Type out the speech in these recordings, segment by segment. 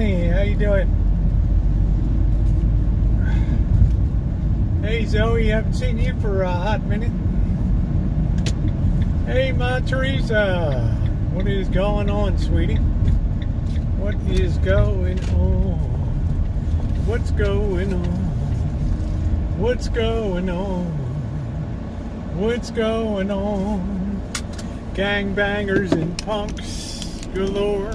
Sunny, how you doing? Hey Zoe, haven't seen you for a hot minute. Hey Ma Teresa, what is going on, sweetie? What is going on? What's going on? What's going on? What's going on? Gangbangers and punks galore.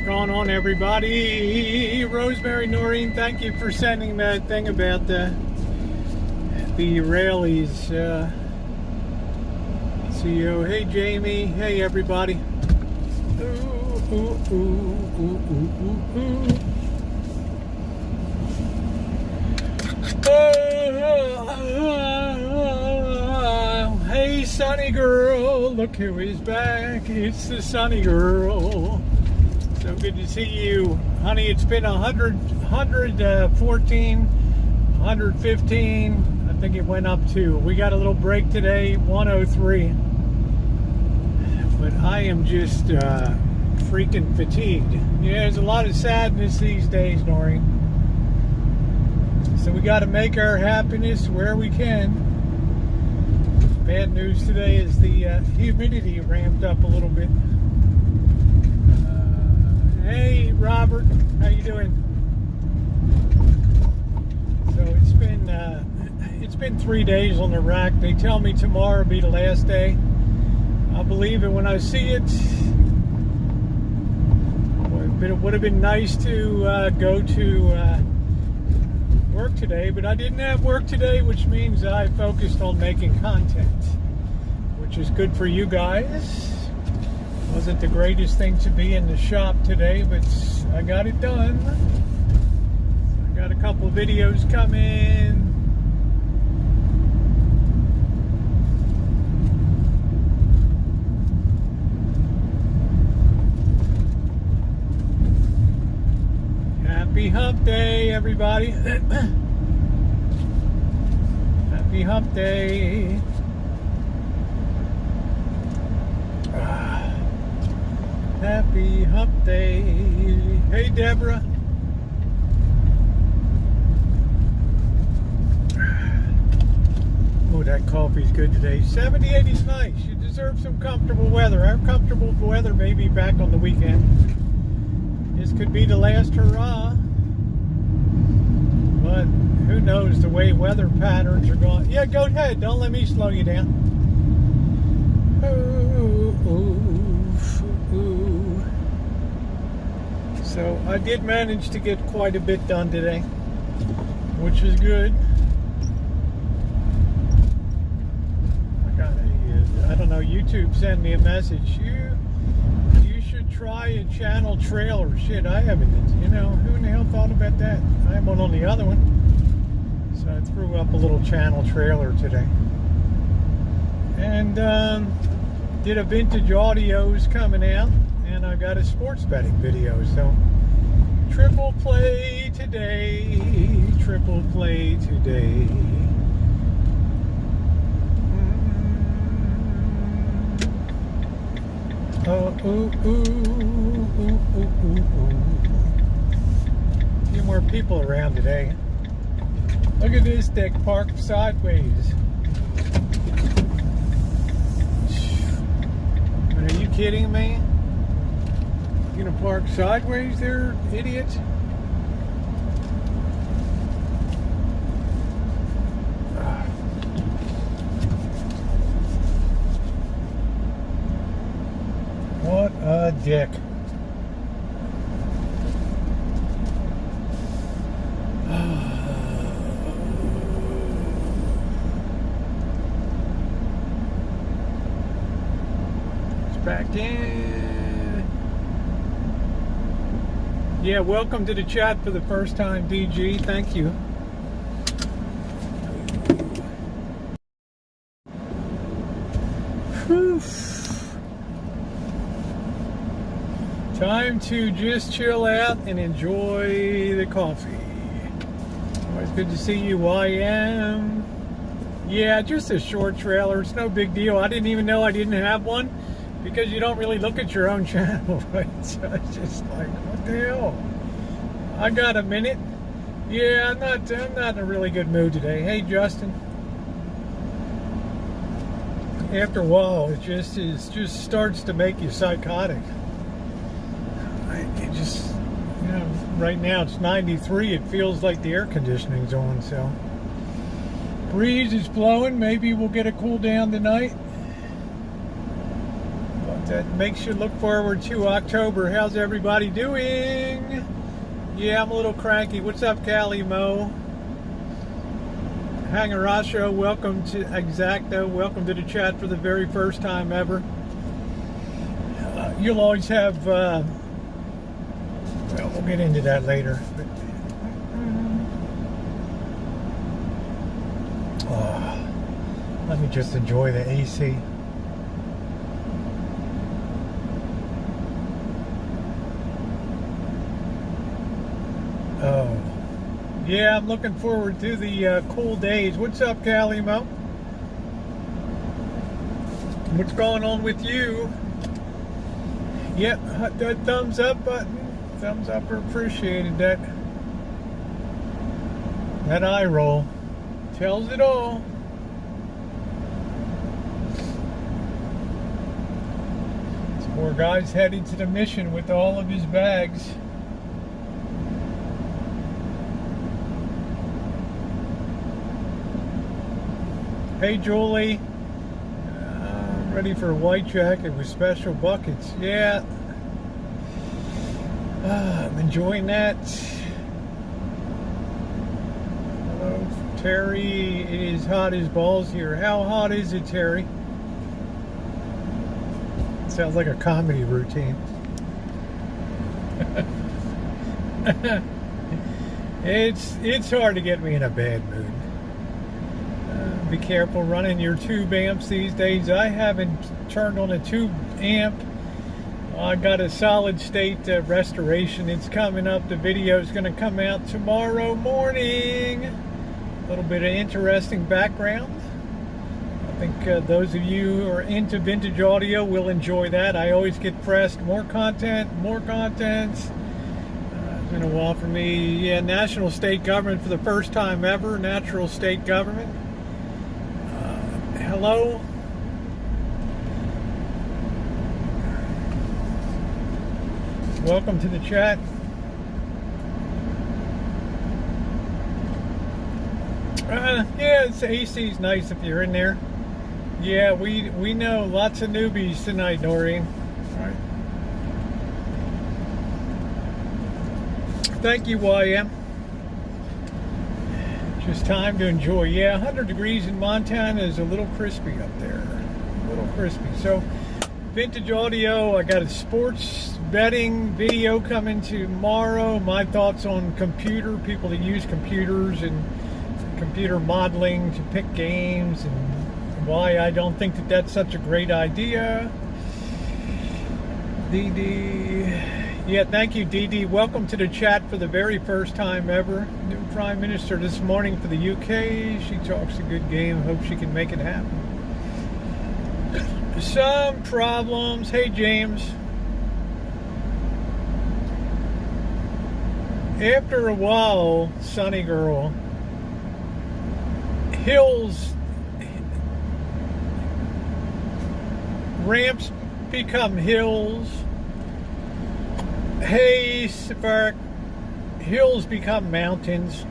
Going on, everybody? Rosemary Noreen, thank you for sending that thing about the Israelis. CEO. Hey Jamie. Hey everybody. Ooh, ooh, ooh, ooh, ooh, ooh, ooh. Hey Sunny girl, look who is back. It's the Sunny girl. So good to see you, honey. It's been 114, 115. I think it went up to. We got a little break today, 103. But I am just freaking fatigued. Yeah, there's a lot of sadness these days, Noreen. So we got to make our happiness where we can. Bad news today is the humidity ramped up a little bit. Hey Robert, how you doing? So it's been 3 days on the rack. They tell me tomorrow will be the last day. I'll believe it when I see it. It would have been nice to go to work today, but I didn't have work today, which means I focused on making content, which is good for you guys. Wasn't the greatest thing to be in the shop today, but I got it done. I got a couple of videos coming. Happy Hump Day, everybody. Happy Hump Day. Happy Hump Day. Hey, Deborah. Oh, that coffee's good today. 78 is nice. You deserve some comfortable weather. Our comfortable weather may be back on the weekend. This could be the last hurrah. But who knows the way weather patterns are going. Yeah, go ahead. Don't let me slow you down. Ooh. So I did manage to get quite a bit done today, which is good. I don't know, YouTube sent me a message. You should try a channel trailer. Shit, I haven't, who in the hell thought about that? I'm on the other one. So I threw up a little channel trailer today. And did a vintage audios coming out, and I got a sports betting video. So triple play today, triple play today. Oh, a few more people around today. Look at this deck parked sideways. Are you kidding me? You gonna park sideways there, idiot? What a dick. It's back in. Yeah, welcome to the chat for the first time, DG. Thank you. Whew. Time to just chill out and enjoy the coffee. Always good to see you, YM. Yeah, just a short trailer. It's no big deal. I didn't even know I didn't have one because you don't really look at your own channel, right? So it's just like, what the hell? I got a minute. Yeah, I'm not in a really good mood today. Hey, Justin. After a while, it just starts to make you psychotic. It just, right now it's 93. It feels like the air conditioning's on, so. Breeze is blowing. Maybe we'll get a cool down tonight. But that makes you look forward to October. How's everybody doing? Yeah, I'm a little cranky. What's up, Callie Mo? Hangarasho, welcome to Exacto. Welcome to the chat for the very first time ever. You'll always have... well, we'll get into that later. But, let me just enjoy the AC. Oh, yeah, I'm looking forward to the cool days. What's up, Callie Mo? What's going on with you? Yep, that thumbs up button. Thumbs up are appreciated. That eye roll tells it all. Some more guys heading to the mission with all of his bags. Hey, Julie. I'm ready for a white jacket with special buckets. Yeah. I'm enjoying that. Hello, Terry. It is hot as balls here. How hot is it, Terry? It sounds like a comedy routine. It's hard to get me in a bad mood. Be careful running your tube amps these days. I haven't turned on a tube amp. I got a solid state restoration. It's coming up. The video is going to come out tomorrow morning. A little bit of interesting background. I think those of you who are into vintage audio will enjoy that. I always get pressed. More content. It's been a while for me. Yeah, national state government for the first time ever. Natural state government. hello. Welcome to the chat. Yeah, it's AC's nice if you're in there. Yeah, we know lots of newbies tonight, Noreen. All right. Thank you, YM. Just time to enjoy. Yeah, 100 degrees in Montana is a little crispy up there. A little crispy. So, vintage audio. I got a sports betting video coming tomorrow. My thoughts on computer, people that use computers and computer modeling to pick games, and why I don't think that that's such a great idea. Yeah, thank you, DD. Welcome to the chat for the very first time ever. New Prime Minister this morning for the UK. She talks a good game. Hope she can make it happen. Some problems. Hey, James. After a while, Sunny Girl, ramps become hills. Hey, Spark, hills become mountains,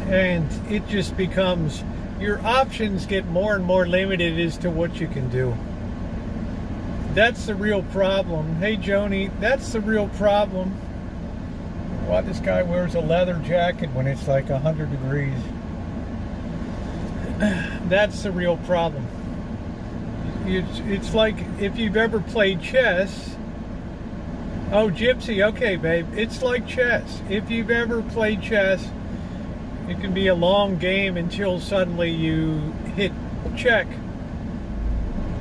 and it just becomes, your options get more and more limited as to what you can do. That's the real problem. Hey, Joni, that's the real problem. Why this guy wears a leather jacket when it's like 100 degrees. That's the real problem. It's like if you've ever played chess. Oh, Gypsy, okay, babe. It's like chess. If you've ever played chess, it can be a long game until suddenly you hit check,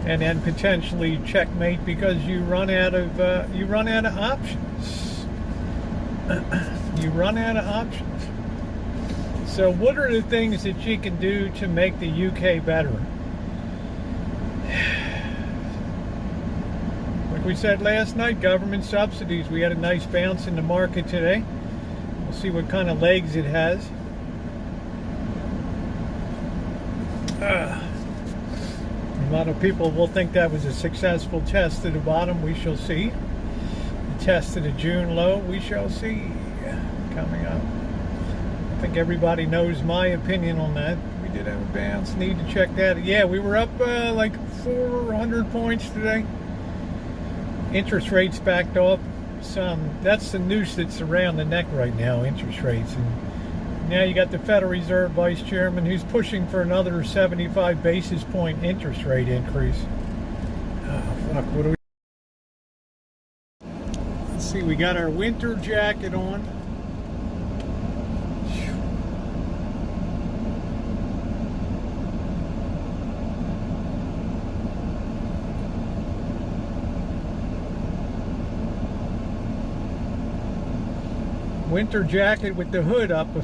and then potentially checkmate because you run out of options. You run out of options. So, what are the things that you can do to make the UK better? We said last night, government subsidies. We had a nice bounce in the market today. We'll see what kind of legs it has. A lot of people will think that was a successful test to the bottom. We shall see. The test to the June low, we shall see. Coming up. I think everybody knows my opinion on that. We did have a bounce. Need to check that. Yeah, we were up like 400 points today. Interest rates backed off some. That's the noose that's around the neck right now, interest rates. And now you got the Federal Reserve Vice Chairman who's pushing for another 75 basis point interest rate increase. Oh, fuck, what do we... Let's see, we got our winter jacket on. Winter jacket with the hood up, a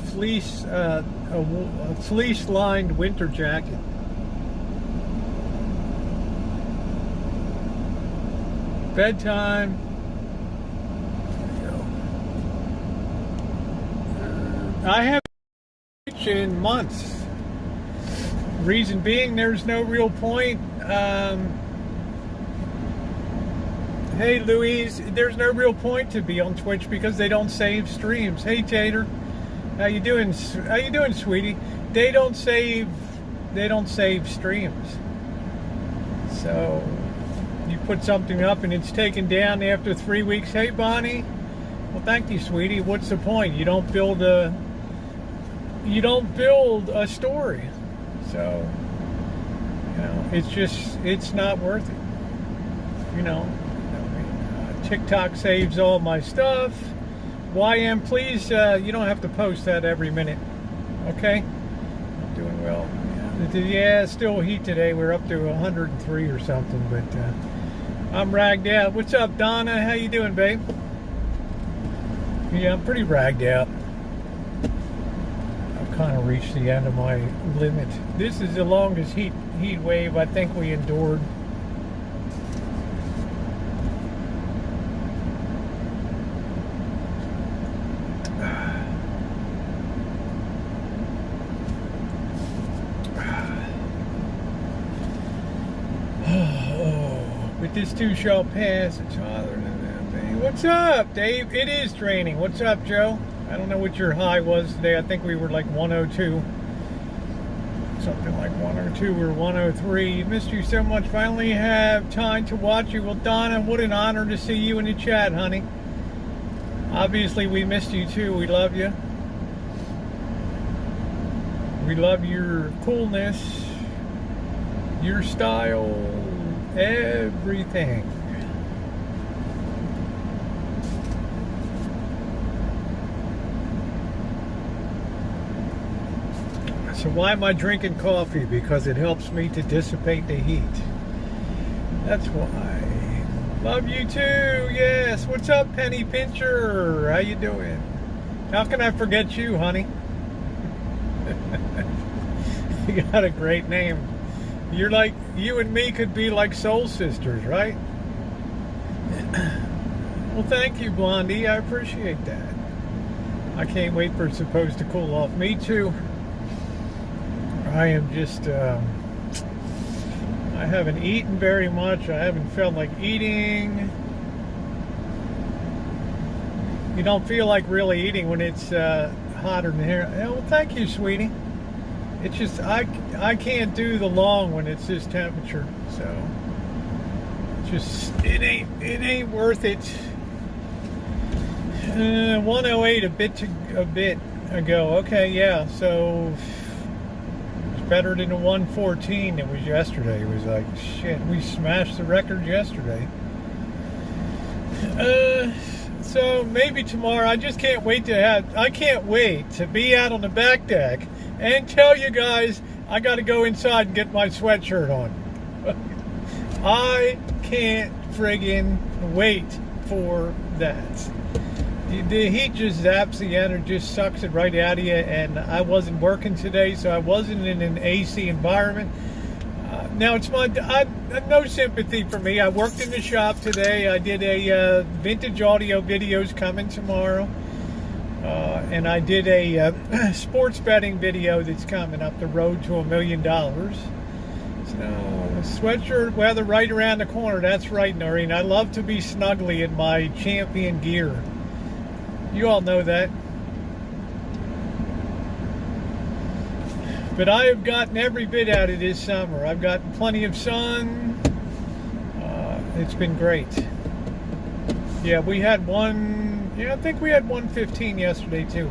fleece-lined winter jacket. Bedtime. I haven't in months. Reason being, there's no real point. Hey, Louise, there's no real point to be on Twitch because they don't save streams. Hey, Tater, how you doing? How you doing, sweetie? They don't save streams. So you put something up and it's taken down after 3 weeks. Hey, Bonnie. Well, thank you, sweetie. What's the point? You don't build a story. So, you know, it's not worth it. You know. TikTok saves all my stuff. YM, please, you don't have to post that every minute. Okay? I'm doing well. Yeah, it's still heat today. We're up to 103 or something, but I'm ragged out. What's up, Donna? How you doing, babe? Yeah, I'm pretty ragged out. I've kind of reached the end of my limit. This is the longest heat wave I think we endured. But this too shall pass. It's harder than that thing. What's up, Dave? It is draining. What's up, Joe? I don't know what your high was today. I think we were like 102. Something like 102 or 103. Missed you so much. Finally have time to watch you. Well, Donna, what an honor to see you in the chat, honey. Obviously, we missed you too. We love you. We love your coolness, your style, everything. So why am I drinking coffee? Because it helps me to dissipate the heat. That's why. Love you too. Yes. What's up, Penny Pincher? How you doing? How can I forget you, honey? You got a great name. You're like, you and me could be like soul sisters, right? Well, thank you, Blondie. I appreciate that. I can't wait for it's supposed to cool off. Me too. I am just, I haven't eaten very much. I haven't felt like eating. You don't feel like really eating when it's hotter than here. Well, thank you, sweetie. It's just, I can't do the long when it's this temperature. So, just, it ain't worth it. 108 a bit ago. Okay, yeah, so better than the 114 it was yesterday. It was like, shit, we smashed the record yesterday. So maybe tomorrow. I just can't wait I can't wait to be out on the back deck and tell you guys I got to go inside and get my sweatshirt on. I can't friggin' wait for that. The heat just zaps the energy, just sucks it right out of you. And I wasn't working today, so I wasn't in an AC environment. Now it's no sympathy for me. I worked in the shop today. I did a vintage audio videos coming tomorrow, and I did a sports betting video that's coming up the road to $1 million. So sweatshirt weather right around the corner. That's right, Noreen. I love to be snuggly in my champion gear. You all know that. But I have gotten every bit out of this summer. I've gotten plenty of sun. It's been great. Yeah, we had I think we had 115 yesterday too.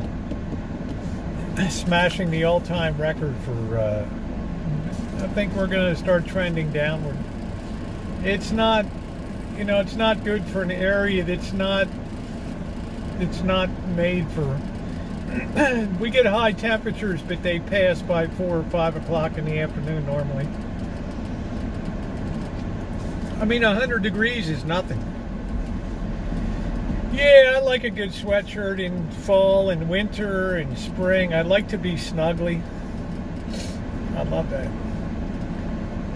Smashing the all-time record for, I think we're going to start trending downward. It's not, it's not good for an area that's not made for. We get high temperatures, but they pass by 4 or 5 o'clock in the afternoon normally. I mean, 100 degrees is nothing. Yeah, I like a good sweatshirt in fall and winter and spring. I like to be snuggly. I love that.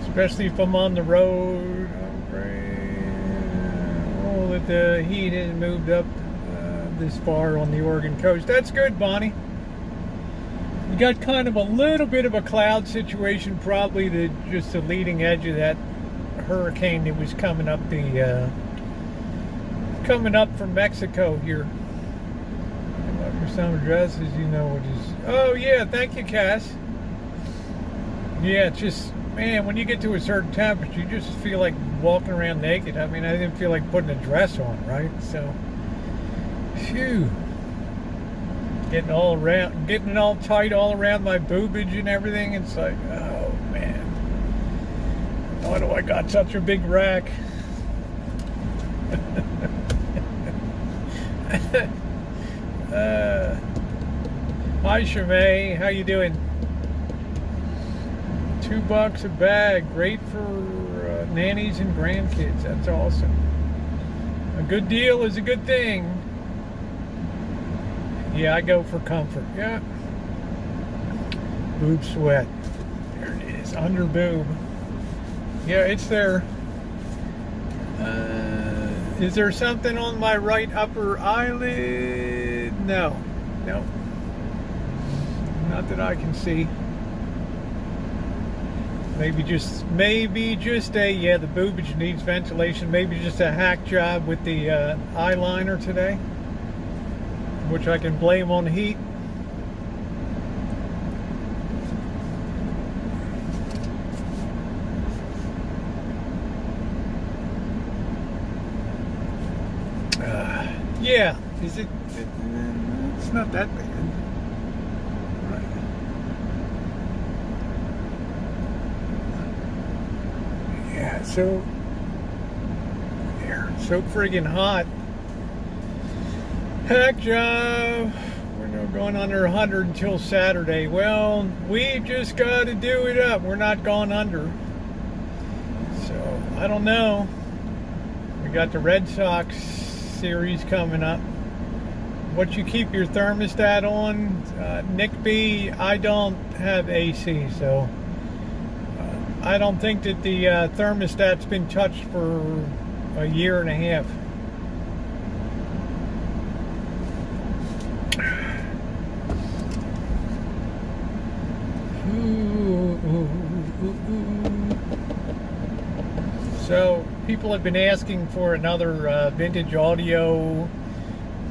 Especially if I'm on the road. Oh, that the heat has moved up this far on the Oregon coast. That's good, Bonnie. You got kind of a little bit of a cloud situation, probably just the leading edge of that hurricane that was coming up from Mexico here. For summer dresses, what is. Oh yeah, thank you, Cass. Yeah, it's just, man, when you get to a certain temperature, you just feel like walking around naked. I mean, I didn't feel like putting a dress on, right? So. Phew. Getting it all tight all around my boobage and everything. It's like, oh man, why do I got such a big rack? Hi Shamay, how you doing? $2 a bag, great for nannies and grandkids. That's awesome. A good deal is a good thing. Yeah, I go for comfort. Yeah. Boob sweat. There it is. Under boob. Yeah, it's there. Is there something on my right upper eyelid? No. No. Not that I can see. Maybe just a, yeah, the boobage needs ventilation. Maybe just a hack job with the eyeliner today, which I can blame on the heat. Yeah, it's not that bad. Right. Yeah, so friggin' hot. Heck job. We're not going under 100 until Saturday. Well, we just got to do it up. We're not going under. So, I don't know. We got the Red Sox series coming up. What you keep your thermostat on, Nick B, I don't have AC, so I don't think that the thermostat's been touched for a year and a half. So people have been asking for another vintage audio.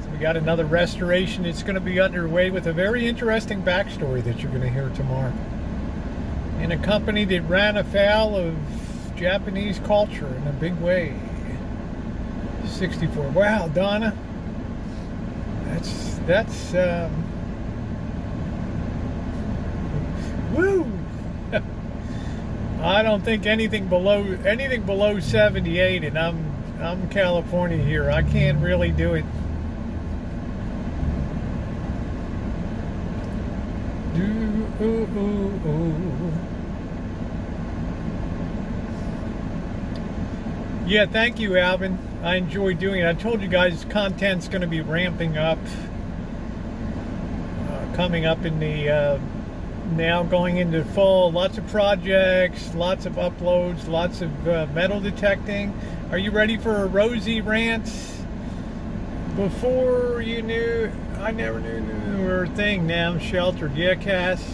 So we got another restoration. It's going to be underway with a very interesting backstory that you're going to hear tomorrow. In a company that ran afoul of Japanese culture in a big way. 64. Wow, Donna. That's woo. I don't think anything below 78, and I'm California here. I can't really do it. Yeah, thank you, Alvin. I enjoy doing it. I told you guys content's going to be ramping up, coming up in the now going into fall. Lots of projects, lots of uploads, lots of metal detecting. Are you ready for a Rosie rant? Before you knew, I never knew her thing. Now I'm sheltered. Yeah, Cass.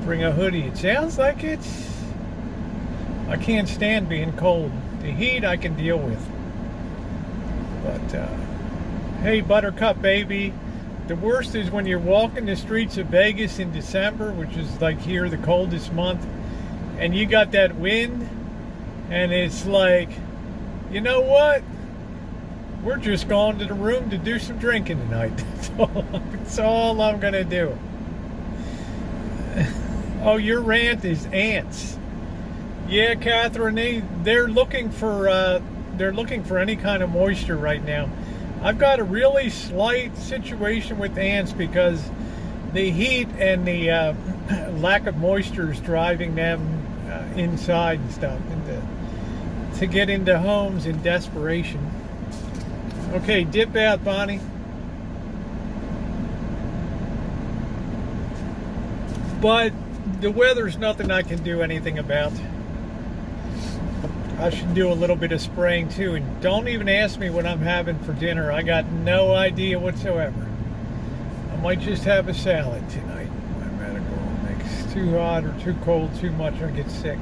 Bring a hoodie. It sounds like I can't stand being cold. The heat I can deal with. But, hey, Buttercup baby. The worst is when you're walking the streets of Vegas in December, which is like here the coldest month, and you got that wind, and it's like, you know what? We're just going to the room to do some drinking tonight. That's all I'm going to do. Oh, your rant is ants. Yeah, Catherine, they're looking for any kind of moisture right now. I've got a really slight situation with ants because the heat and the lack of moisture is driving them inside and stuff, and to get into homes in desperation. Okay, dip out, Bonnie. But the weather's nothing I can do anything about. I should do a little bit of spraying too, and don't even ask me what I'm having for dinner. I got no idea whatsoever. I might just have a salad tonight. My medical makes too hot or too cold too much, I get sick.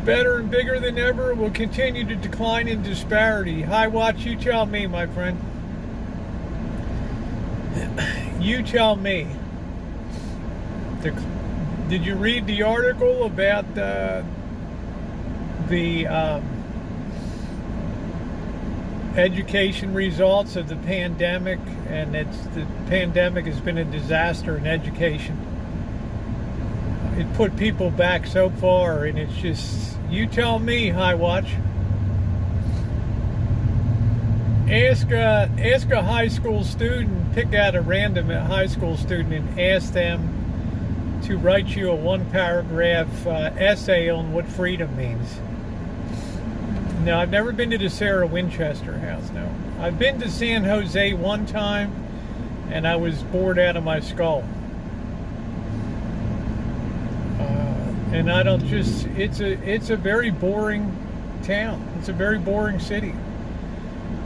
Better and bigger than ever will continue to decline in disparity. Hi, Watch, you tell me, my friend. You tell me. Did you read the article about the education results of the pandemic, and the pandemic has been a disaster in education? It put people back so far, and it's just, you tell me, High Watch. Ask a high school student, pick out a random high school student and ask them to write you a one-paragraph essay on what freedom means. No, I've never been to the Sarah Winchester house, no. I've been to San Jose one time, and I was bored out of my skull. And I don't just, it's a very boring town. It's a very boring city.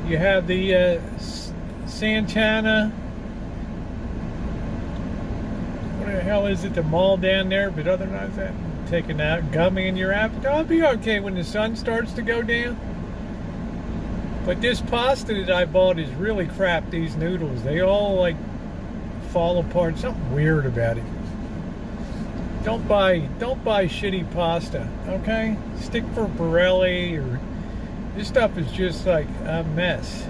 You have the Santana, what what the hell is it, the mall down there? But other than that, taking out gummy in your appetite. I'll be okay when the sun starts to go down. But this pasta that I bought is really crap. These noodles, they all like fall apart. Something weird about it. Don't buy shitty pasta, okay? Stick for Borelli, or this stuff is just like a mess.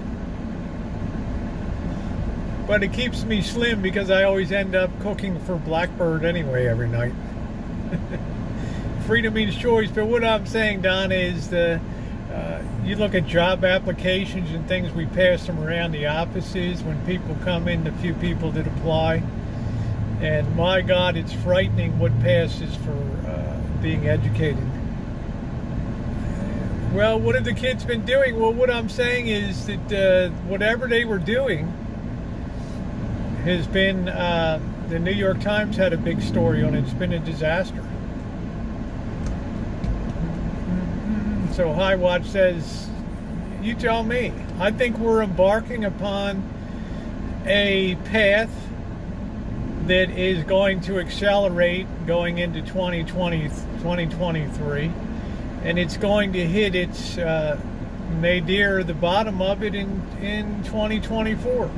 But it keeps me slim because I always end up cooking for Blackbird anyway every night. Freedom means choice, but what I'm saying, Don, is you look at job applications and things, we pass them around the offices when people come in, the few people that apply. And my God, it's frightening what passes for being educated. Well, what have the kids been doing? Well, what I'm saying is that whatever they were doing has been, the New York Times had a big story on it. It's been a disaster. So High Watch says, you tell me. I think we're embarking upon a path that is going to accelerate going into 2023, and it's going to hit its nadir, the bottom of it, in 2024.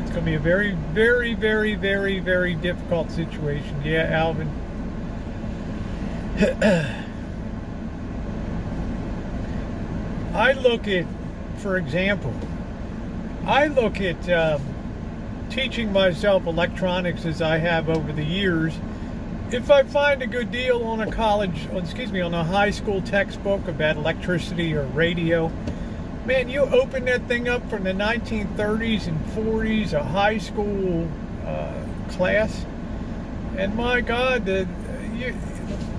It's going to be a very, very, very, very, very difficult situation. Yeah, Alvin. I look at, for example, teaching myself electronics as I have over the years. If I find a good deal on a on a high school textbook about electricity or radio, man, you open that thing up from the 1930s and 40s, a high school class, and my God,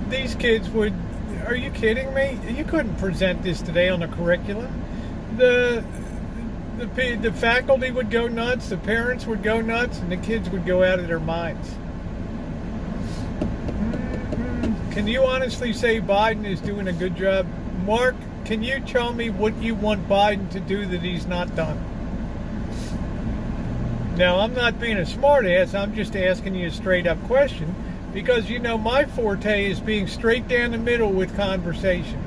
these kids would, are you kidding me? You couldn't present this today on the curriculum. The faculty would go nuts, the parents would go nuts, and the kids would go out of their minds. Can you honestly say Biden is doing a good job? Mark, can you tell me what you want Biden to do that he's not done? Now, I'm not being a smartass, I'm just asking you a straight up question, because you know my forte is being straight down the middle with conversation.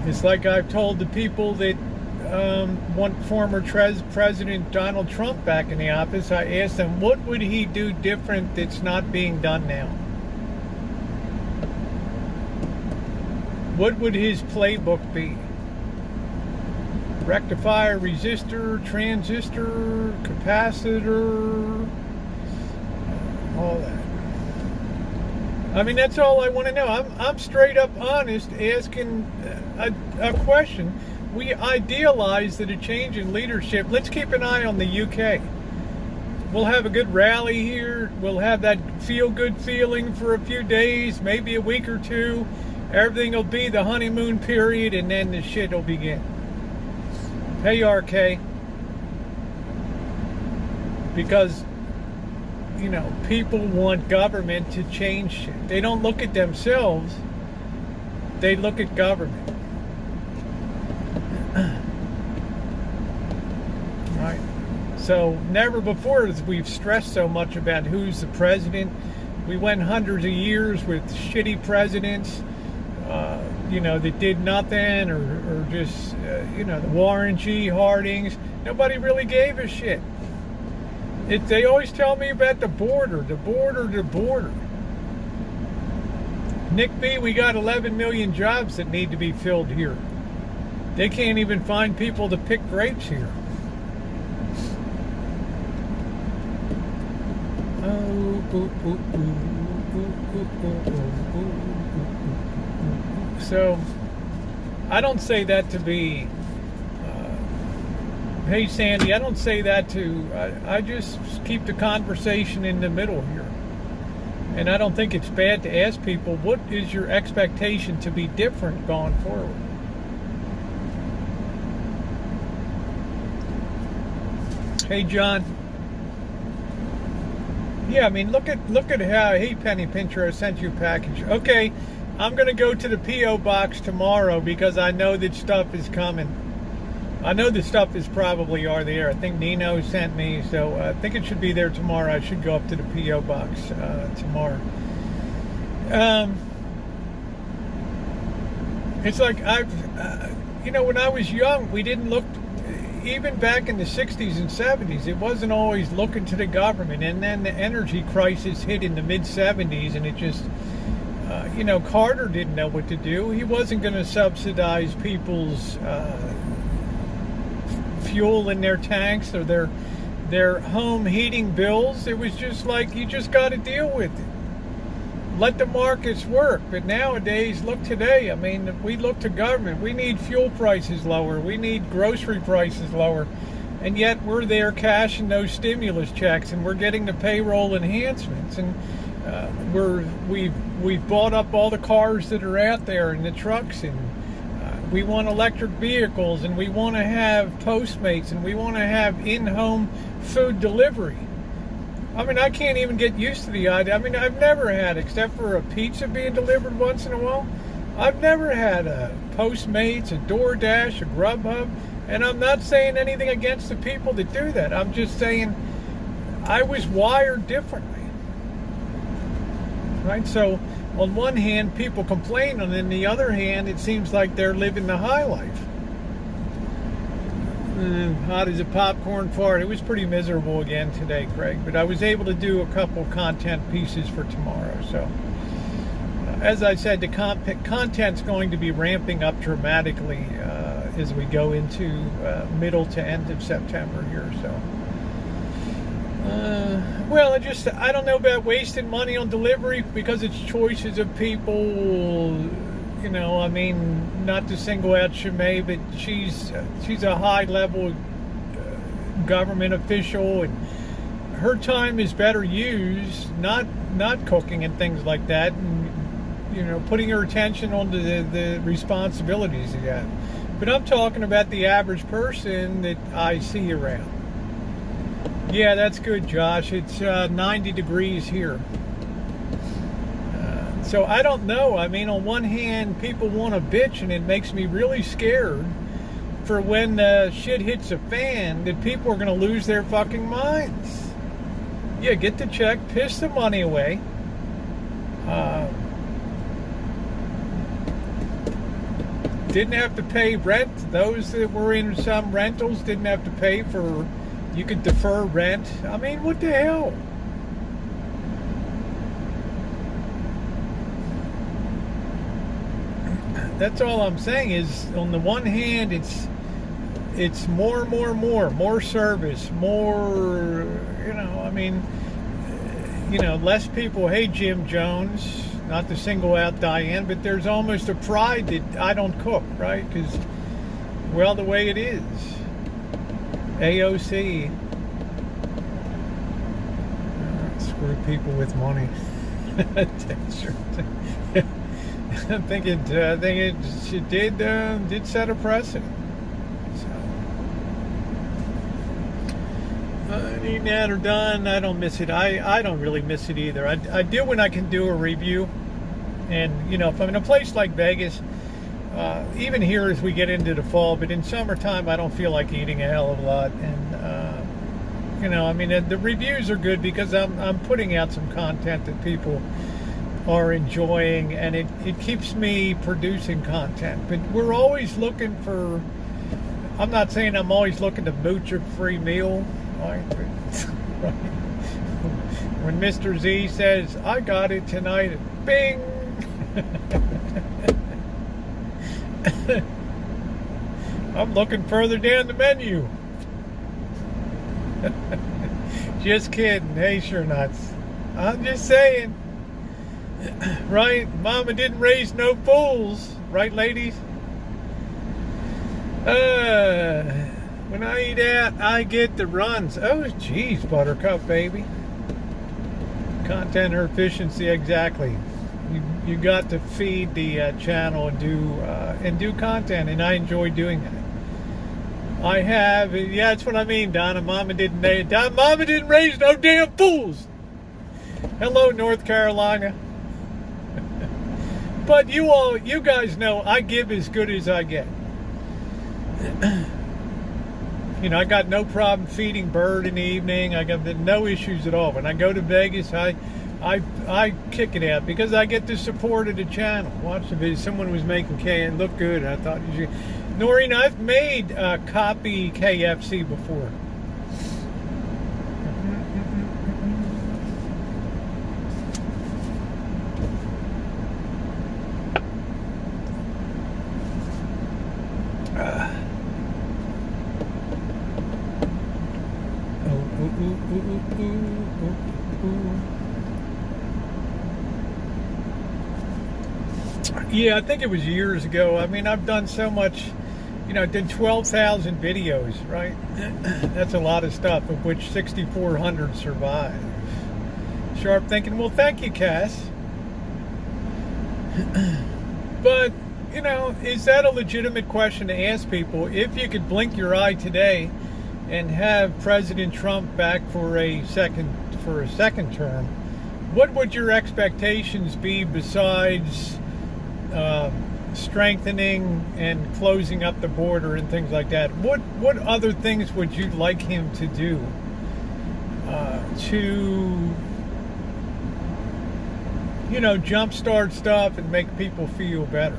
It's like I've told the people that want former President Donald Trump back in the office, I asked them, what would he do different that's not being done now? What would his playbook be? Rectifier, resistor, transistor, capacitor, all that. I mean, that's all I want to know. I'm straight up honest, asking a question. We idealize that a change in leadership. Let's keep an eye on the UK. We'll have a good rally here. We'll have that feel-good feeling for a few days, maybe a week or two. Everything will be the honeymoon period, and then the shit will begin. Hey, RK. Because, you know, people want government to change shit. They don't look at themselves. They look at government. Right? So never before have we've stressed so much about who's the president. We went hundreds of years with shitty presidents, you know, that did nothing, or just, you know, the Warren G. Hardings. Nobody really gave a shit. They always tell me about the border. Nick B., we got 11 million jobs that need to be filled here. They can't even find people to pick grapes here. So, I don't say that to be, hey Sandy, I don't say that to, I just keep the conversation in the middle here. And I don't think it's bad to ask people, what is your expectation to be different going forward? Hey John. Yeah, I mean, look at how, hey Penny Pincher, I sent you a package. Okay, I'm going to go to the P.O. box tomorrow because I know that stuff is coming. I know the stuff is probably already there. I think Nino sent me, so I think it should be there tomorrow. I should go up to the P.O. box tomorrow. It's like when I was young, we didn't look, even back in the 60s and 70s, it wasn't always looking to the government. And then the energy crisis hit in the mid-70s, and it just, Carter didn't know what to do. He wasn't going to subsidize people's fuel in their tanks or their home heating bills. It was just like, you just got to deal with it. Let the markets work. But nowadays, look today, I mean, we look to government. We need fuel prices lower. We need grocery prices lower. And yet we're there cashing those stimulus checks, and we're getting the payroll enhancements. And we've bought up all the cars that are out there and the trucks, and we want electric vehicles, and we want to have Postmates, and we want to have in-home food delivery. I mean, I can't even get used to the idea. I mean, I've never had, except for a pizza being delivered once in a while, I've never had a Postmates, a DoorDash, a Grubhub, and I'm not saying anything against the people that do that. I'm just saying I was wired differently. Right? So, on one hand, people complain, and on the other hand, it seems like they're living the high life. Hot as a popcorn fart. It was pretty miserable again today, Craig, but I was able to do a couple content pieces for tomorrow. So, as I said, the content's going to be ramping up dramatically as we go into middle to end of September here. So, I don't know about wasting money on delivery because it's choices of people. I mean, not to single out Shimei, but she's a high-level government official, and her time is better used, not cooking and things like that, and putting her attention on the responsibilities you got. But I'm talking about the average person that I see around. Yeah, that's good, Josh. It's 90 degrees here. So I don't know. I mean, on one hand, people want to bitch, and it makes me really scared for when shit hits a fan that people are going to lose their fucking minds. Yeah, get the check, piss the money away. Didn't have to pay rent. Those that were in some rentals didn't have to pay for, you could defer rent. I mean, what the hell? That's all I'm saying is, on the one hand, it's more service, more, less people. Hey, Jim Jones, not to single out Diane, but there's almost a pride that I don't cook, right? Because, well, the way it is. AOC. Screw people with money. I think it did set a precedent. So, eating that or done, I don't miss it. I don't really miss it either. I do when I can do a review, and if I'm in a place like Vegas, even here as we get into the fall, but in summertime I don't feel like eating a hell of a lot, and the reviews are good because I'm putting out some content that people are enjoying, and it keeps me producing content. But we're always looking for, I'm not saying I'm always looking to mooch a free meal, right? But, when Mr. Z says, I got it tonight, bing! I'm looking further down the menu. Just kidding. Hey, sure nuts. I'm just saying. Right? Mama didn't raise no fools. Right, ladies? When I eat out, I get the runs. Oh, geez, Buttercup, baby. Content or efficiency, exactly. You got to feed the channel and do content, and I enjoy doing that. I have, yeah, that's what I mean, Donna. Mama didn't raise no damn fools. Hello, North Carolina. But you guys know I give as good as I get. You know, I got no problem feeding Bird in the evening. I got no issues at all. When I go to Vegas, I kick it out because I get the support of the channel. Watch the video. Someone was making and looked good. And I thought you should. Noreen, I've made copy KFC before. Yeah, I think it was years ago. I mean, I've done so much, you know, I did 12,000 videos, right? That's a lot of stuff, of which 6,400 survive. Sharp thinking, well, thank you, Cass. But, you know, is that a legitimate question to ask people? If you could blink your eye today and have President Trump back for a second term, what would your expectations be besides strengthening and closing up the border and things like that? What other things would you like him to do to, you know, jumpstart stuff and make people feel better?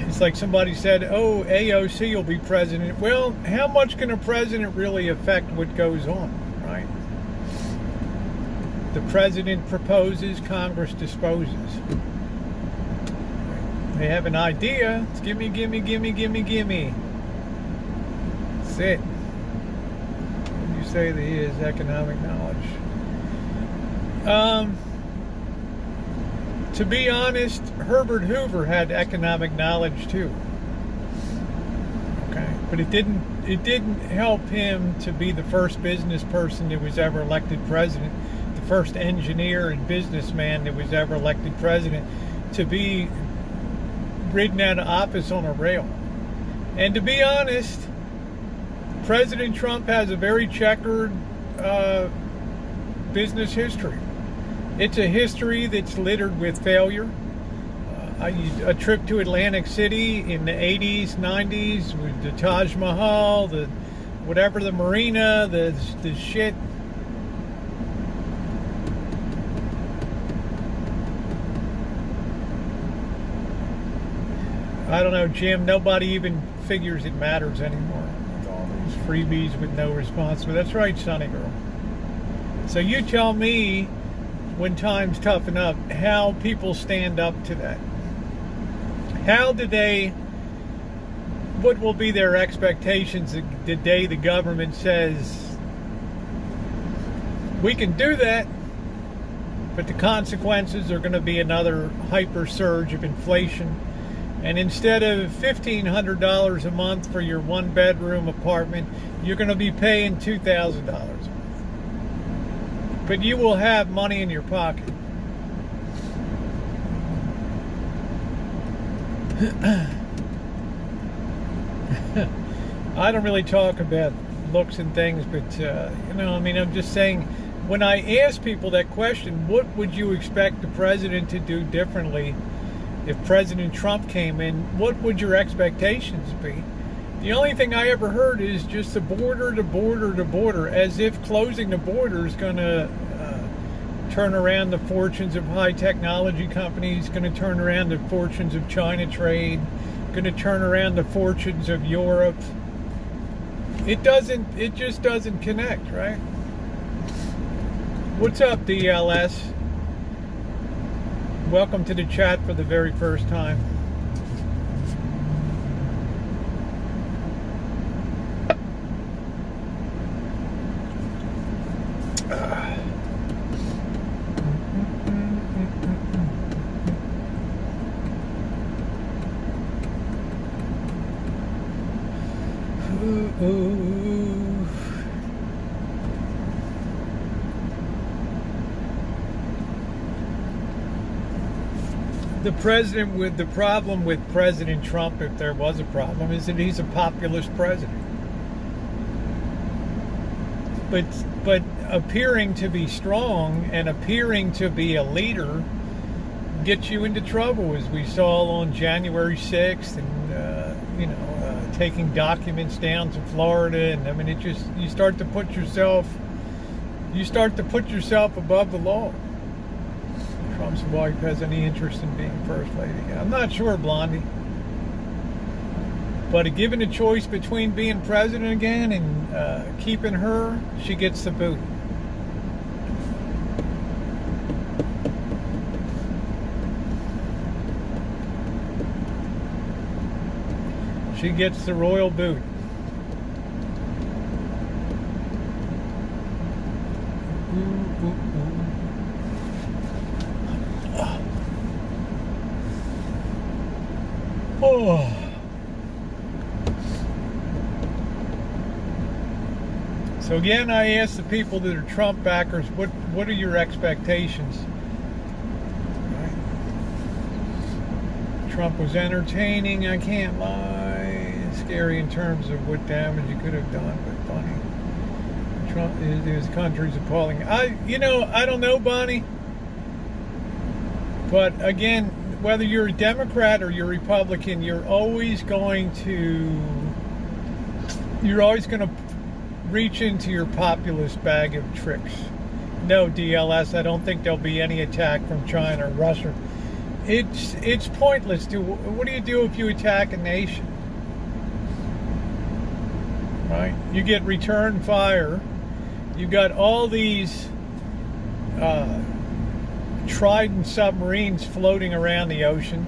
It's like somebody said, oh, AOC will be president. Well, how much can a president really affect what goes on, right? The president proposes, Congress disposes. They have an idea. It's gimme, gimme, gimme, gimme, gimme. That's it. What do you say that he has economic knowledge? To be honest, Herbert Hoover had economic knowledge too. Okay, but it didn't help him to be the first business person that was ever elected president, the first engineer and businessman that was ever elected president, to be ridden out of office on a rail. And to be honest, President Trump has a very checkered business history. It's a history that's littered with failure. A trip to Atlantic City in the 80s, 90s, with the Taj Mahal, the marina, the shit. I don't know, Jim, nobody even figures it matters anymore with all these freebies with no response. But that's right, Sonny Girl. So you tell me, when times toughen up, how people stand up to that. What will be their expectations the day the government says, we can do that, but the consequences are going to be another hyper surge of inflation. And instead of $1,500 a month for your one-bedroom apartment, you're going to be paying $2,000 a month. But you will have money in your pocket. I don't really talk about looks and things, but, you know, I mean, I'm just saying, when I ask people that question, what would you expect the president to do differently if President Trump came in? What would your expectations be? The only thing I ever heard is just the border to border to border, as if closing the border is going to turn around the fortunes of high technology companies, going to turn around the fortunes of China trade, going to turn around the fortunes of Europe. It just doesn't connect, right? What's up, DLS? Welcome to the chat for the very first time. The problem with President Trump, if there was a problem, is that he's a populist president. But appearing to be strong and appearing to be a leader get you into trouble, as we saw on January 6th, and taking documents down to Florida. And I mean, you start to put yourself above the law. Trump's wife has any interest in being first lady? I'm not sure, Blondie. But given a choice between being president again and keeping her, she gets the boot. She gets the royal boot. Oh. So again, I asked the people that are Trump backers, what are your expectations? Right. Trump was entertaining, I can't lie. Scary in terms of what damage he could have done, but funny. Trump, his country's appalling. I don't know, Bonnie. But again, whether you're a Democrat or you're a Republican, you're always going to reach into your populist bag of tricks. No, DLS, I don't think there'll be any attack from China or Russia. It's pointless. What do you do if you attack a nation? Right? You get return fire. You got all these Trident submarines floating around the ocean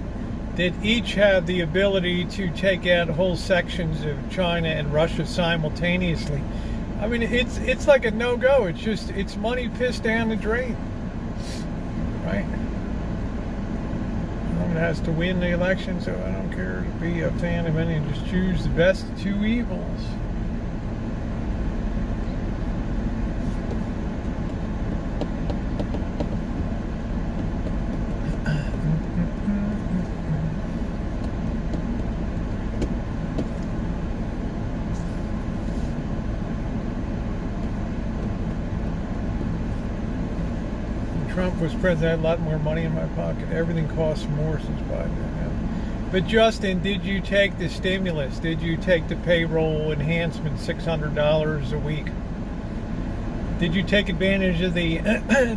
that each have the ability to take out whole sections of China and Russia simultaneously. I mean, it's like a no-go. It's money pissed down the drain, right? Someone has to win the election, so I don't care to be a fan of any and just choose the best of two evils. Trump was president, I had a lot more money in my pocket. Everything costs more since Biden. But Justin, did you take the stimulus? Did you take the payroll enhancement, $600 a week? Did you take advantage of the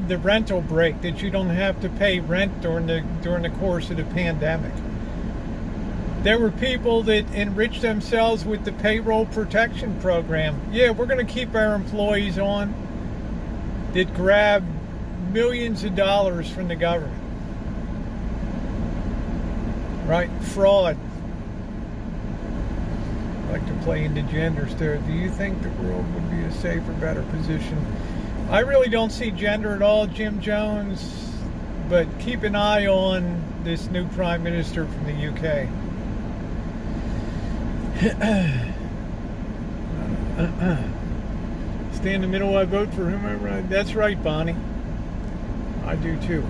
the rental break that you don't have to pay rent during the course of the pandemic? There were people that enriched themselves with the payroll protection program. Yeah, we're going to keep our employees on. That grabbed millions of dollars from the government. Right? Fraud. I like to play into genders there. Do you think the world would be a safer, better position? I really don't see gender at all, Jim Jones, but keep an eye on this new Prime Minister from the UK. Stay in the middle, I vote for whomever. That's right, Bonnie. I do too.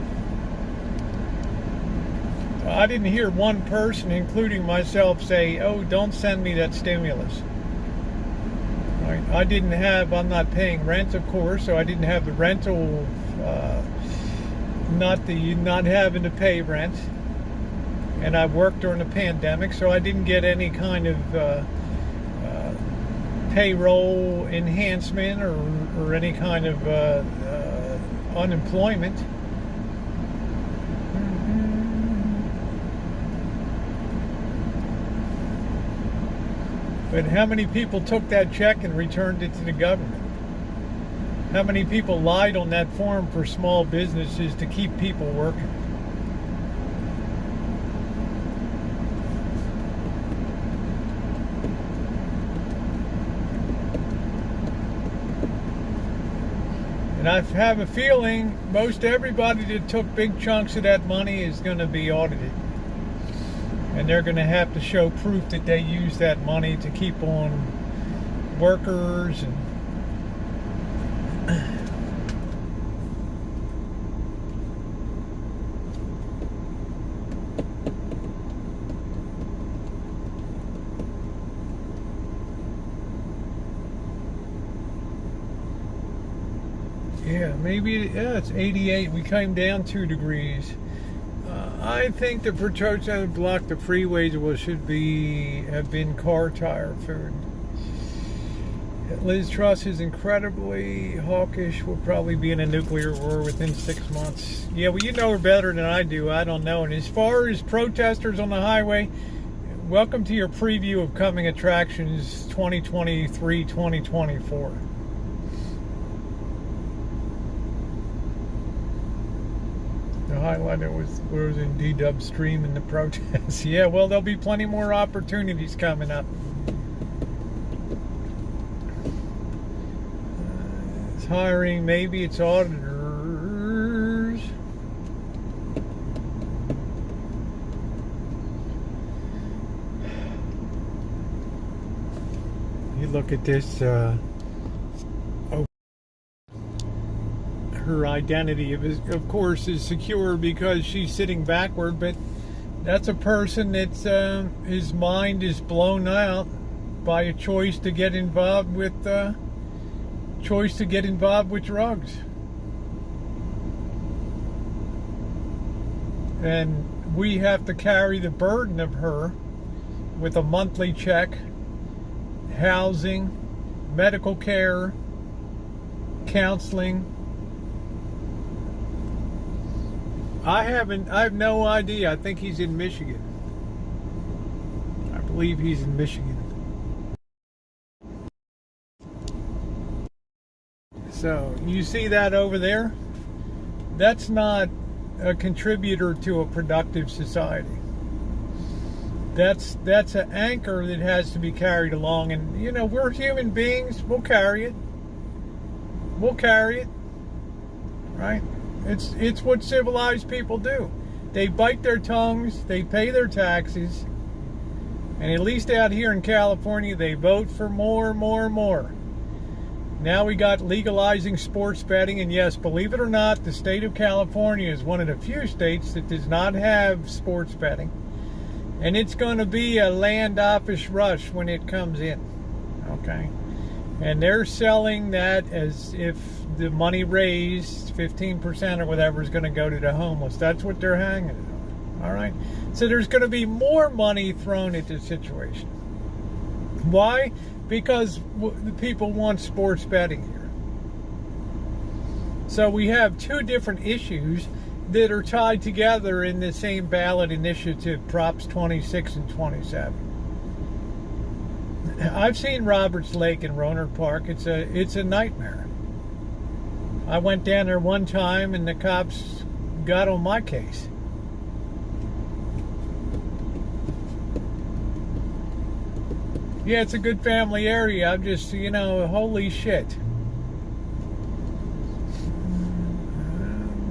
I didn't hear one person, including myself, say, "Oh, don't send me that stimulus." Right? I'm not paying rent, of course, so I didn't have the rental, not having to pay rent. And I worked during the pandemic, so I didn't get any kind of payroll enhancement or any kind of unemployment. But how many people took that check and returned it to the government? How many people lied on that form for small businesses to keep people working? And I have a feeling most everybody that took big chunks of that money is going to be audited. And they're going to have to show proof that they used that money to keep on workers and yeah, maybe, yeah, it's 88. We came down 2 degrees. I think the protesters that blocked the freeways have been car tire food. Liz Truss is incredibly hawkish. We'll probably be in a nuclear war within 6 months. Yeah, well, you know her better than I do. I don't know. And as far as protesters on the highway, welcome to your preview of coming attractions 2023-2024. The highlighter was in D-Dub stream in the protests. Yeah, well, there'll be plenty more opportunities coming up. It's hiring, maybe it's auditors. You look at this, her identity, of course, is secure because she's sitting backward, but that's a person that's his mind is blown out by a choice to get involved with drugs. And we have to carry the burden of her with a monthly check, housing, medical care, counseling. I have no idea. I think he's in Michigan. I believe he's in Michigan. So, you see that over there? That's not a contributor to a productive society. That's an anchor that has to be carried along. And, you know, we're human beings. We'll carry it. Right? It's what civilized people do. They bite their tongues, they pay their taxes, and at least out here in California, they vote for more. Now we got legalizing sports betting, and yes, believe it or not, the state of California is one of the few states that does not have sports betting. And it's going to be a land office rush when it comes in. Okay? And they're selling that as if the money raised, 15% or whatever, is going to go to the homeless. That's what they're hanging it on. All right? So there's going to be more money thrown at this situation. Why? Because the people want sports betting here. So we have two different issues that are tied together in the same ballot initiative, Props 26 and 27. I've seen Roberts Lake in Rohnert Park. It's a nightmare. I went down there one time and the cops got on my case. Yeah, it's a good family area. I'm just, holy shit.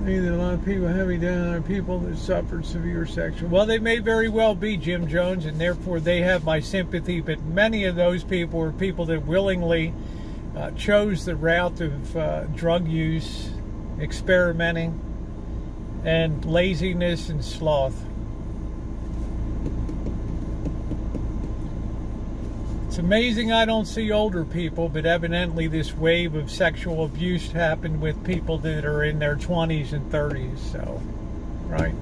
Either a lot of people heavy down are people that suffered severe sexual. Well, they may very well be, Jim Jones, and therefore they have my sympathy. But many of those people are people that willingly chose the route of drug use, experimenting, and laziness and sloth. It's amazing I don't see older people, but evidently this wave of sexual abuse happened with people that are in their 20s and 30s, so, right?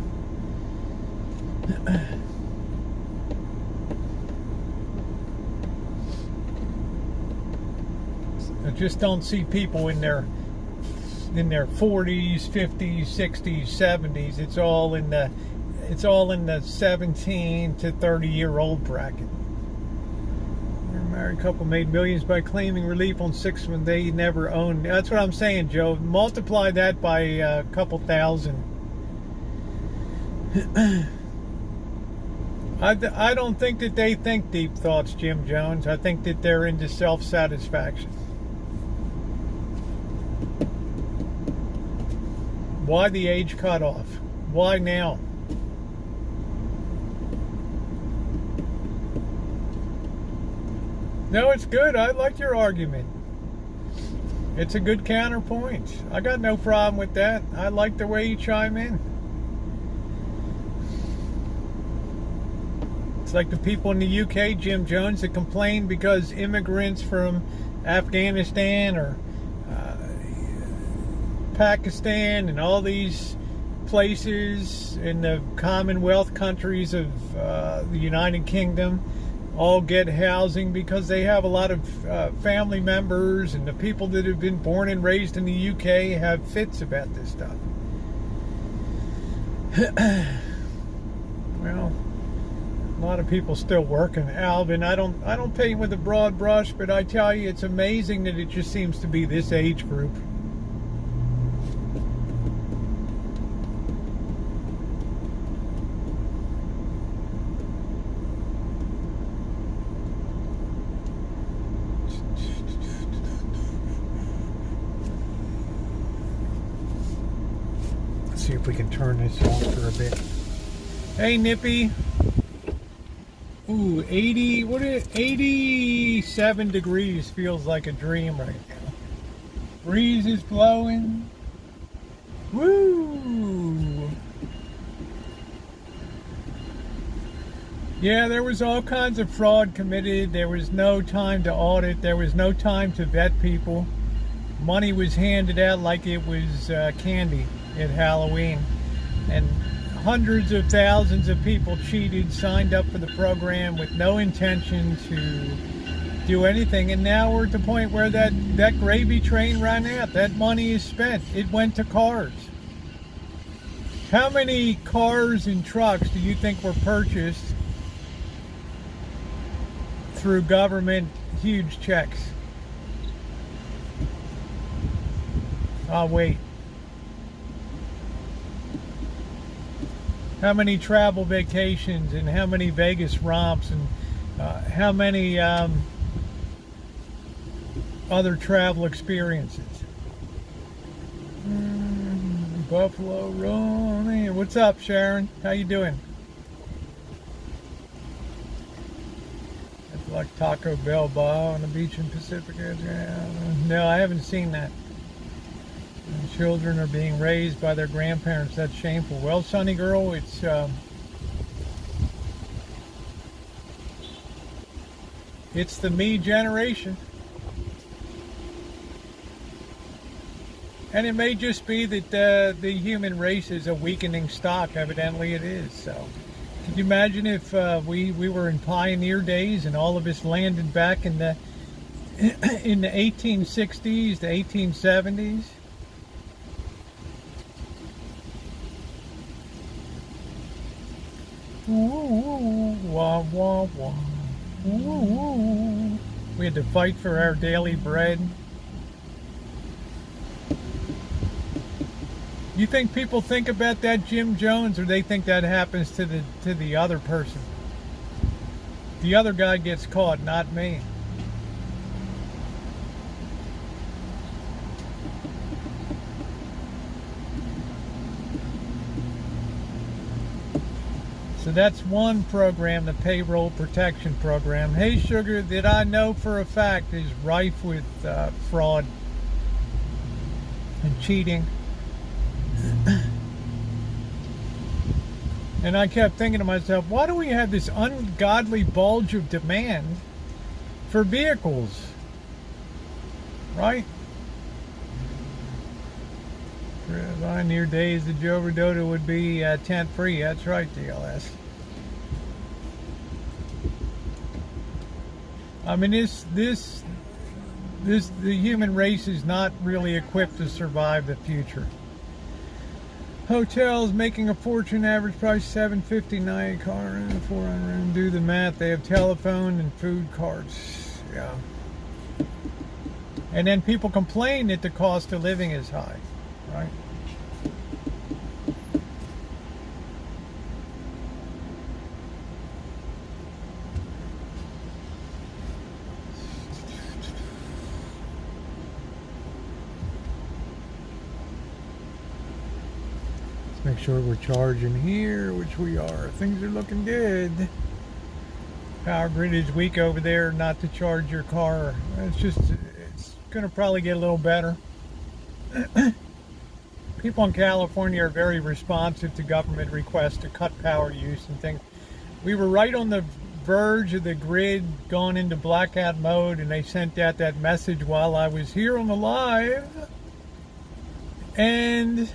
I just don't see people in their 40s, 50s, 60s, 70s. It's all in the 17 to 30-year-old bracket. Married couple made millions by claiming relief on six when they never owned. That's what I'm saying, Joe. Multiply that by a couple thousand. I don't think that they think deep thoughts, Jim Jones. I think that they're into self-satisfaction. Why the age cutoff? Why now? No, it's good. I like your argument. It's a good counterpoint. I got no problem with that. I like the way you chime in. It's like the people in the UK, Jim Jones, that complain because immigrants from Afghanistan or Pakistan and all these places in the Commonwealth countries of the United Kingdom all get housing because they have a lot of family members, and the people that have been born and raised in the UK have fits about this stuff. Well, a lot of people still working. Alvin, I don't paint with a broad brush, but I tell you, it's amazing that it just seems to be this age group. See if we can turn this off for a bit. Hey, Nippy. Ooh, 87 degrees feels like a dream right now. Breeze is blowing. Woo! Yeah, there was all kinds of fraud committed. There was no time to audit. There was no time to vet people. Money was handed out like it was candy at Halloween, and hundreds of thousands of people cheated, signed up for the program with no intention to do anything, and now we're at the point where that gravy train ran out. That money is spent. It went to cars. How many cars and trucks do you think were purchased through government huge checks? Oh, wait. How many travel vacations and how many Vegas romps and how many other travel experiences? Buffalo Run. What's up, Sharon? How you doing? It's like Taco Bell bar on the beach in Pacific. No, I haven't seen that. Children are being raised by their grandparents. That's shameful. Well, Sunny Girl, it's the me generation. And it may just be that the human race is a weakening stock. Evidently it is. So could you imagine if we were in pioneer days and all of us landed back in the 1860s, the 1870s? Ooh, wah, wah, wah. Ooh. We had to fight for our daily bread. You think people think about that, Jim Jones, or they think that happens to the other person? The other guy gets caught, not me. So that's one program, the payroll protection program. Hey, Sugar, that I know for a fact is rife with fraud and cheating. And I kept thinking to myself, why do we have this ungodly bulge of demand for vehicles? Right? Pioneer days, the Joe Rodota would be tent free. That's right, DLS. I mean, the human race is not really equipped to survive the future. Hotels making a fortune, average price $759, car room, 400 room. Do the math. They have telephone and food carts. Yeah. And then people complain that the cost of living is high, right? Make sure we're charging here, which we are. Things are looking good. Power grid is weak over there, not to charge your car. It's going to probably get a little better. People in California are very responsive to government requests to cut power use and things. We were right on the verge of the grid going into blackout mode, and they sent out that message while I was here on the live. And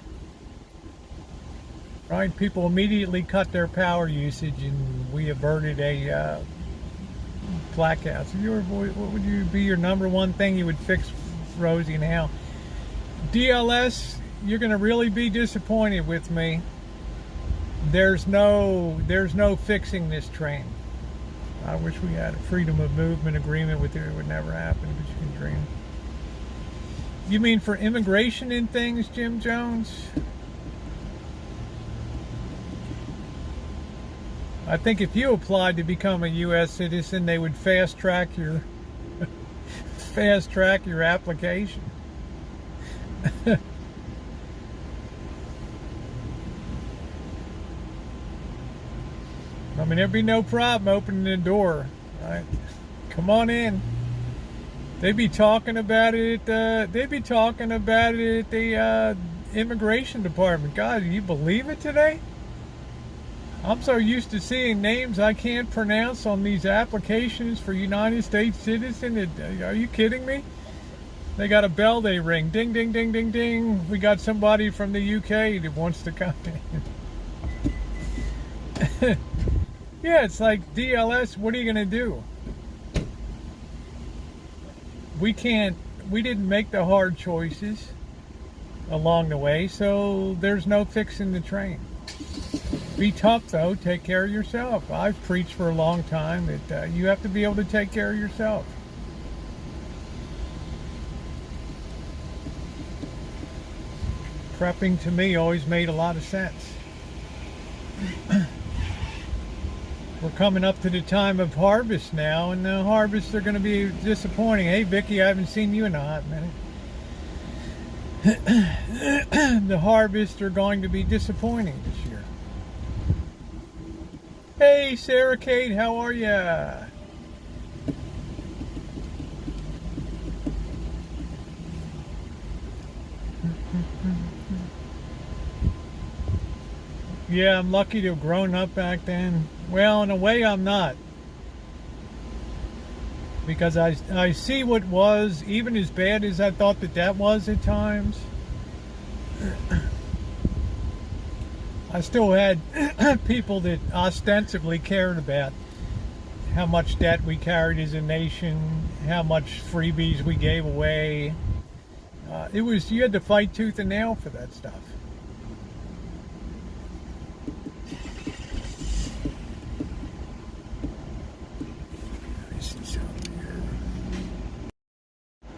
right? People immediately cut their power usage, and we averted a blackout. So what would you be your number one thing you would fix, Rosie, and how? DLS, you're going to really be disappointed with me. There's no fixing this train. I wish we had a freedom of movement agreement with it. It would never happen, but you can dream. You mean for immigration and things, Jim Jones? I think if you applied to become a U.S. citizen, they would fast track your application. I mean, there'd be no problem opening the door, right? Come on in. They'd be talking about it. They'd be talking about it at the immigration department. God, do you believe it today? I'm so used to seeing names I can't pronounce on these applications for United States citizen. Are you kidding me? They got a bell they ring. Ding, ding, ding, ding, ding. We got somebody from the UK that wants to come in. Yeah, it's like DLS, what are you going to do? We didn't make the hard choices along the way, so there's no fixing the train. Be tough, though. Take care of yourself. I've preached for a long time that you have to be able to take care of yourself. Prepping, to me, always made a lot of sense. We're coming up to the time of harvest now, and the harvests are going to be disappointing. Hey, Vicky, I haven't seen you in a hot minute. The harvests are going to be disappointing this year. Hey, Sarah Kate, how are ya? Yeah, I'm lucky to have grown up back then. Well, in a way, I'm not. Because I see what was, even as bad as I thought that was at times. I still had people that ostensibly cared about how much debt we carried as a nation, how much freebies we gave away. You had to fight tooth and nail for that stuff.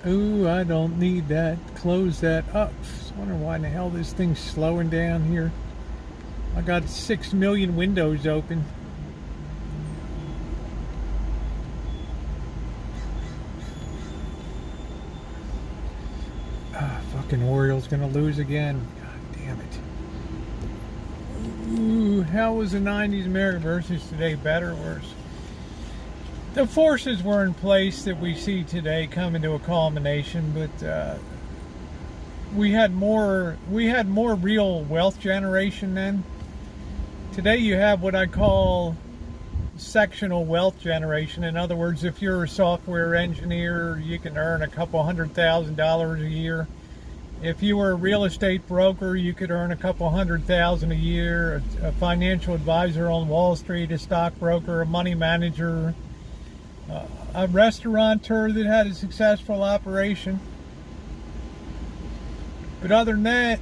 Ooh, I don't need that. Close that up. I wonder why in the hell this thing's slowing down here. I got 6 million windows open. Fucking Orioles gonna lose again. God damn it. Ooh, how was the 90s American versus today? Better or worse? The forces were in place that we see today coming to a culmination, but we had more real wealth generation then. Today you have what I call sectional wealth generation. In other words, if you're a software engineer, you can earn a couple $100,000 a year. If you were a real estate broker, you could earn a couple $100,000 a year. A financial advisor on Wall Street, a stockbroker, a money manager, a restaurateur that had a successful operation. But other than that,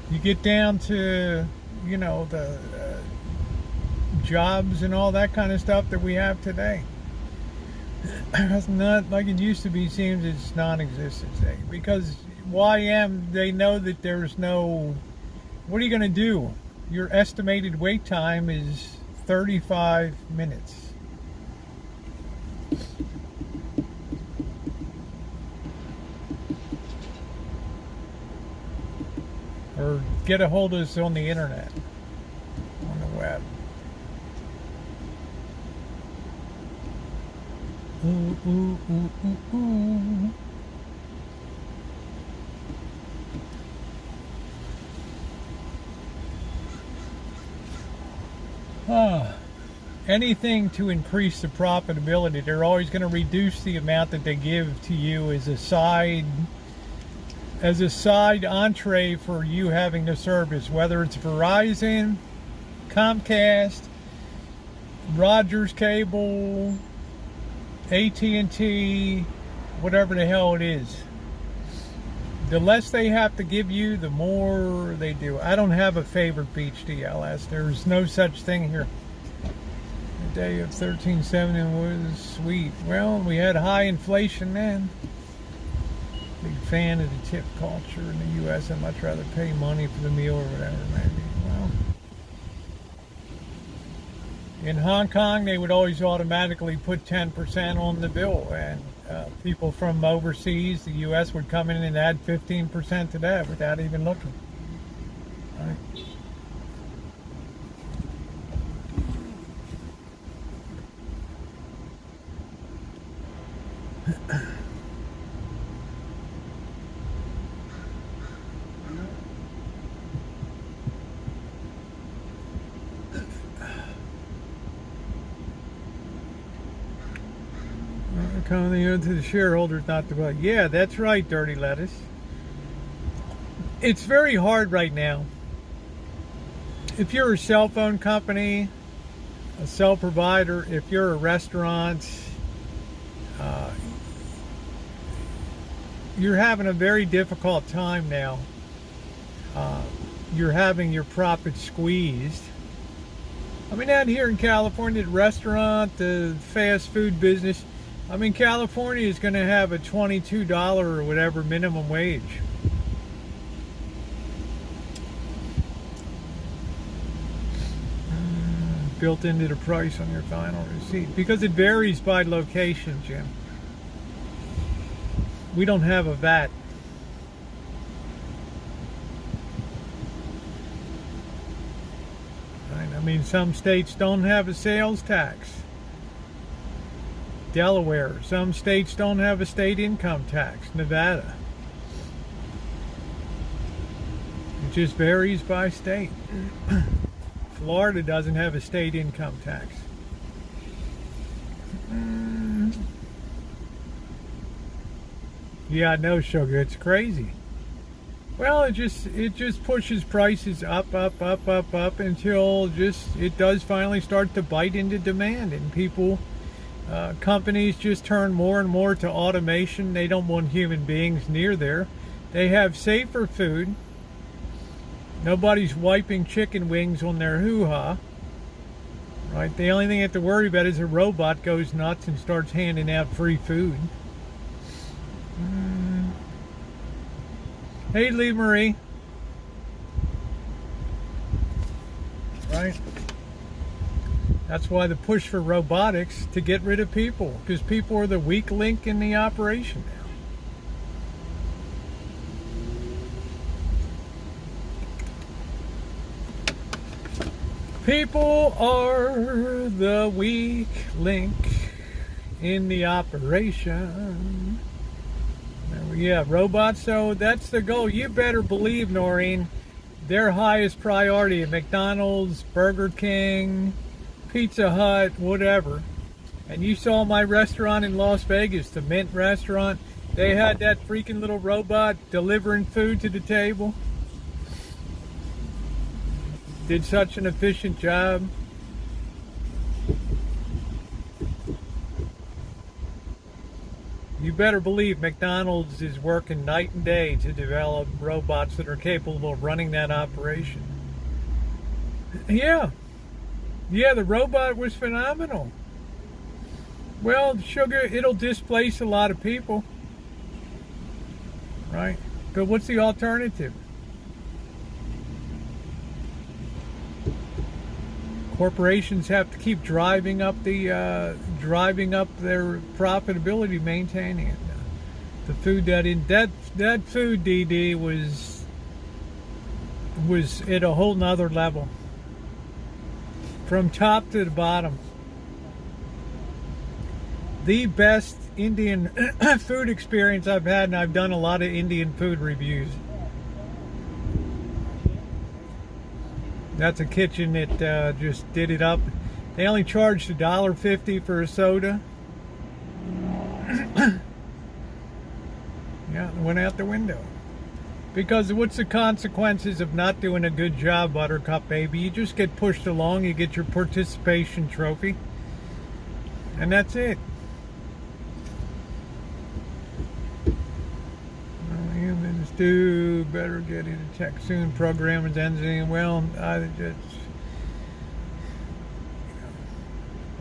you get down to, the jobs and all that kind of stuff that we have today. It's not like it used to be. Seems it's non-existent today, because they know that there's no, what are you going to do? Your estimated wait time is 35 minutes. Or get a hold of us on the internet, on the web. Ooh, ooh, ooh, ooh, ooh. Anything to increase the profitability, they're always going to reduce the amount that they give to you as a side as a side entree for you having the service, whether it's Verizon, Comcast, Rogers Cable, AT&T, whatever the hell it is. The less they have to give you, the more they do. I don't have a favorite beach DLS. There's no such thing here. The day of 1370 was sweet. Well, we had high inflation then. Big fan of the tip culture in the U.S. I'd much rather pay money for the meal or whatever it may be. Well, in Hong Kong, they would always automatically put 10% on the bill, and people from overseas, the U.S., would come in and add 15% to that without even looking. Right. Coming to the shareholders, not the buy. Yeah, that's right, Dirty Lettuce. It's very hard right now. If you're a cell phone company, a cell provider, if you're a restaurant, you're having a very difficult time now. You're having your profits squeezed. I mean, out here in California, the restaurant, the fast food business, I mean, California is going to have a $22 or whatever minimum wage. Built into the price on your final receipt. Because it varies by location, Jim. We don't have a VAT. I mean, some states don't have a sales tax. Delaware. Some states don't have a state income tax. Nevada. It just varies by state. Florida doesn't have a state income tax. Yeah, I know, sugar. It's crazy. Well, it just pushes prices up until it does finally start to bite into demand, and people. Companies just turn more and more to automation. They don't want human beings near there. They have safer food. Nobody's wiping chicken wings on their hoo-ha. Right? The only thing you have to worry about is a robot goes nuts and starts handing out free food. Hey, Lee Marie. Right? That's why the push for robotics, to get rid of people, because people are the weak link in the operation now. People are the weak link in the operation. Yeah, robots, so that's the goal. You better believe, Noreen, their highest priority at McDonald's, Burger King, Pizza Hut, whatever. And you saw my restaurant in Las Vegas, the Mint restaurant. They had that freaking little robot delivering food to the table. Did such an efficient job. You better believe McDonald's is working night and day to develop robots that are capable of running that operation. Yeah. Yeah, the robot was phenomenal. Well, sugar, it'll displace a lot of people. Right? But what's the alternative? Corporations have to keep driving up their profitability, maintaining it. The food that food, DD, was at a whole nother level. From top to the bottom. The best Indian food experience I've had, and I've done a lot of Indian food reviews. That's a kitchen that just did it up. They only charged $1.50 for a soda. Yeah, it went out the window. Because what's the consequences of not doing a good job, Buttercup baby? You just get pushed along, you get your participation trophy, and that's it. Humans do better get into tech soon. Programmers ending. Well,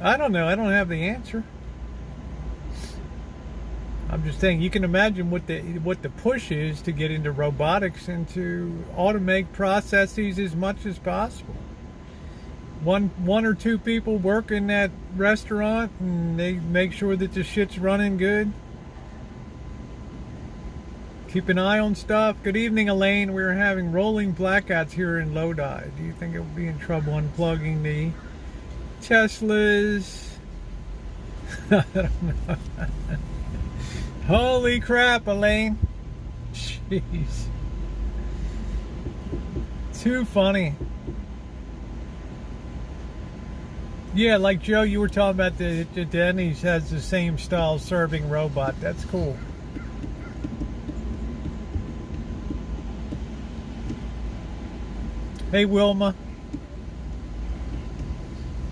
I don't know. I don't have the answer. I'm just saying, you can imagine what the push is to get into robotics and to automate processes as much as possible. One or two people work in that restaurant and they make sure that the shit's running good. Keep an eye on stuff. Good evening, Elaine. We're having rolling blackouts here in Lodi. Do you think it will be in trouble unplugging the Teslas? I don't know. Holy crap, Elaine. Jeez. Too funny. Yeah, like Joe, you were talking about the Denny's has the same style serving robot. That's cool. Hey, Wilma.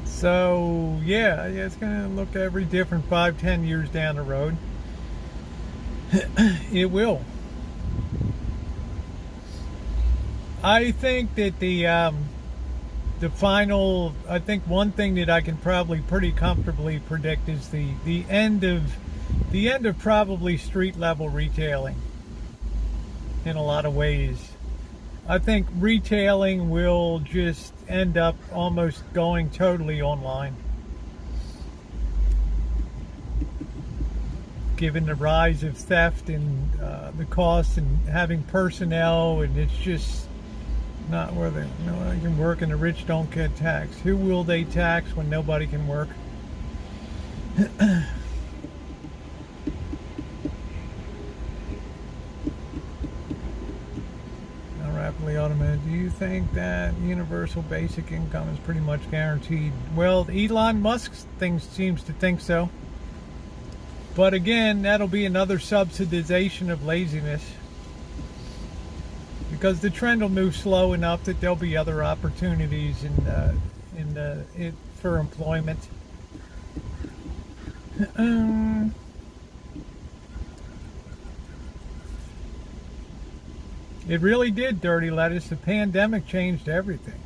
So, yeah, it's going to look every different 5-10 years down the road. It will. I think that the final, I think one thing that I can probably pretty comfortably predict is the end of probably street level retailing in a lot of ways. I think retailing will just end up almost going totally online. Given the rise of theft and the cost and having personnel, and it's just not where nobody can work and the rich don't get taxed. Who will they tax when nobody can work? Rapidly automated. Do you think that universal basic income is pretty much guaranteed? Well, Elon Musk seems to think so. But again, that'll be another subsidization of laziness. Because the trend will move slow enough that there'll be other opportunities for employment. It really did, Dirty Lettuce. The pandemic changed everything.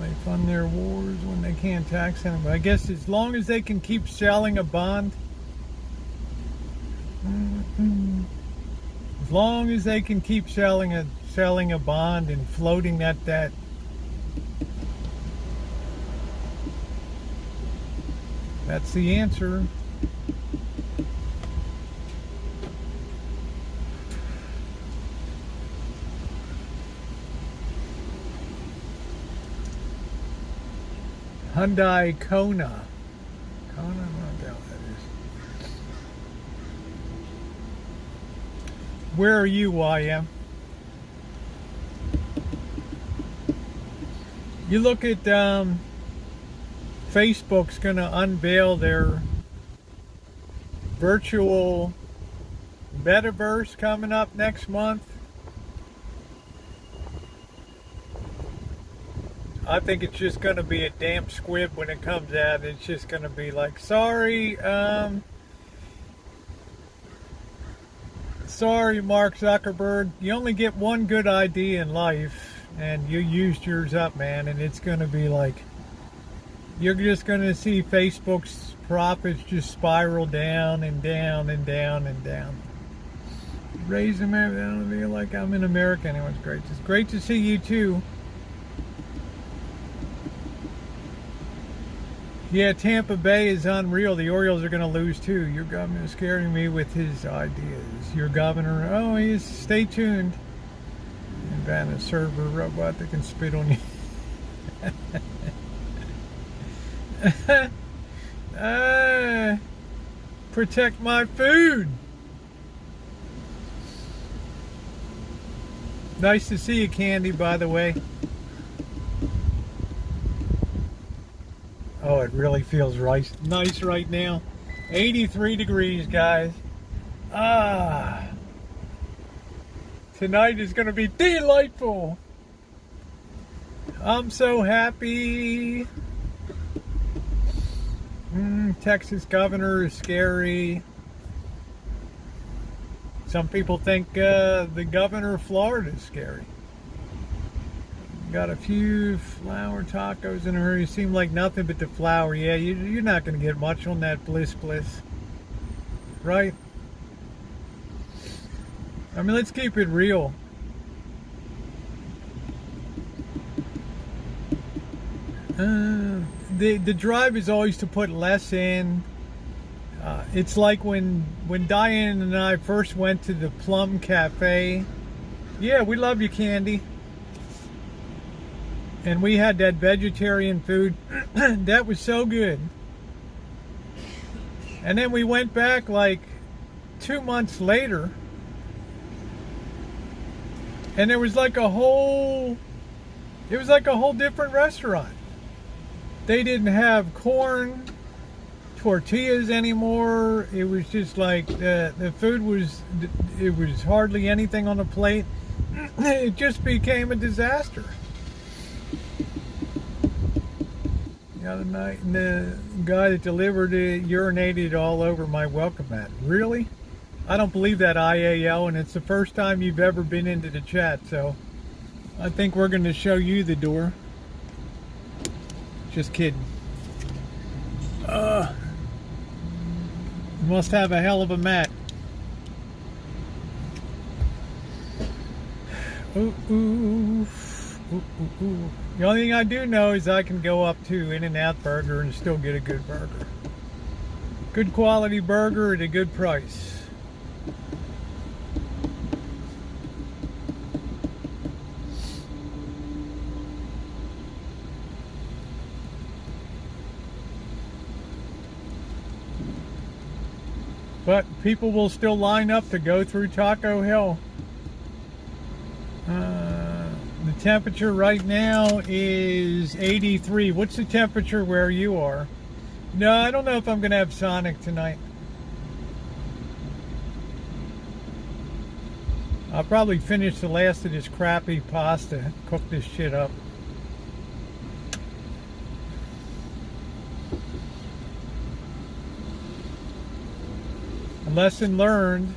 They fund their wars when they can't tax anybody. I guess as long as they can keep selling a bond. As long as they can keep selling a bond and floating that debt. That's the answer. Hyundai Kona. I don't know what that is. Where are you, YM? You look at Facebook's going to unveil their virtual metaverse coming up next month. I think it's just going to be a damn squib when it comes out. It's just going to be like, sorry, Mark Zuckerberg, you only get one good idea in life, and you used yours up, man. And it's going to be like, you're just going to see Facebook's profits just spiral down and down and down and down. Raise them, I don't feel like I'm in America anymore. It's great. It's great to see you too. Yeah, Tampa Bay is unreal. The Orioles are going to lose too. Your governor is scaring me with his ideas. Your governor, stay tuned. And ban a server robot that can spit on you. Protect my food. Nice to see you, Candy, by the way. Oh, it really feels nice right now. 83 degrees, guys. Ah, tonight is going to be delightful. I'm so happy. Texas governor is scary. Some people think the governor of Florida is scary. Got a few flour tacos in a hurry. Seem like nothing but the flour. Yeah, you're not going to get much on that bliss. Right? I mean, let's keep it real. The drive is always to put less in. It's like when Diane and I first went to the Plum Cafe. Yeah, we love you, Candy. And we had that vegetarian food. That was so good. And then we went back like 2 months later. And it was like a whole different restaurant. They didn't have corn tortillas anymore. It was just like the food was hardly anything on the plate. It just became a disaster. The other night, and the guy that delivered it urinated all over my welcome mat. Really? I don't believe that, IAL, and it's the first time you've ever been into the chat, so I think we're going to show you the door. Just kidding. Must have a hell of a mat. Ooh, ooh. Ooh, ooh, ooh. The only thing I do know is I can go up to In-N-Out Burger and still get a good burger. Good quality burger at a good price. But people will still line up to go through Taco Hill. The temperature right now is 83. What's the temperature where you are? No, I don't know if I'm going to have Sonic tonight. I'll probably finish the last of this crappy pasta, cook this shit up. Lesson learned.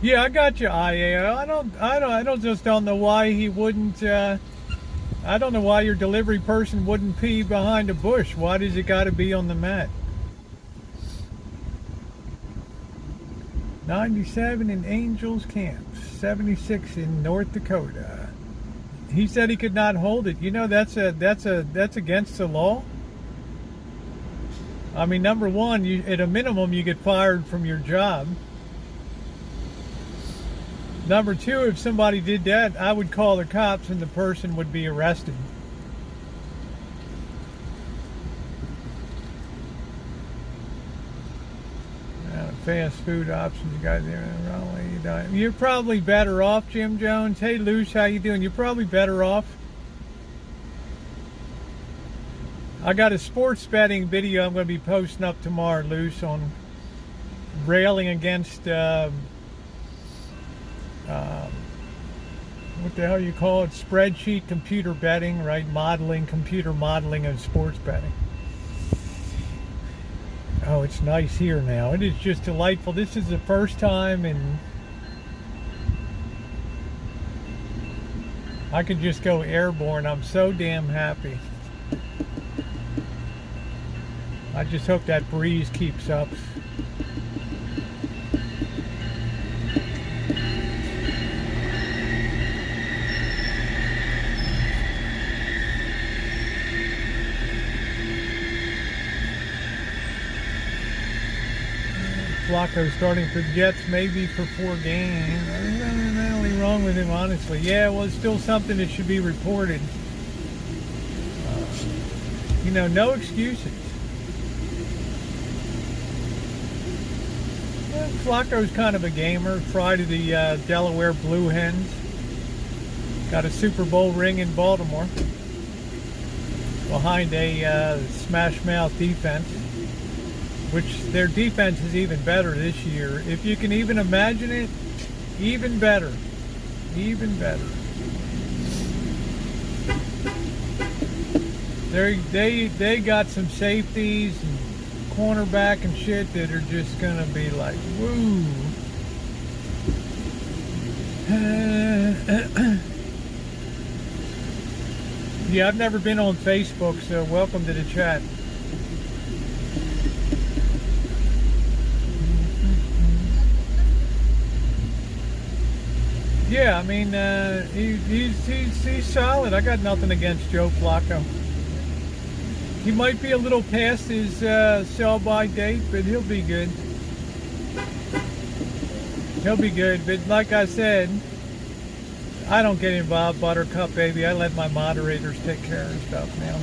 Yeah, I got you, IA. I don't know why he wouldn't. I don't know why your delivery person wouldn't pee behind a bush. Why does it got to be on the mat? 97 in Angels Camp, 76 in North Dakota. He said he could not hold it. You know that's against the law. I mean, number one, at a minimum, you get fired from your job. Number two, if somebody did that, I would call the cops and the person would be arrested. Fast food options, you guys there. You're probably better off, Jim Jones. Hey, Luce, how you doing? You're probably better off. I got a sports betting video I'm going to be posting up tomorrow, Luce, on railing against what the hell you call it? Spreadsheet computer betting, right? Computer modeling of sports betting. Oh, it's nice here now. It is just delightful. This is the first time, and I could just go airborne. I'm so damn happy. I just hope that breeze keeps up. Flacco starting for the Jets, maybe for 4 games. There's nothing wrong with him, honestly. Yeah, well, it's still something that should be reported. You know, no excuses. Well, Flacco's kind of a gamer. Pride of the Delaware Blue Hens. Got a Super Bowl ring in Baltimore. Behind a smash mouth defense. which their defense is even better this year. If you can even imagine it, even better. Even better. They got some safeties and cornerback and shit that are just gonna be like, woo. Yeah, I've never been on Facebook, so welcome to the chat. Yeah, I mean, he's solid. I got nothing against Joe Flacco. He might be a little past his sell-by date, but he'll be good. He'll be good, but like I said, I don't get involved, Buttercup, baby. I let my moderators take care of stuff now.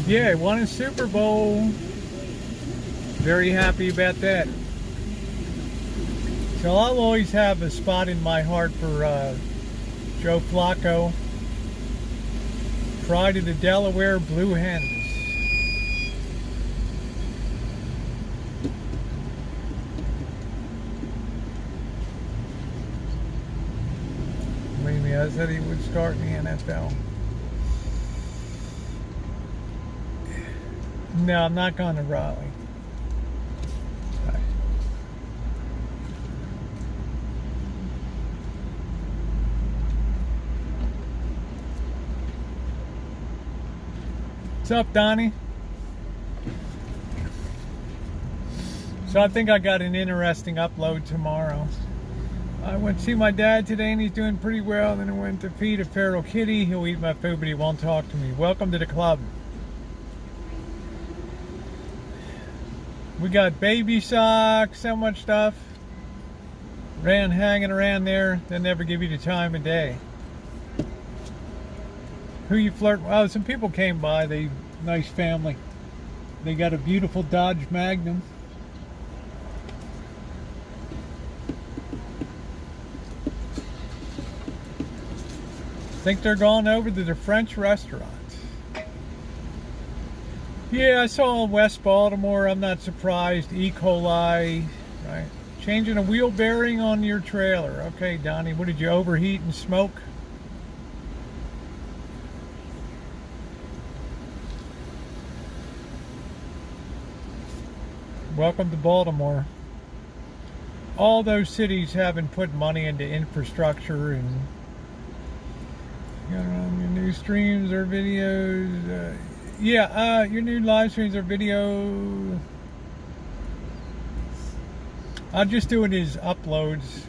Yeah, won a Super Bowl. Very happy about that. So I'll always have a spot in my heart for Joe Flacco. Pride of the Delaware Blue Hens. Believe me, I said he would start in the NFL. No, I'm not going to Raleigh. What's up, Donnie? So I think I got an interesting upload tomorrow. I went to see my dad today and he's doing pretty well. Then I went to feed a feral kitty. He'll eat my food, but he won't talk to me. Welcome to the club. We got baby socks, so much stuff. Hanging around there. They never give you the time of day. Who you flirt with? Oh, some people came by. They nice family. They got a beautiful Dodge Magnum. Think they're going over to the French restaurant. Yeah, I saw in West Baltimore. I'm not surprised. E. coli, right? Changing a wheel bearing on your trailer. Okay, Donnie, what did you overheat and smoke? Welcome to Baltimore. All those cities haven't put money into infrastructure and got on your new streams or videos. Your new live streams or video. I'm just doing his uploads.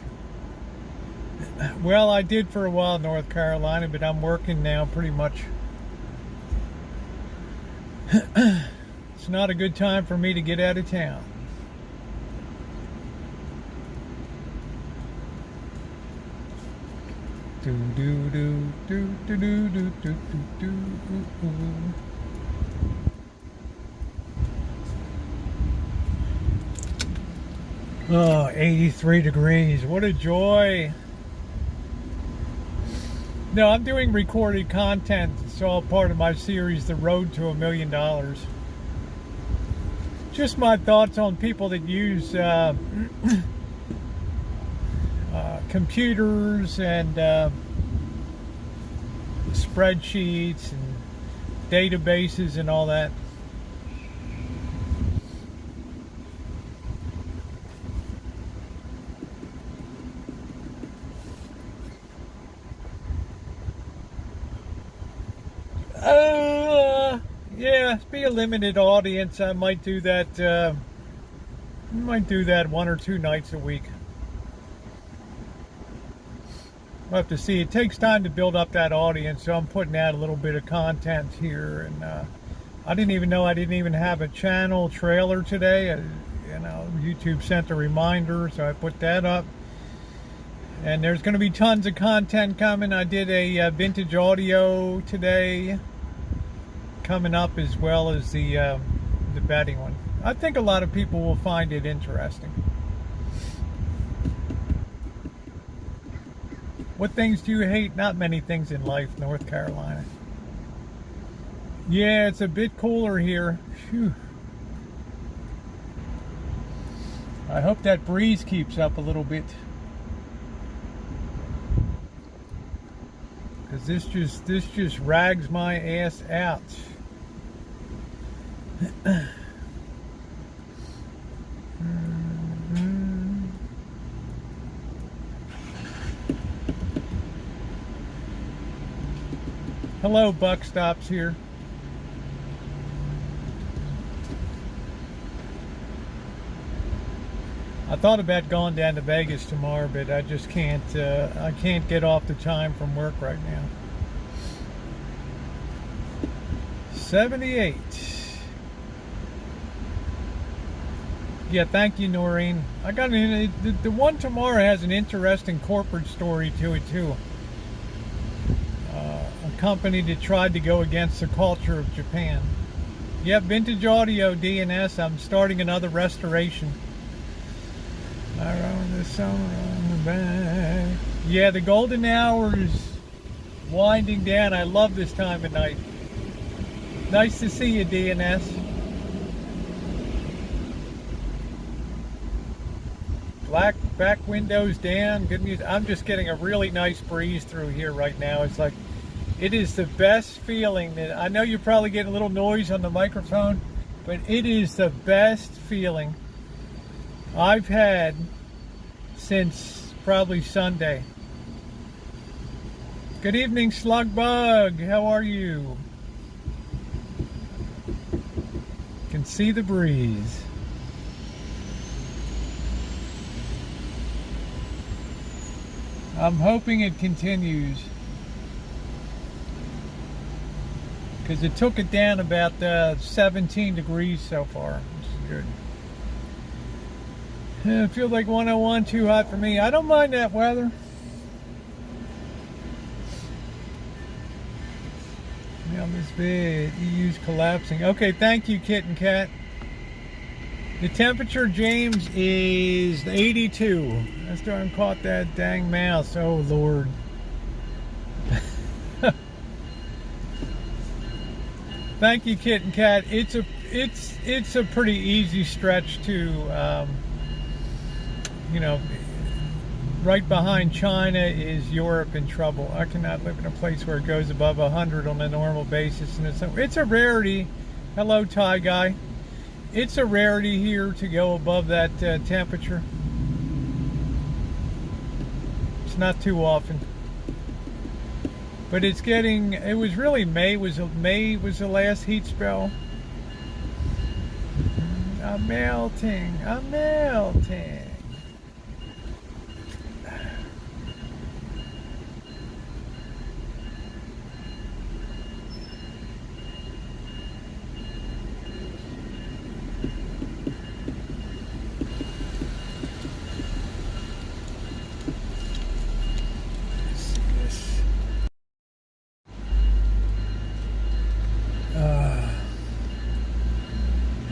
Well, I did for a while in North Carolina, but I'm working now pretty much. It's not a good time for me to get out of town. Do do do do do do do do do do. Oh, 83 degrees. What a joy. No, I'm doing recorded content. It's all part of my series, The Road to $1 Million. Just my thoughts on people that use computers and spreadsheets and databases and all that. Yeah, be a limited audience. I might do that. Might do that 1 or 2 nights a week. We'll have to see. It takes time to build up that audience, so I'm putting out a little bit of content here. And I didn't even know I didn't even have a channel trailer today. YouTube sent a reminder, so I put that up. And there's going to be tons of content coming. I did a vintage audio today coming up, as well as the betting one. I think a lot of people will find it interesting. What things do you hate? Not many things in life, North Carolina. Yeah, it's a bit cooler here. Phew. I hope that breeze keeps up a little bit. Because this just rags my ass out. Hello, Buck Stops here. I thought about going down to Vegas tomorrow, but I just can't. I can't get off the time from work right now. 78. Yeah, thank you, Noreen. I got the one tomorrow has an interesting corporate story to it too. A company that tried to go against the culture of Japan. Yep, Vintage Audio DNS. I'm starting another restoration. Around the summer on the back. Yeah, the golden hour is winding down. I love this time of night. Nice to see you, DNS. Black back windows down. Good music. I'm just getting a really nice breeze through here right now. It's like, it is the best feeling that, I know you're probably getting a little noise on the microphone, but it is the best feeling I've had since probably Sunday. Good evening, Slugbug. How are you? Can see the breeze. I'm hoping it continues, because it took it down about 17 degrees so far, which is good. It feels like 101, too hot for me. I don't mind that weather. On this bed, EU's collapsing. Okay, thank you, Kit and Cat. The temperature, James, is 82. That's why I caught that dang mouse. Oh, Lord. Thank you, Kit and Cat. It's a pretty easy stretch to, you know, right behind China is Europe in trouble. I cannot live in a place where it goes above 100 on a normal basis, and it's a rarity. Hello, Thai guy. It's a rarity here to go above that temperature. It's not too often, but it's getting. It was really May was the last heat spell. I'm melting. I'm melting.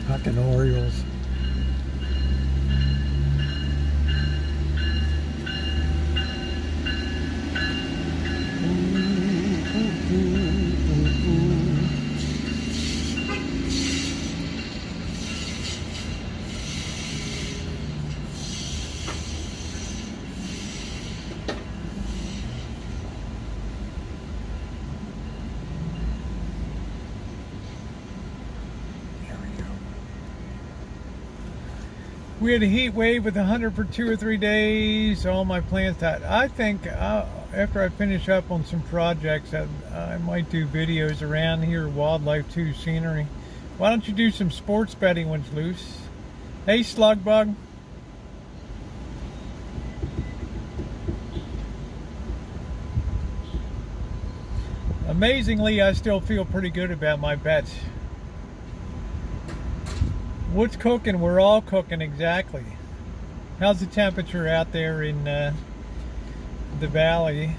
Fucking Orioles. We had a heat wave with 100 for 2 or 3 days. All my plants died. I think after I finish up on some projects, I might do videos around here, wildlife too, scenery. Why don't you do some sports betting when it's loose? Hey, Slugbug. Amazingly, I still feel pretty good about my bets. What's cooking? We're all cooking, exactly. How's the temperature out there in the valley?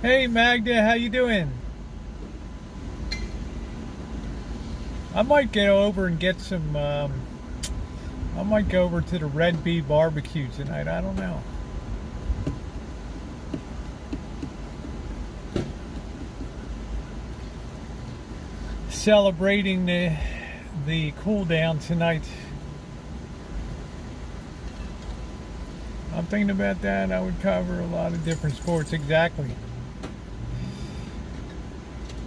Hey Magda, how you doing? I might go over and get some. I might go over to the Red Bee Barbecue tonight. I don't know. Celebrating the cool down tonight. I'm thinking about that. I would cover a lot of different sports. Exactly.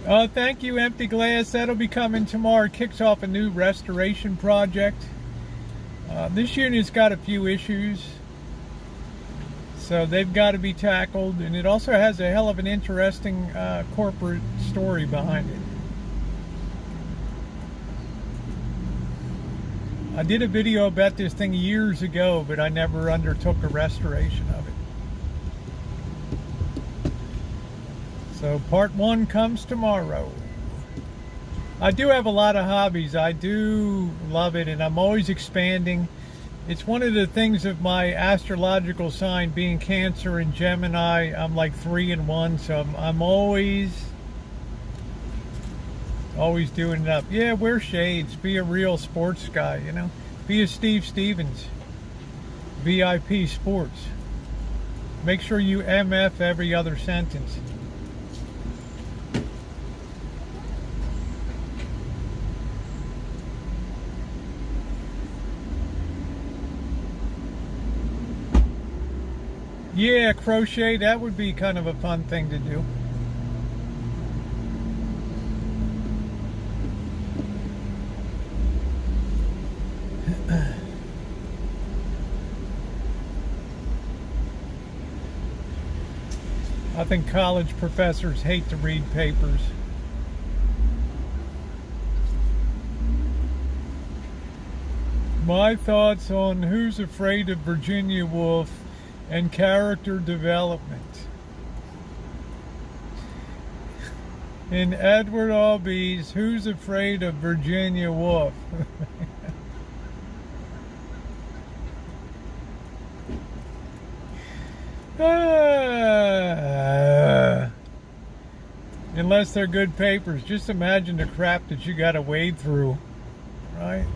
Oh, thank you, Empty Glass. That'll be coming tomorrow. It kicks off a new restoration project. This unit's got a few issues, so they've got to be tackled. And it also has a hell of an interesting corporate story behind it. I did a video about this thing years ago, but I never undertook a restoration of it. So part 1 comes tomorrow. I do have a lot of hobbies. I do love it, and I'm always expanding. It's one of the things of my astrological sign being Cancer and Gemini. I'm like 3 in 1, so I'm always doing it up. Yeah, wear shades. Be a real sports guy, you know. Be a Steve Stevens. VIP Sports. Make sure you MF every other sentence. Yeah, crochet, that would be kind of a fun thing to do. I think college professors hate to read papers. My thoughts on Who's Afraid of Virginia Woolf and character development. In Edward Albee's Who's Afraid of Virginia Woolf. Unless they're good papers. Just imagine the crap that you got to wade through, right?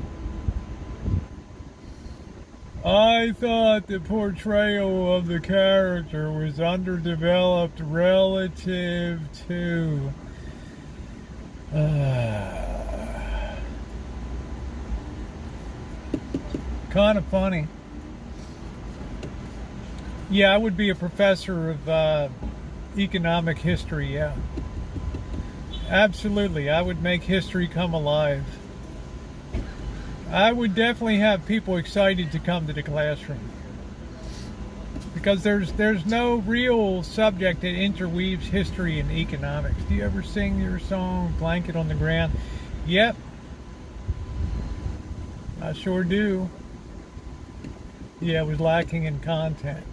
I thought the portrayal of the character was underdeveloped relative to kind of funny. Yeah, I would be a professor of economic history, yeah. Absolutely, I would make history come alive. I would definitely have people excited to come to the classroom. Because there's no real subject that interweaves history and economics. Do you ever sing your song, Blanket on the Ground? Yep. I sure do. Yeah, it was lacking in content.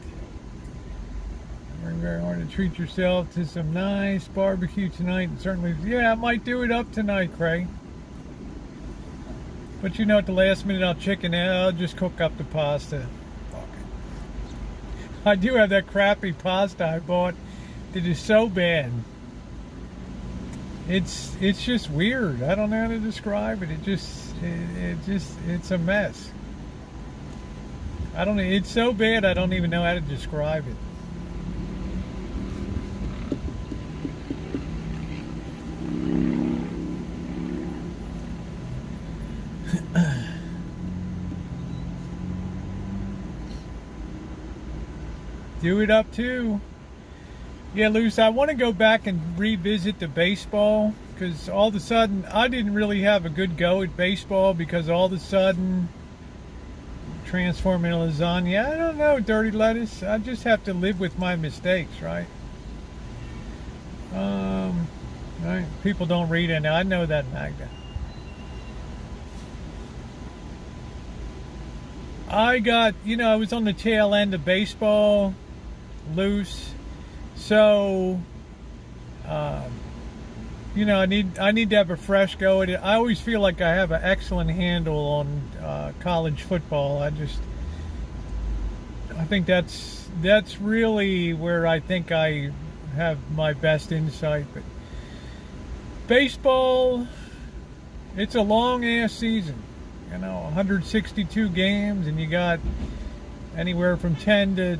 Very hard to treat yourself to some nice barbecue tonight. And certainly, yeah, I might do it up tonight, Craig. But you know, at the last minute, I'll chicken out. I'll just cook up the pasta. I do have that crappy pasta I bought that is so bad. It's just weird. I don't know how to describe it. It's a mess. I don't know. It's so bad I don't even know how to describe it. Do it up too. Yeah, Luce, I want to go back and revisit the baseball, because all of a sudden I didn't really have a good go at baseball, because all of a sudden transform into lasagna. I don't know, dirty lettuce. I just have to live with my mistakes, right? Right. People don't read it. I know that, Magda. I got, I was on the tail end of baseball, loose. So, I need to have a fresh go at it. I always feel like I have an excellent handle on college football. I think that's really where I think I have my best insight. But baseball, It's a long ass season, 162 games, and you got anywhere from 10 to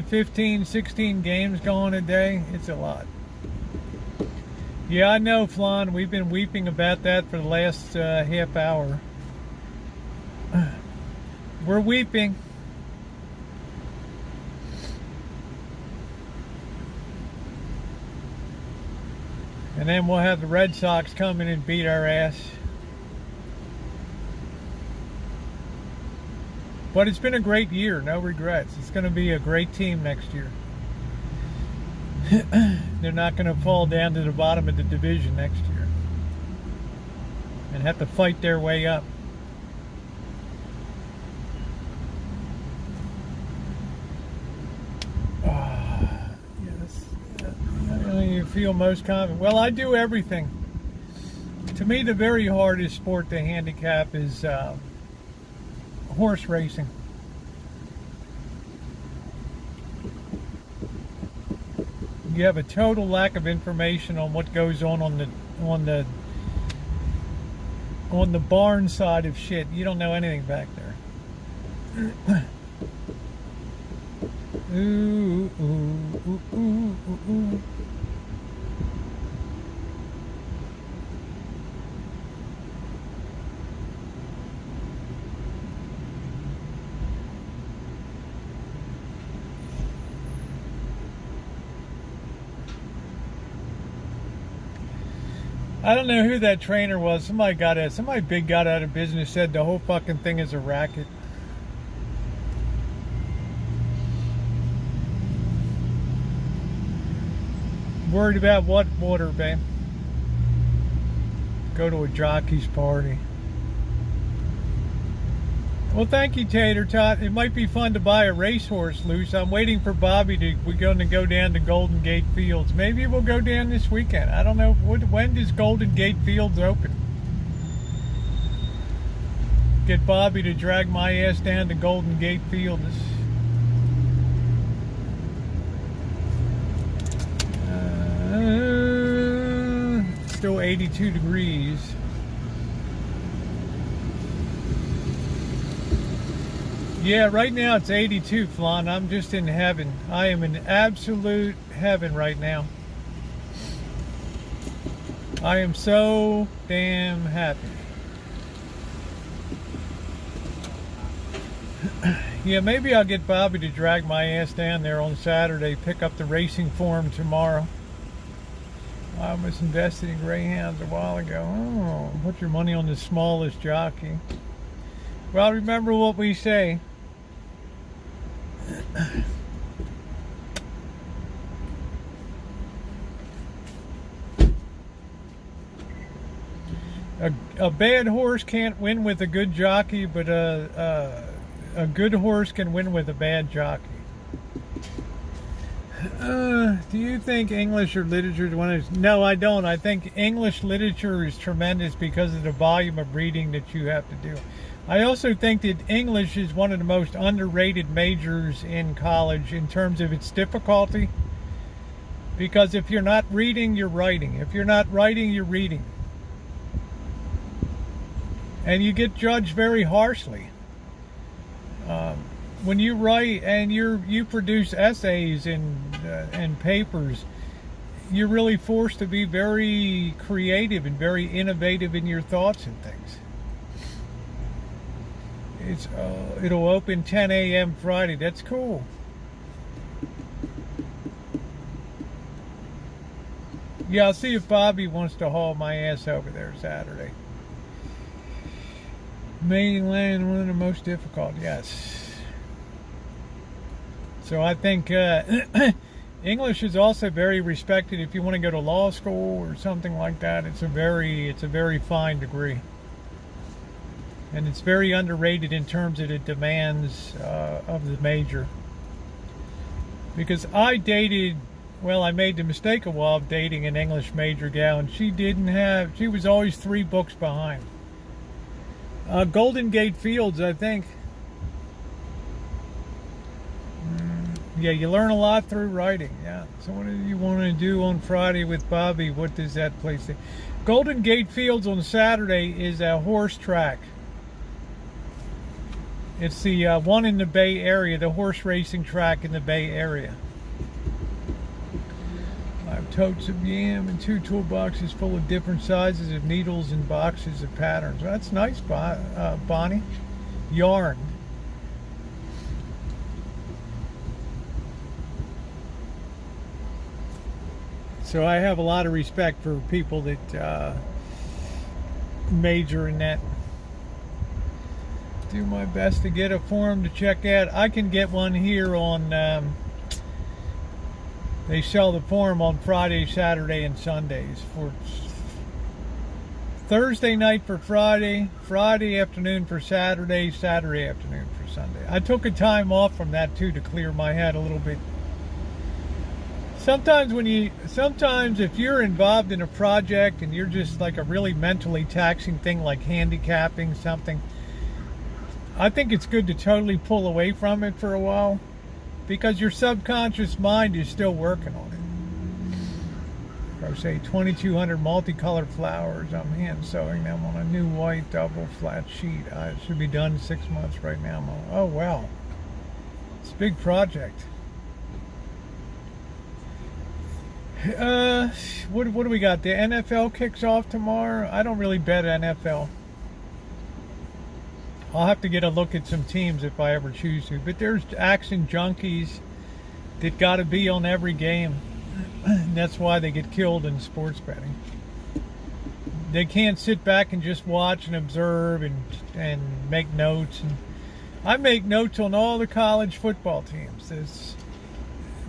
15, 16 games going a day. It's a lot. Yeah, I know, Flan. We've been weeping about that for the last half hour. We're weeping. And then we'll have the Red Sox come in and beat our ass. But it's been a great year, no regrets. It's going to be a great team next year. They're not going to fall down to the bottom of the division next year and have to fight their way up. Yes. You feel most confident. Well, I do everything. To me, the very hardest sport to handicap is horse racing. You have a total lack of information on what goes on the barn side of shit. You don't know anything back there. Ooh, ooh, ooh, ooh, ooh, ooh. I don't know who that trainer was. Somebody big got out of business, said the whole fucking thing is a racket. Worried about what water, babe? Go to a jockey's party. Well, thank you, Tater Tot. It might be fun to buy a racehorse loose. I'm waiting for Bobby we're going to go down to Golden Gate Fields. Maybe we'll go down this weekend. I don't know. When does Golden Gate Fields open? Get Bobby to drag my ass down to Golden Gate Fields. Still 82 degrees. Yeah, right now it's 82, Flan. I'm just in heaven. I am in absolute heaven right now. I am so damn happy. Yeah, maybe I'll get Bobby to drag my ass down there on Saturday, pick up the racing form tomorrow. I was invested in greyhounds a while ago. Oh, put your money on the smallest jockey. Well, remember what we say. A bad horse can't win with a good jockey, but a good horse can win with a bad jockey. Do you think English or literature is one of? No, I don't. I think English literature is tremendous because of the volume of reading that you have to do. I also think that English is one of the most underrated majors in college in terms of its difficulty. Because if you're not reading, you're writing. If you're not writing, you're reading. And you get judged very harshly. When you write and you produce essays and papers, you're really forced to be very creative and very innovative in your thoughts and things. It'll open 10 a.m. Friday. That's cool. Yeah, I'll see if Bobby wants to haul my ass over there Saturday. Mating land, one of the most difficult. Yes. So I think English is also very respected. If you want to go to law school or something like that, it's a very fine degree. And it's very underrated in terms of the demands of the major. Because I made the mistake a while of dating an English major gal, and she was always 3 books behind. Golden Gate Fields, I think. Yeah, you learn a lot through writing. Yeah. So what do you want to do on Friday with Bobby? What does that place say? Golden Gate Fields on Saturday is a horse track. It's the one in the Bay Area, the horse racing track in the Bay Area. 5 totes of yam and 2 toolboxes full of different sizes of needles and boxes of patterns. Well, that's nice, Bonnie. Yarn. So I have a lot of respect for people that major in that. Do my best to get a forum to check out. I can get one here on, they sell the forum on Friday, Saturday, and Sundays. For Thursday night for Friday, Friday afternoon for Saturday, Saturday afternoon for Sunday. I took a time off from that too to clear my head a little bit. Sometimes if you're involved in a project and you're just like a really mentally taxing thing like handicapping something, I think it's good to totally pull away from it for a while because your subconscious mind is still working on it. Crochet 2200 multicolored flowers. I'm hand sewing them on a new white double flat sheet. It should be done in 6 months right now. Oh wow, it's a big project. What do we got? The NFL kicks off tomorrow. I don't really bet NFL. I'll have to get a look at some teams if I ever choose to. But there's action junkies that got to be on every game. That's why they get killed in sports betting. They can't sit back and just watch and observe and make notes. And I make notes on all the college football teams. There's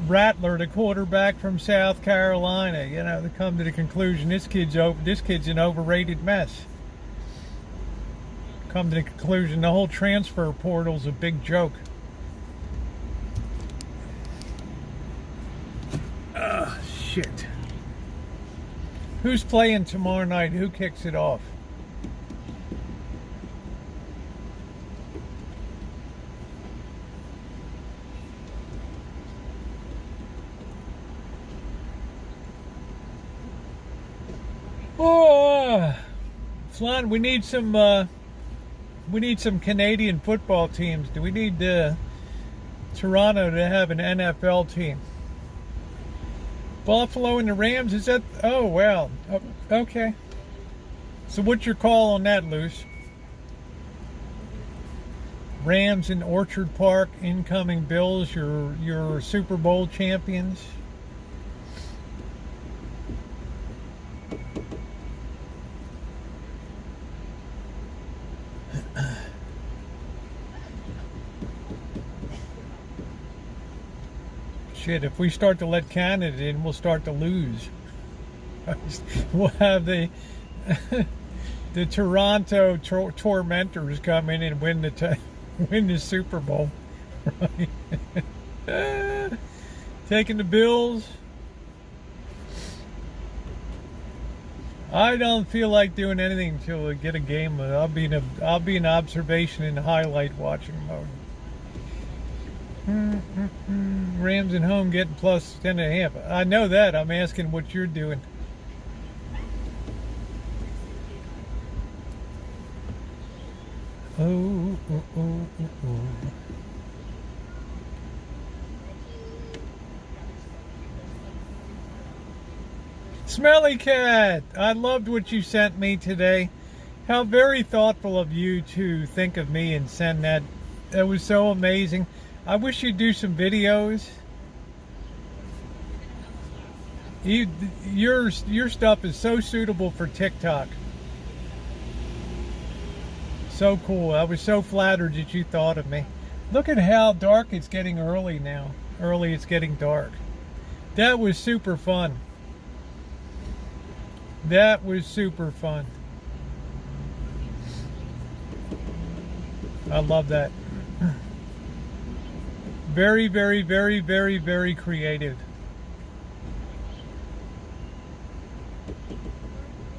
Rattler, the quarterback from South Carolina, you know, they come to the conclusion this kid's an overrated mess. Come to the conclusion the whole transfer portal's a big joke. Shit. Who's playing tomorrow night? Who kicks it off? Oh, Flan, we need some Canadian football teams. Do we need Toronto to have an NFL team? Buffalo and the Rams, is that? Oh, well, okay. So what's your call on that, Luce? Rams in Orchard Park, incoming Bills, your Super Bowl champions. Shit, if we start to let Canada in, we'll start to lose. We'll have the Toronto tormentors come in and win the Super Bowl. Right? Taking the Bills. I don't feel like doing anything until we get a game. I'll be in observation and highlight watching mode. Rams at home getting plus 10.5. I know that. I'm asking what you're doing. Oh. Smelly Cat, I loved what you sent me today. How very thoughtful of you to think of me and send that. It was so amazing. I wish you'd do some videos. Your stuff is so suitable for TikTok. So cool. I was so flattered that you thought of me. Look at how dark it's getting early now. Early it's getting dark. That was super fun. That was super fun. I love that. Very, very, very, very, very creative.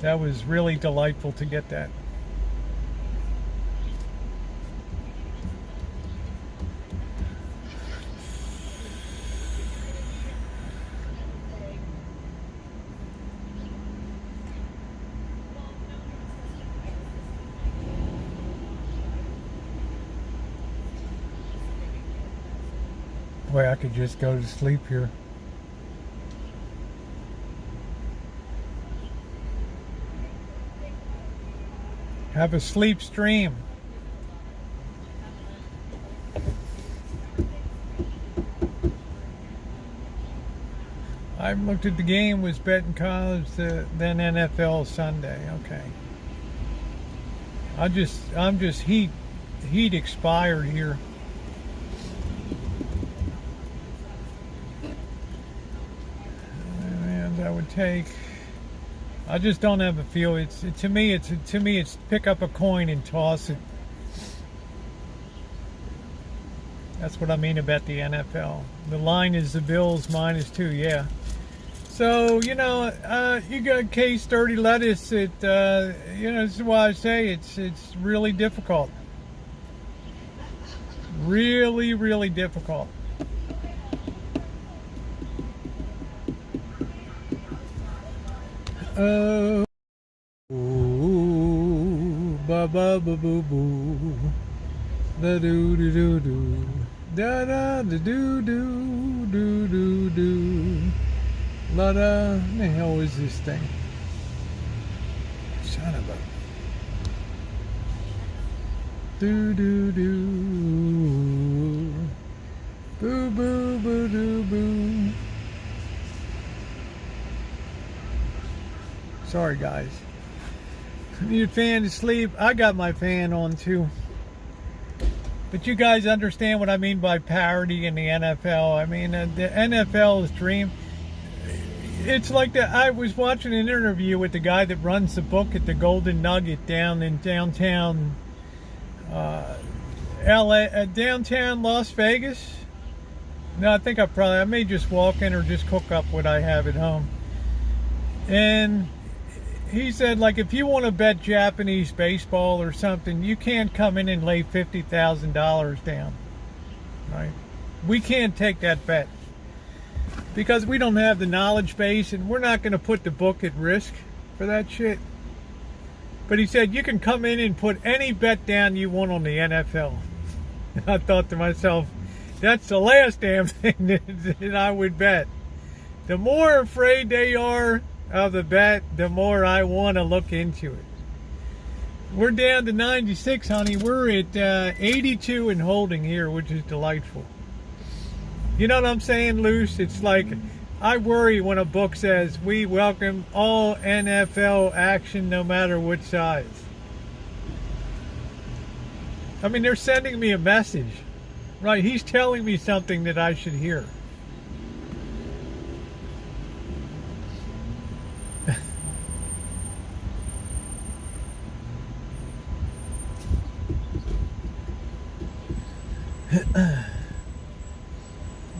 That was really delightful to get that. Boy, I could just go to sleep here. Have a sleep stream. I looked at the game, was betting college, then NFL Sunday. Okay. I'm just heat expired here. And I would take. I just don't have a feel. To me it's pick up a coin and toss it. That's what I mean about the NFL. The line is the Bills -2. Yeah. So, you got K-Sturdy lettuce. This is why I say it's really difficult. Really, really difficult. Oh, ba ba ba boo boo, da doo doo doo doo, da da da doo doo doo doo doo. La da, the hell is this thing? Son of a. Doo doo doo. Boo boo boo doo boo. Sorry guys. Need a fan to sleep. I got my fan on too. But you guys understand what I mean by parity in the NFL. I mean, the NFL's dream. It's like that. I was watching an interview with the guy that runs the book at the Golden Nugget down in downtown downtown Las Vegas. No, I think I may just walk in or just cook up what I have at home. And he said, like, if you want to bet Japanese baseball or something, you can't come in and lay $50,000 down, right? We can't take that bet. Because we don't have the knowledge base, and we're not going to put the book at risk for that shit. But he said, you can come in and put any bet down you want on the NFL. I thought to myself, that's the last damn thing that I would bet. The more afraid they are of the bet, the more I want to look into it. We're down to 96, honey. We're at 82 and holding here, which is delightful. You know what I'm saying, Luce? It's like, I worry when a book says, we welcome all NFL action no matter which size. I mean, they're sending me a message, right? He's telling me something that I should hear.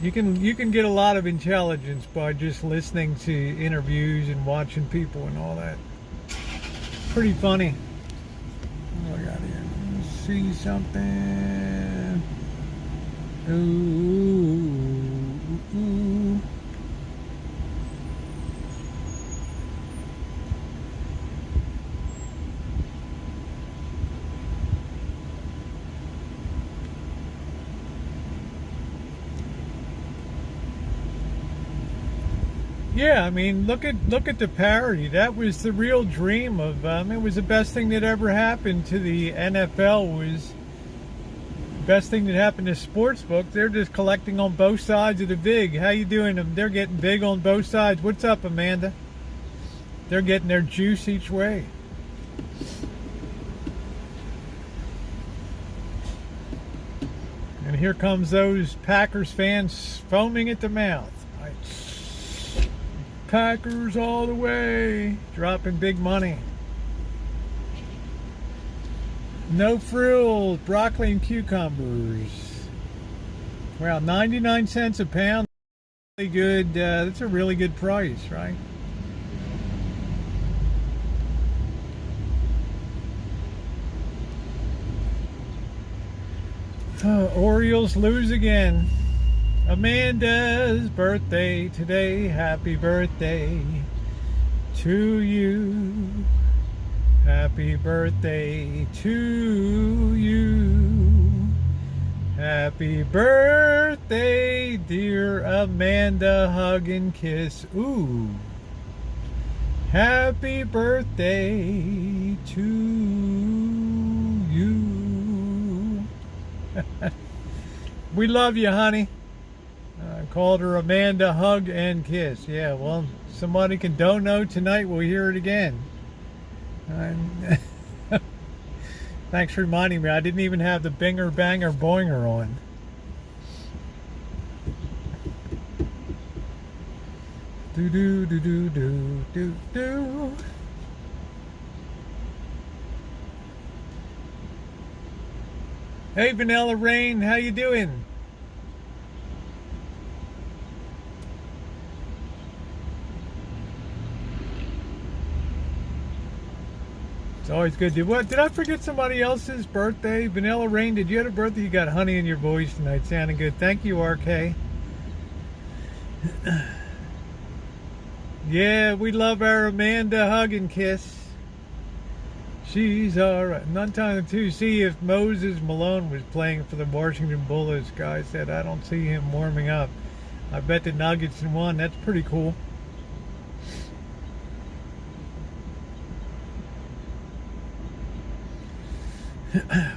You can get a lot of intelligence by just listening to interviews and watching people and all that. Pretty funny. What do I got here? Let's see something. Ooh. Yeah, I mean, look at the parity. That was the real dream of. It was the best thing that ever happened to the NFL. Was the best thing that happened to sports book. They're just collecting on both sides of the big. How you doing? They're getting big on both sides. What's up, Amanda? They're getting their juice each way. And here comes those Packers fans foaming at the mouth. Packers all the way, dropping big money. No frills, broccoli and cucumbers. Wow, 99 cents a pound. Really good. That's a really good price, right? Orioles lose again. Amanda's birthday today. Happy birthday to you. Happy birthday to you. Happy Happy birthday, dear Amanda. Hug and kiss. Ooh. Happy birthday to you. We love you, honey. I called her Amanda. Hug and kiss. Yeah, well, somebody can dono tonight. We'll hear it again. Thanks for reminding me. I didn't even have the binger, banger, boinger on. Do do do do do do do. Hey, Vanilla Rain, how you doing? It's always good. Did I forget somebody else's birthday? Vanilla Rain, did you have a birthday? You got honey in your voice tonight. Sounding good. Thank you, RK. Yeah, we love our Amanda. Hug and kiss. She's all right. None time to see if Moses Malone was playing for the Washington Bullets. Guy said, I don't see him warming up. I bet the Nuggets won. That's pretty cool.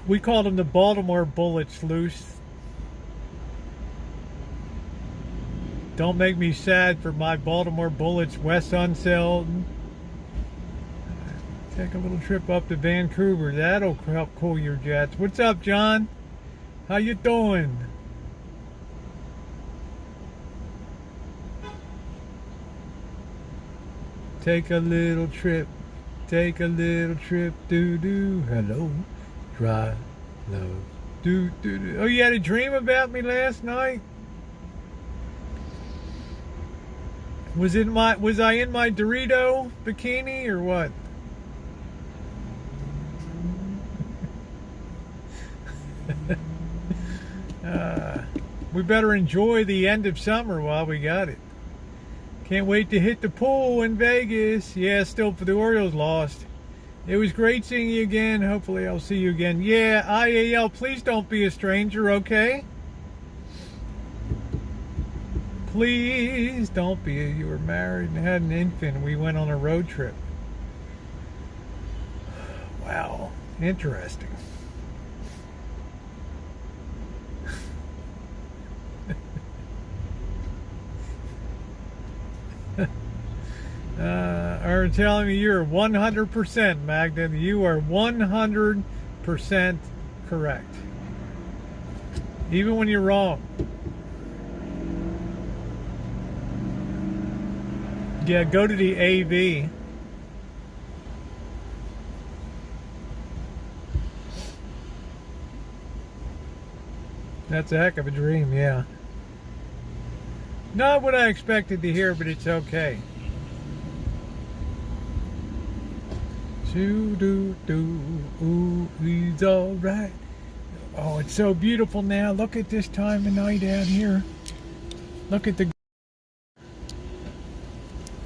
We called them the Baltimore Bullets, Loose. Don't make me sad for my Baltimore Bullets, Wes Unseld. Take a little trip up to Vancouver. That'll help cool your jets. What's up, John? How you doing? Take a little trip. Take a little trip. Do-do. Hello. Dry love. Do-do-do. Oh, you had a dream about me last night? Was I in my Dorito bikini or what? We better enjoy the end of summer while we got it. Can't wait to hit the pool in Vegas. Yeah, still for the Orioles lost. It was great seeing you again. Hopefully I'll see you again. Yeah, IAL, please don't be a stranger, okay? Please don't be. You were married and had an infant. We went on a road trip. Wow, interesting. Are telling me you're 100%, Magda. You are 100% correct. Even when you're wrong. Yeah, go to the AV. That's a heck of a dream, yeah. Not what I expected to hear, but it's okay. Ooh, he's all right. Oh, it's so beautiful now. Look at this time of night out here. Look at the...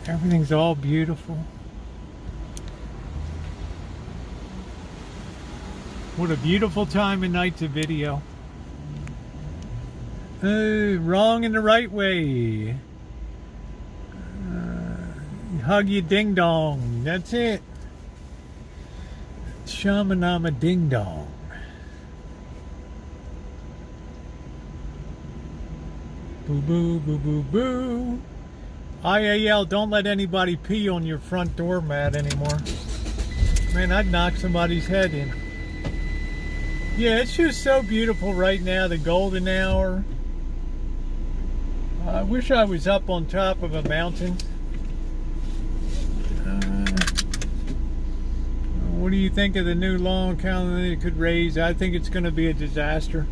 Everything's all beautiful. What a beautiful time of night to video. Wrong in the right way. Hug you ding dong. That's it. Shamanama ding dong. Boo boo boo boo boo. IAL, don't let anybody pee on your front doormat anymore. Man, I'd knock somebody's head in. Yeah, it's just so beautiful right now, the golden hour. I wish I was up on top of a mountain. What do you think of the new long calendar it could raise? I think it's going to be a disaster.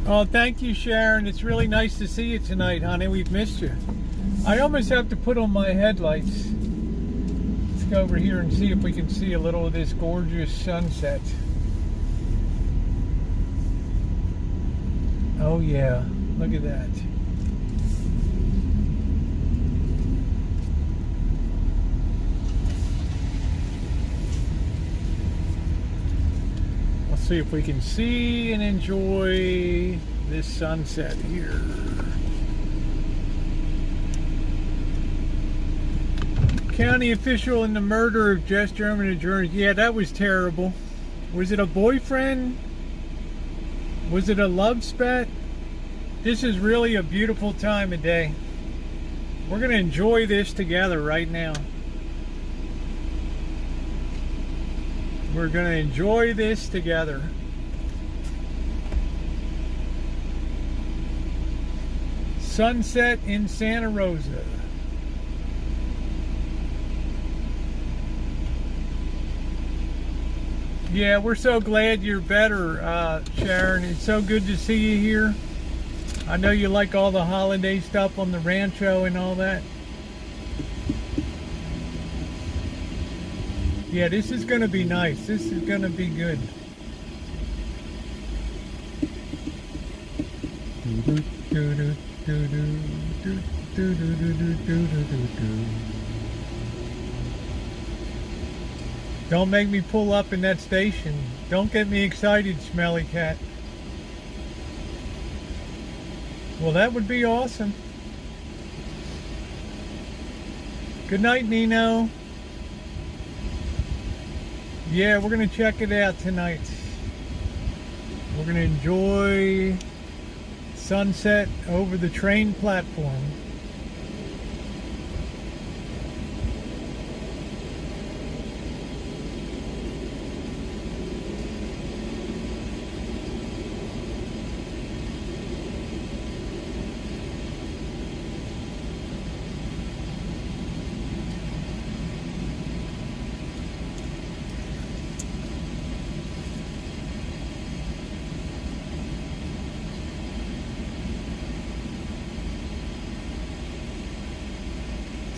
Oh, thank you, Sharon. It's really nice to see you tonight, honey. We've missed you. I almost have to put on my headlights. Let's go over here and see if we can see a little of this gorgeous sunset. Oh, yeah. Look at that. See if we can see and enjoy this sunset here. County official in the murder of Jess German adjourned. Yeah, that was terrible. Was it a boyfriend? Was it a love spat? This is really a beautiful time of day. We're going to enjoy this together right now. We're going to enjoy this together. Sunset in Santa Rosa. Yeah, we're so glad you're better, Sharon. It's so good to see you here. I know you like all the holiday stuff on the rancho and all that. Yeah, this is going to be nice. This is going to be good. Don't make me pull up in that station. Don't get me excited, smelly cat. Well, that would be awesome. Good night, Nino. Yeah, we're going to check it out tonight. We're going to enjoy sunset over the train platform.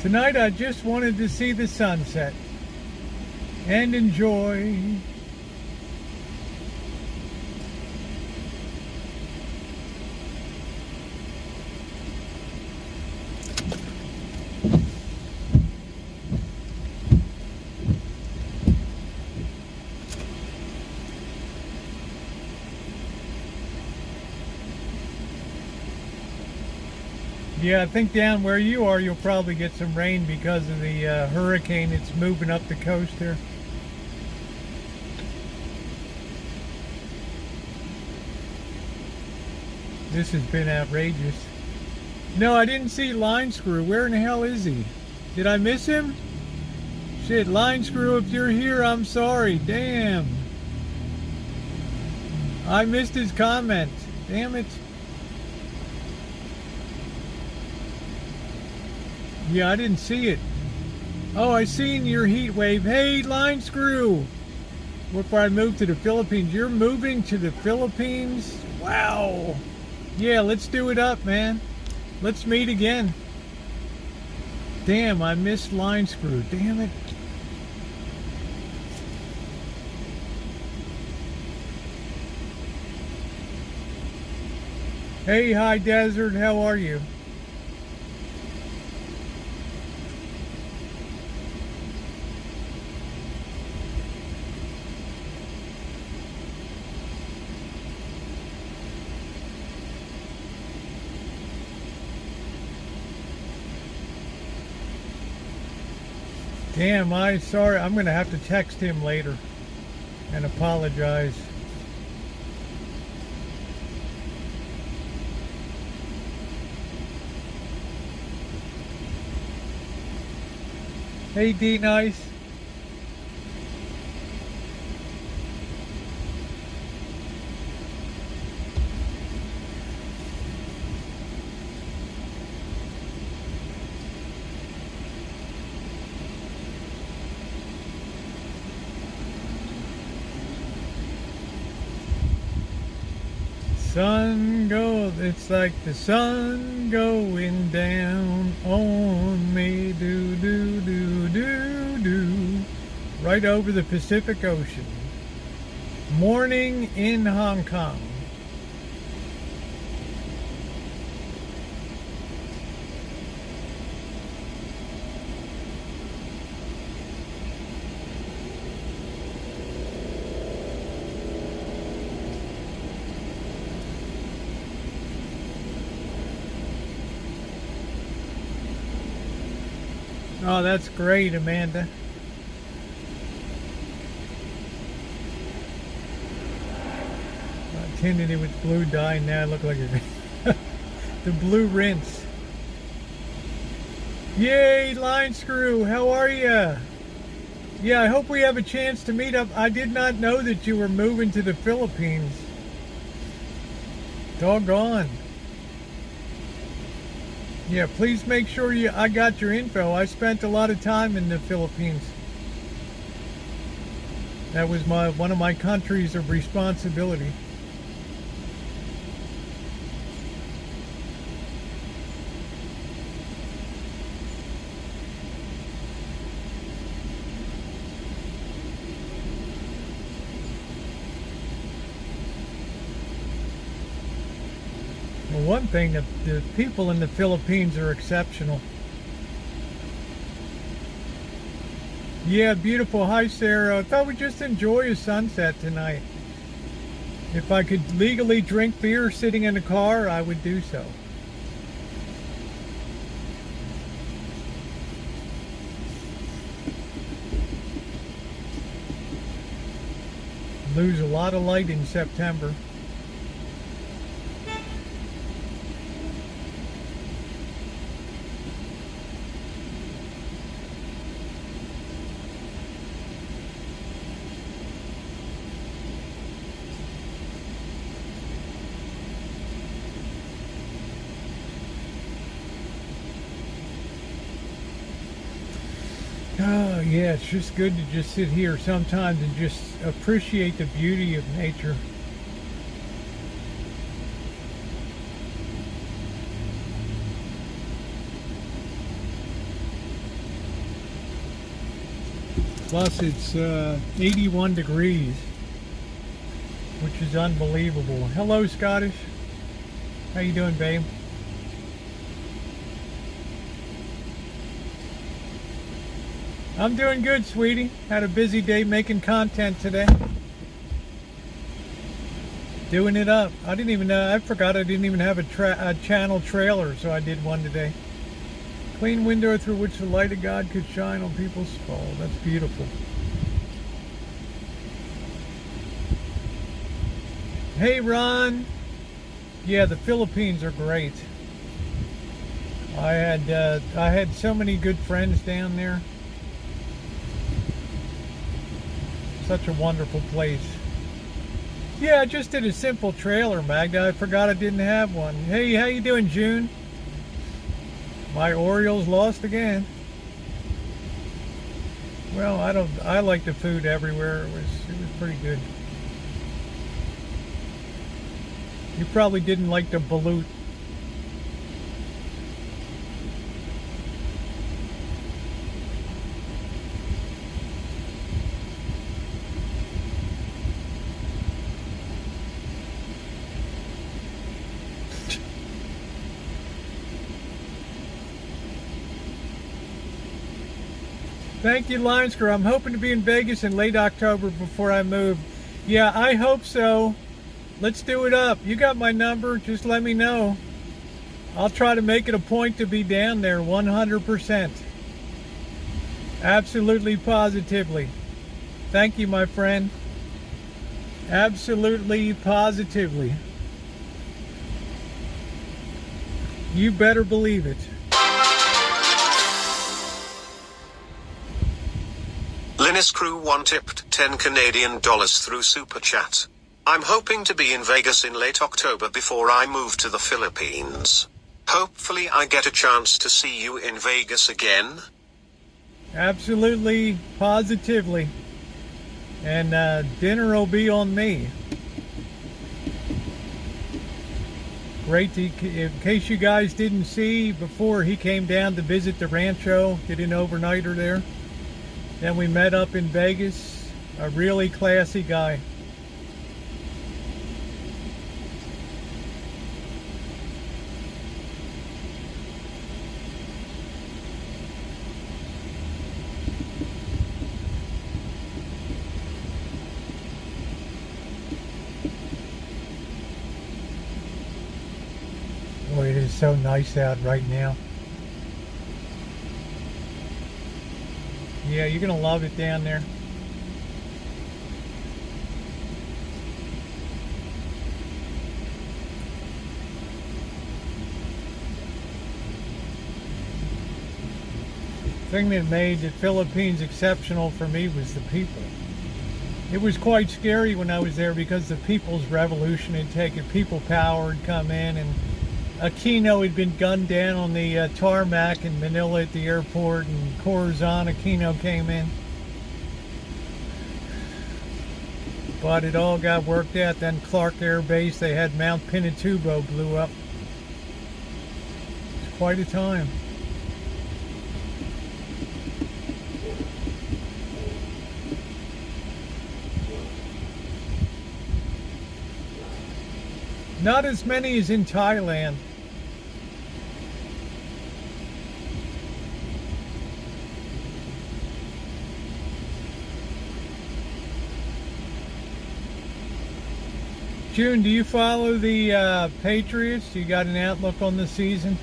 Tonight I just wanted to see the sunset and enjoy. Yeah, I think down where you are, you'll probably get some rain because of the hurricane that's moving up the coast there. This has been outrageous. No, I didn't see Line Screw. Where in the hell is he? Did I miss him? Shit, Line Screw, if you're here, I'm sorry. Damn. I missed his comment. Damn it. Yeah, I didn't see it. Oh, I seen your heat wave. Hey, Line Screw. Before I moved to the Philippines. You're moving to the Philippines? Wow. Yeah, let's do it up, man. Let's meet again. Damn, I missed Line Screw. Damn it. Hey, High Desert, how are you? Damn, I'm sorry. I'm going to have to text him later and apologize. Hey, D-Nice. Sun goes, it's like the sun going down on me, do do do do do, right over the Pacific Ocean. Morning in Hong Kong. Oh, that's great, Amanda. I tinted it with blue dye. Now I look like a the blue rinse. Yay, line screw. How are ya? Yeah, I hope we have a chance to meet up. I did not know that you were moving to the Philippines. Doggone. Yeah, please make sure I got your info. I spent a lot of time in the Philippines. That was one of my countries of responsibility. Well, one thing, the people in the Philippines are exceptional. Yeah, beautiful. Hi, Sarah. I thought we'd just enjoy a sunset tonight. If I could legally drink beer sitting in a car, I would do so. Lose a lot of light in September. Oh, yeah, it's just good to just sit here sometimes and just appreciate the beauty of nature. Plus, it's 81 degrees, which is unbelievable. Hello, Scottish. How you doing, babe? I'm doing good, sweetie. Had a busy day making content today. Doing it up. I didn't even know. I forgot I didn't even have a channel trailer, so I did one today. Clean window through which the light of God could shine on people's skull. That's beautiful. Hey, Ron. Yeah, the Philippines are great. I had so many good friends down there. Such a wonderful place. Yeah, I just did a simple trailer, Magda. I forgot I didn't have one. Hey, how you doing, June? My Orioles lost again. Well, I like the food everywhere. It was pretty good. You probably didn't like the balut. Thank you, Lionscrew. I'm hoping to be in Vegas in late October before I move. Yeah, I hope so. Let's do it up. You got my number. Just let me know. I'll try to make it a point to be down there 100%. Absolutely, positively. Thank you, my friend. Absolutely, positively. You better believe it. Linus Crew 1 tipped 10 Canadian dollars through Super Chat. I'm hoping to be in Vegas in late October before I move to the Philippines. Hopefully I get a chance to see you in Vegas again. Absolutely, positively. And dinner will be on me. Great, in case you guys didn't see, before he came down to visit the Rancho, did an overnighter there. Then we met up in Vegas. A really classy guy. Boy, it is so nice out right now. Yeah, you're gonna love it down there. The thing that made the Philippines exceptional for me was the people. It was quite scary when I was there because the People's Revolution had taken, people power had come in, and Aquino had been gunned down on the tarmac in Manila at the airport, and Corazon Aquino came in. But it all got worked out. Then Clark Air Base, they had Mount Pinatubo blew up. It's quite a time. Not as many as in Thailand. June, do you follow the Patriots? You got an outlook on the season?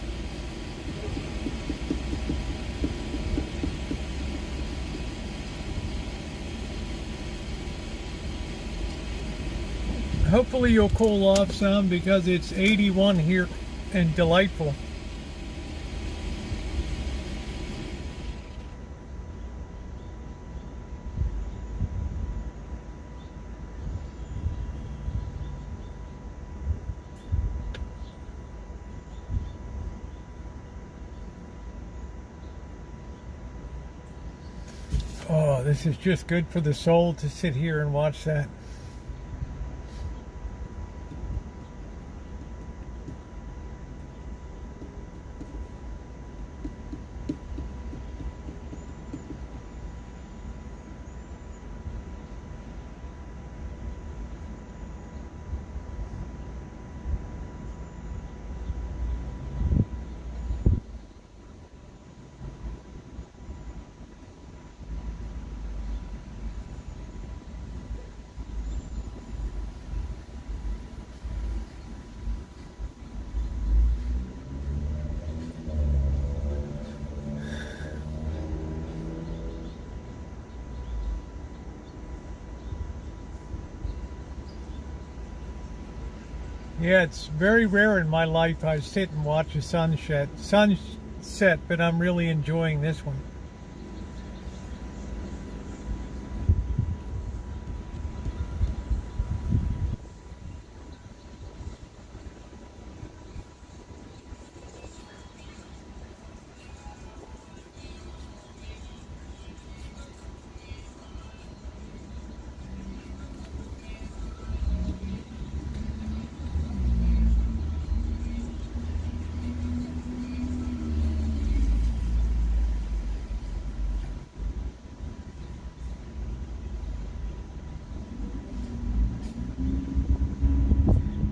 Hopefully you'll cool off some because it's 81 here and delightful. Oh, this is just good for the soul to sit here and watch that. Yeah, it's very rare in my life I sit and watch a sunset, but I'm really enjoying this one.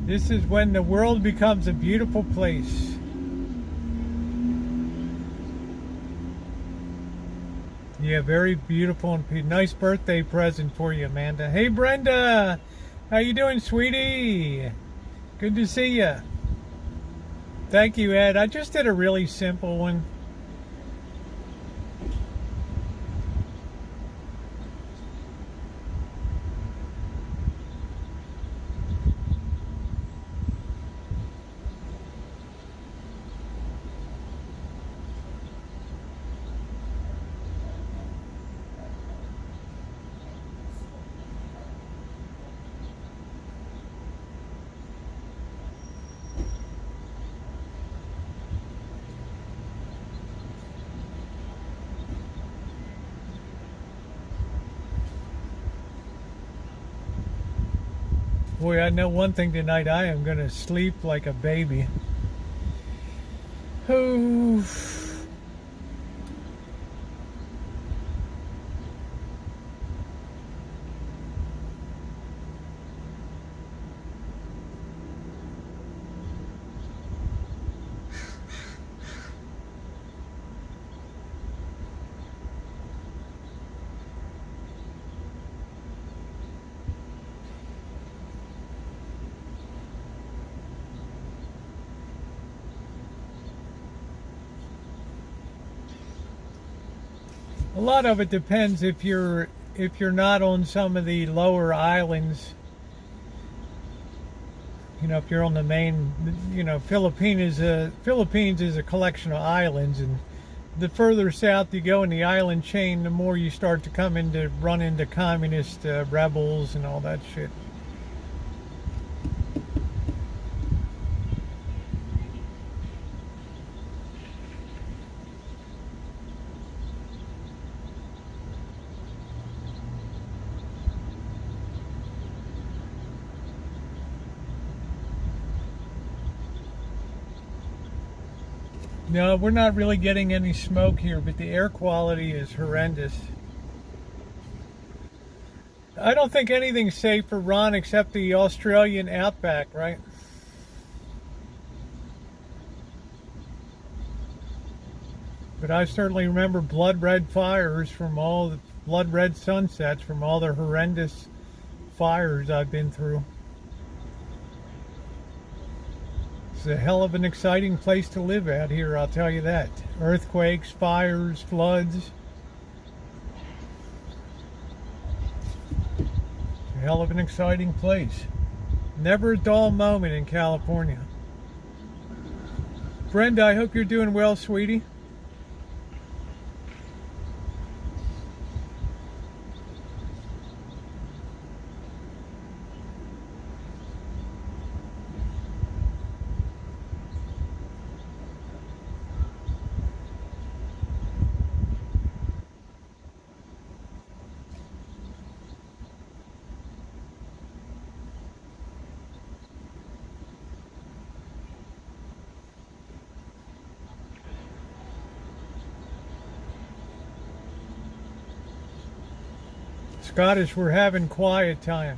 This is when the world becomes a beautiful place. Yeah, very beautiful and nice birthday present for you, Amanda. Hey, Brenda, how you doing, sweetie? Good to see you. Thank you, Ed. I just did a really simple one. Boy, I know one thing tonight. I am going to sleep like a baby. Oh. A lot of it depends if you're not on some of the lower islands. You know, if you're on the main, you know, Philippines is a collection of islands, and the further south you go in the island chain, the more you start to run into communist rebels and all that shit. No, we're not really getting any smoke here, but the air quality is horrendous. I don't think anything's safe for Ron except the Australian outback, right? But I certainly remember blood red fires from all the blood red sunsets from all the horrendous fires I've been through. It's a hell of an exciting place to live out here, I'll tell you that. Earthquakes, fires, floods. It's a hell of an exciting place. Never a dull moment in California. Brenda, I hope you're doing well, sweetie. Scottish, we're having quiet time.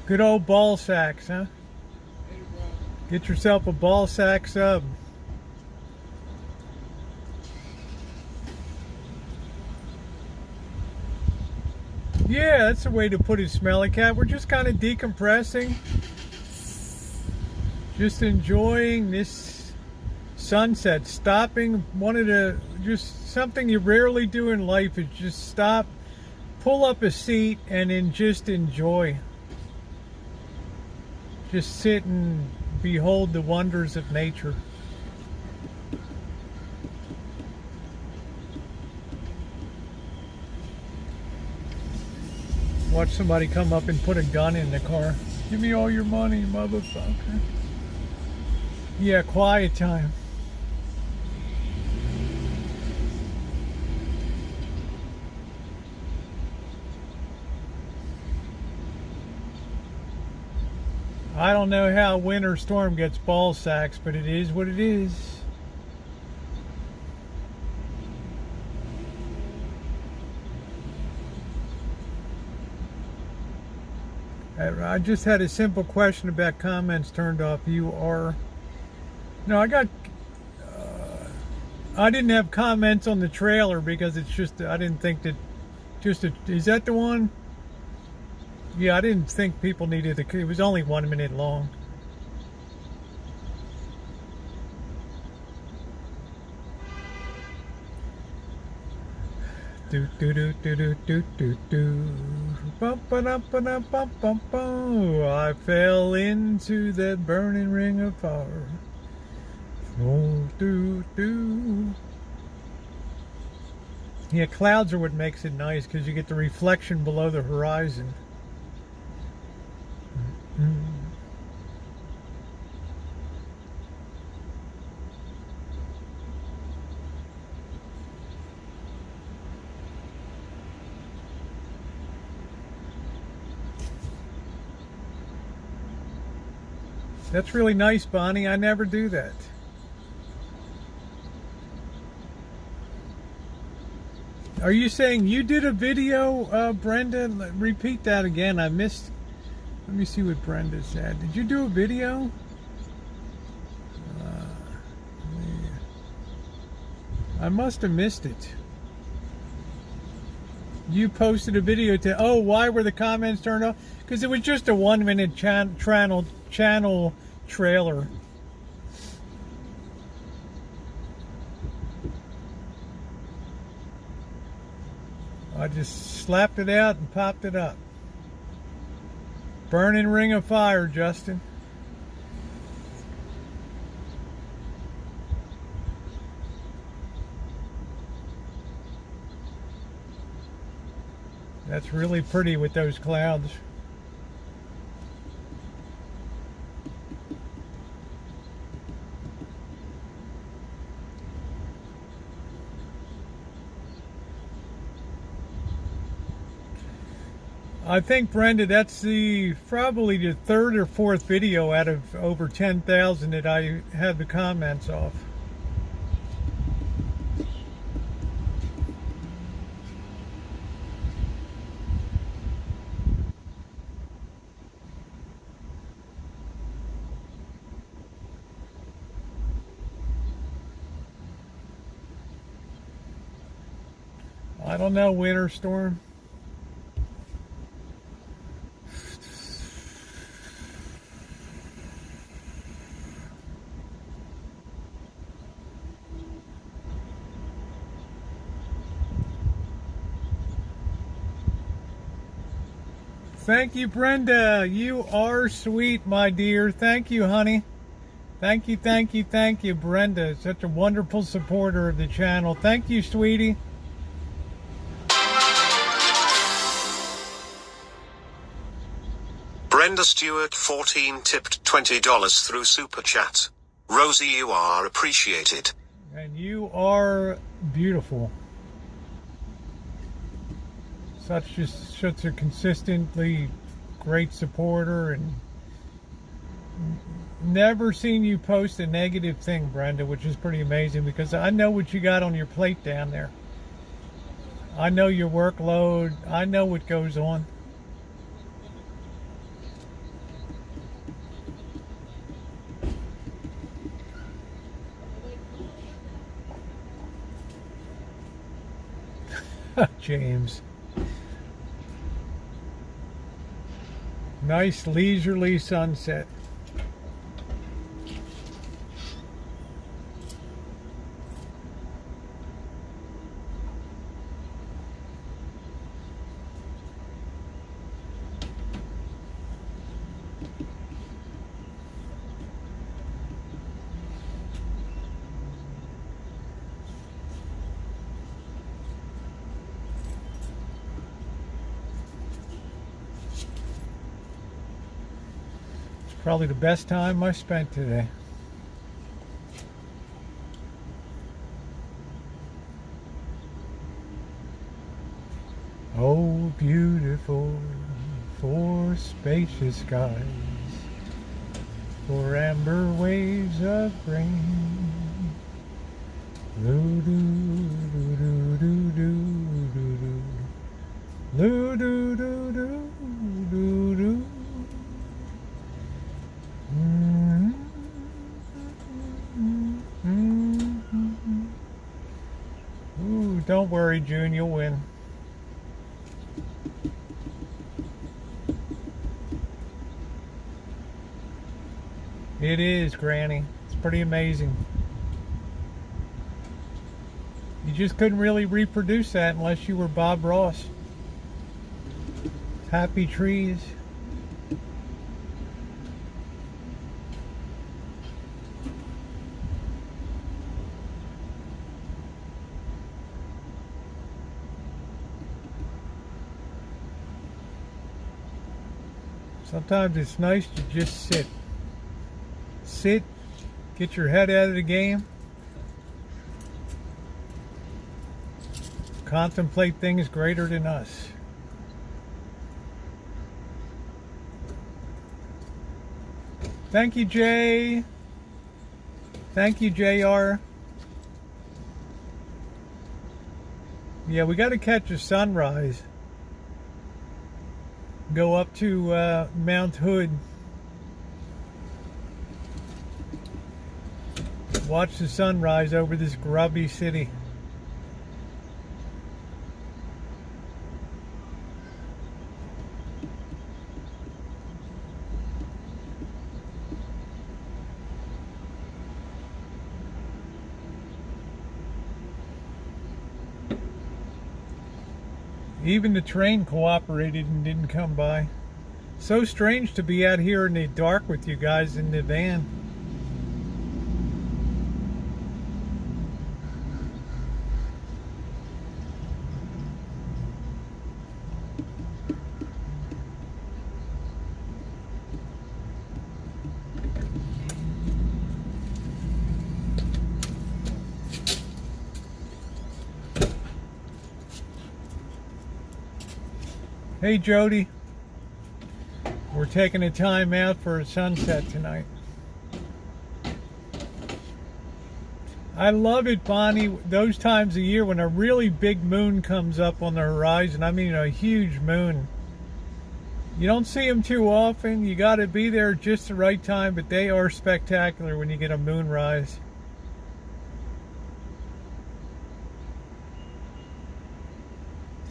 Good old ball sacks, huh? Get yourself a ball sack sub. Yeah, that's the way to put it, Smelly Cat. We're just kind of decompressing. Just enjoying this sunset. Stopping. Just something you rarely do in life is just stop, pull up a seat, and then just enjoy. Just sit and behold the wonders of nature. Watch somebody come up and put a gun in the car. Give me all your money, motherfucker. Yeah, quiet time. I don't know how Winter Storm gets ball sacks, but it is what it is. I just had a simple question about comments turned off. No, I didn't have comments on the trailer because it's just, I didn't think that, is that the one? Yeah, I didn't think people needed it was only 1 minute long. Do do do do do do do do. I fell into that burning ring of fire. Oh, do do. Yeah, clouds are what makes it nice because you get the reflection below the horizon. Mm-hmm. That's really nice, Bonnie. I never do that. Are you saying you did a video, Brenda? Repeat that again. I missed. Let me see what Brenda said. Did you do a video? I must have missed it. You posted a video to, oh, why were the comments turned off? Because it was just a 1-minute channel trailer. I just slapped it out and popped it up. Burning ring of fire, Justin. That's really pretty with those clouds. I think, Brenda, that's probably the 3rd or 4th video out of over 10,000 that I had the comments off. I don't know, Winter Storm. Thank you, Brenda. You are sweet, my dear. Thank you, honey. Thank you, thank you, thank you, Brenda. Such a wonderful supporter of the channel. Thank you, sweetie. Brenda Stewart 14 tipped $20 through Super Chat. Rosie, you are appreciated. And you are beautiful. Such a consistently great supporter, and never seen you post a negative thing, Brenda, which is pretty amazing because I know what you got on your plate down there. I know your workload. I know what goes on. James. Nice leisurely sunset. Probably the best time I spent today. Oh, beautiful for spacious skies, for amber waves of grain. Loo doo doo doo doo doo doo doo. Loo doo doo doo doo doo. Ooh, don't worry, June, you'll win. It is, Granny. It's pretty amazing. You just couldn't really reproduce that unless you were Bob Ross. Happy trees. Sometimes it's nice to just sit. Sit, get your head out of the game, contemplate things greater than us. Thank you, Jay. Thank you, JR. Yeah, we got to catch a sunrise. Go up to Mount Hood. Watch the sunrise over this grubby city. Even the train cooperated and didn't come by. So strange to be out here in the dark with you guys in the van. Hey Jody, we're taking a time out for a sunset tonight. I love it, Bonnie, those times of year when a really big moon comes up on the horizon. I mean a huge moon. You don't see them too often. You got to be there just the right time, but they are spectacular when you get a moonrise.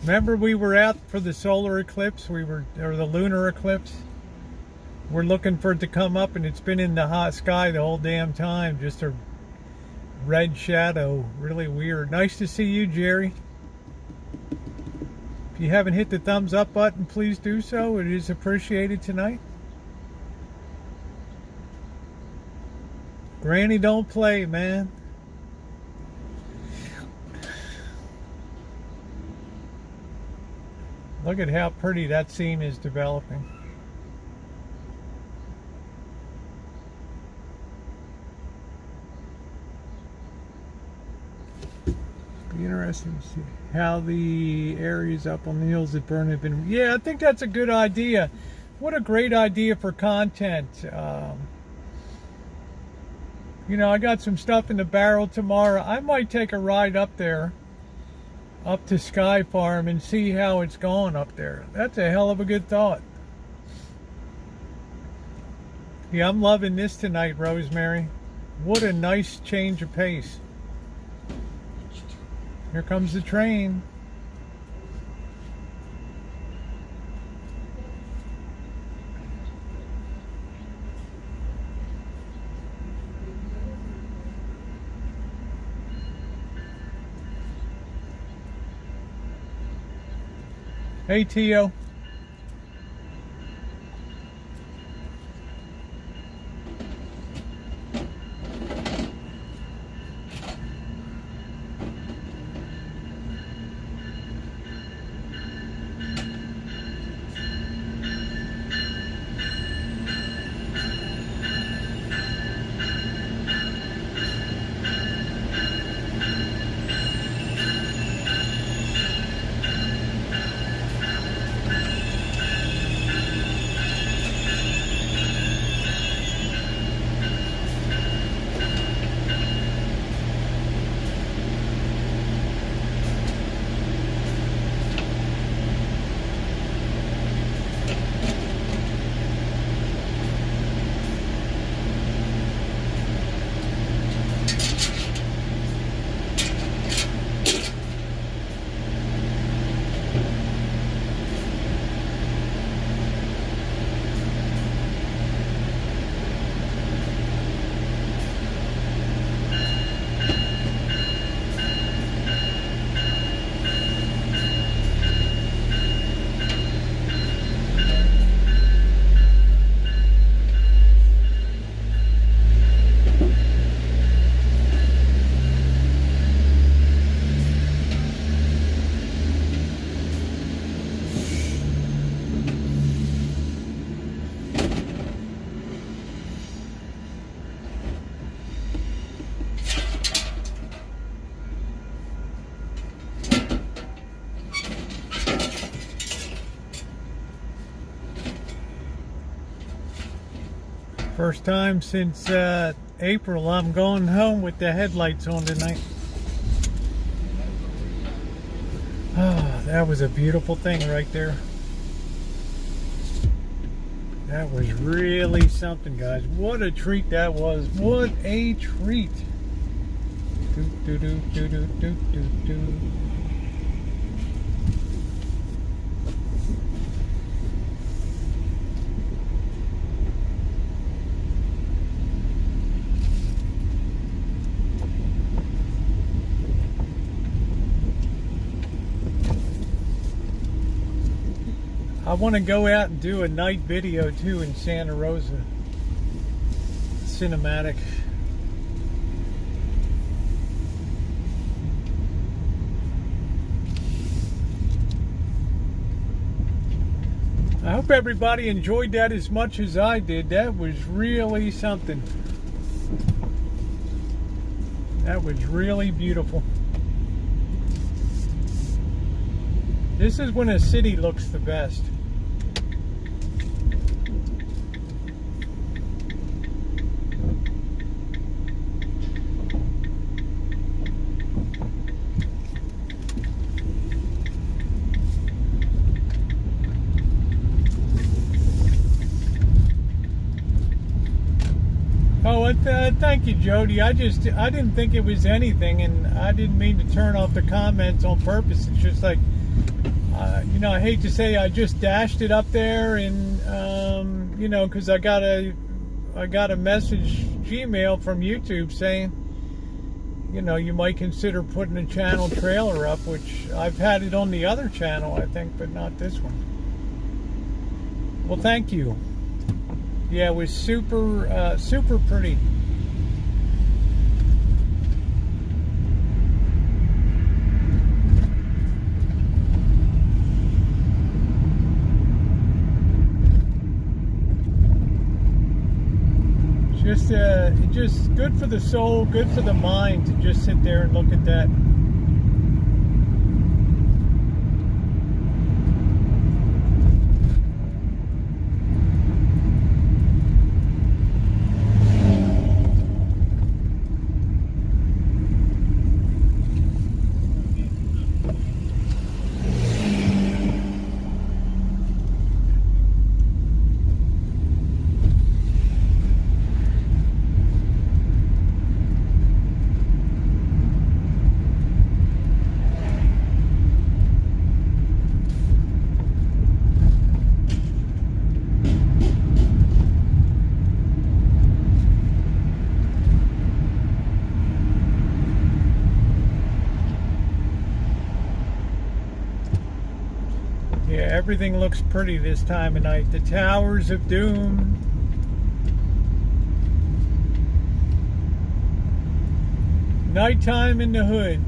Remember we were out for the solar eclipse, or the lunar eclipse? We're looking for it to come up and it's been in the hot sky the whole damn time, just a red shadow, really weird. Nice to see you, Jerry. If you haven't hit the thumbs up button, please do so. It is appreciated tonight. Granny don't play, man. Look at how pretty that scene is developing. Be interesting to see how the areas up on the hills that burn have been. Yeah, I think that's a good idea. What a great idea for content. You know, I got some stuff in the barrel tomorrow. I might take a ride up there, up to Sky Farm, and see how it's going up there. That's a hell of a good thought. Yeah, I'm loving this tonight, Rosemary. What a nice change of pace. Here comes the train. Hey, Tio. First time since April I'm going home with the headlights on tonight. Oh, that was a beautiful thing right there. That was really something, guys. What a treat that was. What a treat. Do, do, do, do, do, do, do, do. I want to go out and do a night video too in Santa Rosa. Cinematic. I hope everybody enjoyed that as much as I did. That was really something. That was really beautiful. This is when a city looks the best. Oh, thank you, Jody. I didn't think it was anything, and I didn't mean to turn off the comments on purpose. It's just like, you know, I hate to say I just dashed it up there, and you know, because I got a message Gmail from YouTube saying, you know, you might consider putting a channel trailer up, which I've had it on the other channel, I think, but not this one. Well, thank you. Yeah, it was super, super pretty. Just good for the soul, good for the mind to just sit there and look at that. Yeah, everything looks pretty this time of night. The Towers of Doom. Nighttime in the hood.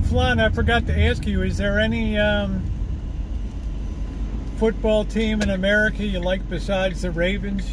Flan, I forgot to ask you, is there any football team in America you like besides the Ravens?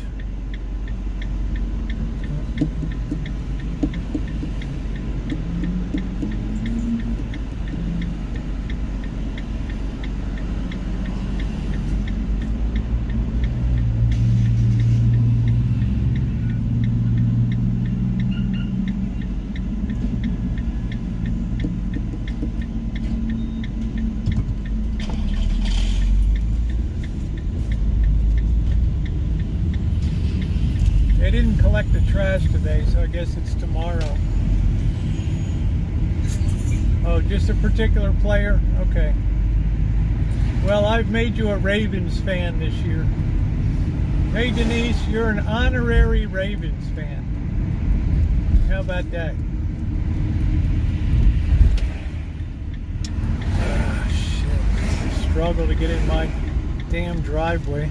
They didn't collect the trash today, so I guess it's tomorrow. Oh, just a particular player? Okay. Well, I've made you a Ravens fan this year. Hey, Denise, you're an honorary Ravens fan. How about that? Oh, shit. I struggle to get in my damn driveway.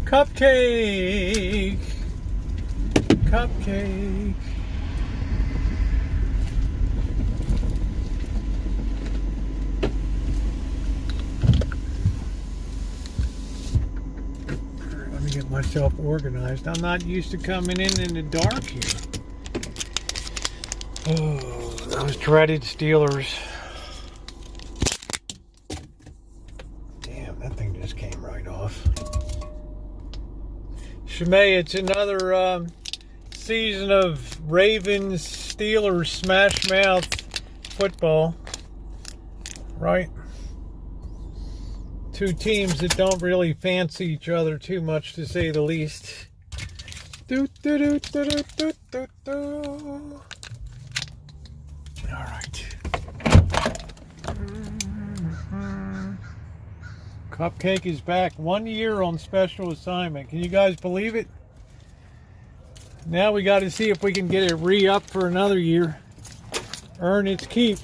Cupcake! Cupcake! myself organized. I'm not used to coming in the dark here. Oh, those dreaded Steelers. Damn, that thing just came right off. Shemay, it's another season of Ravens Steelers smash mouth football, right? Two teams that don't really fancy each other too much, to say the least. Do, do, do, do, do, do, do, do. All right. Cupcake is back. 1 year on special assignment. Can you guys believe it? Now we got to see if we can get it re-up for another year. Earn its keep.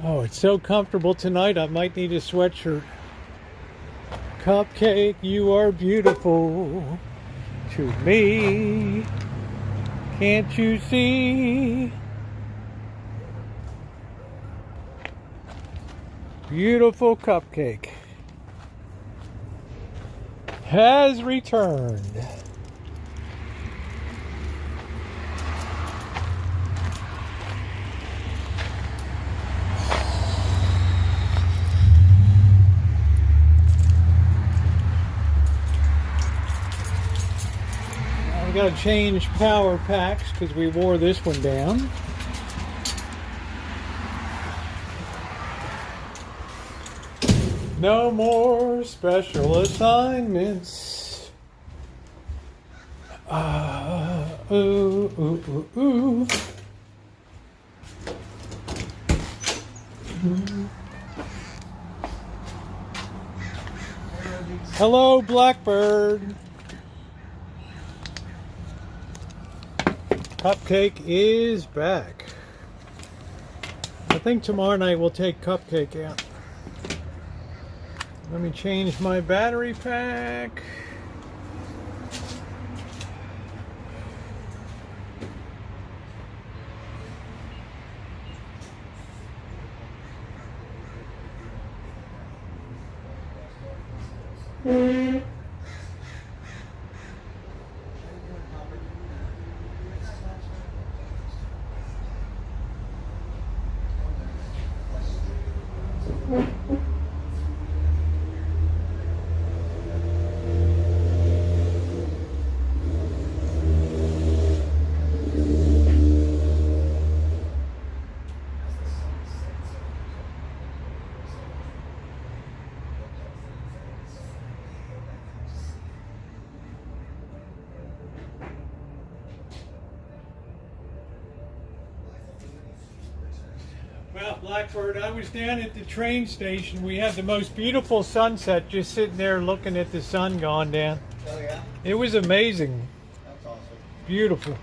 Oh, it's so comfortable tonight. I might need a sweatshirt. Cupcake, you are beautiful to me. Can't you see? Beautiful Cupcake has returned. We got to change power packs because we wore this one down. No more special assignments. Ooh, ooh, ooh, ooh. Hello, Blackbird. Cupcake is back. I think tomorrow night we'll take Cupcake out. Let me change my battery pack. Well, Blackbird, I was down at the train station. We had the most beautiful sunset, just sitting there looking at the sun going down. Oh, yeah? It was amazing. That's awesome. Beautiful.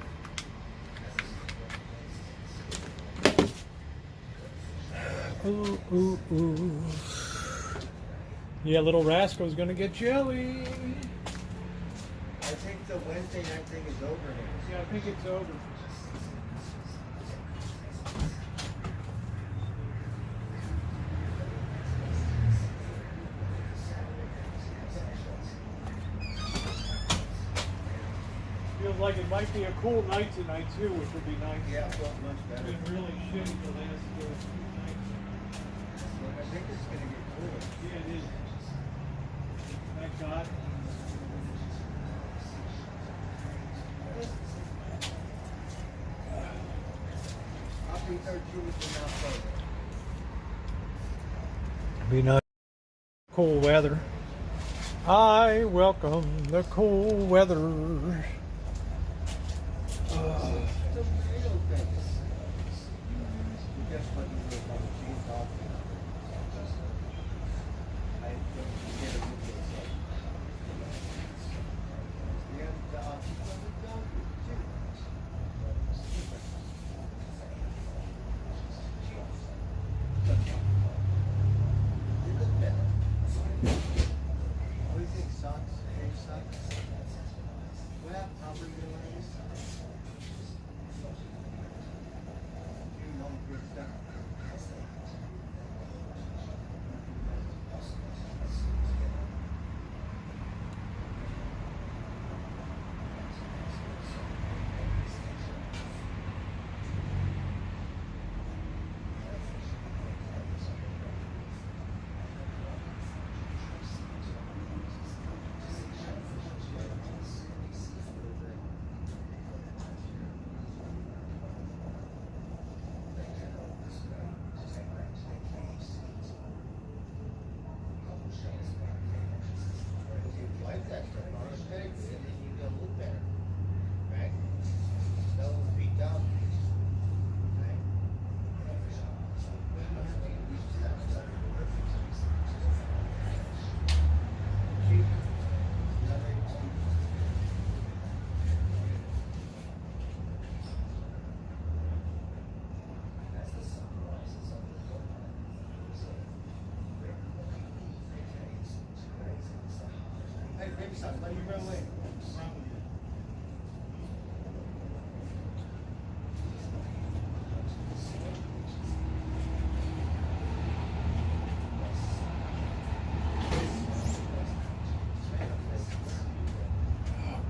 Ooh, ooh, ooh. Yeah, little rascal's gonna get jelly. I think the Wednesday night thing is over now. Yeah, I think it's over. Feels like it might be a cool night tonight too, which would be nice. Yeah, it felt much It's better. been really shitty the last 2 nights. I think it's going to get cooler. Yeah, it is. Thank God. I'll be 13 from now forward. Be nice. Cool weather. I welcome the cool weather. The burrito thing. Guess what you do about the cheese dog? I get a good deal. What do you think, socks? Hey, socks? What happened? socks. Let me run away. What's wrong with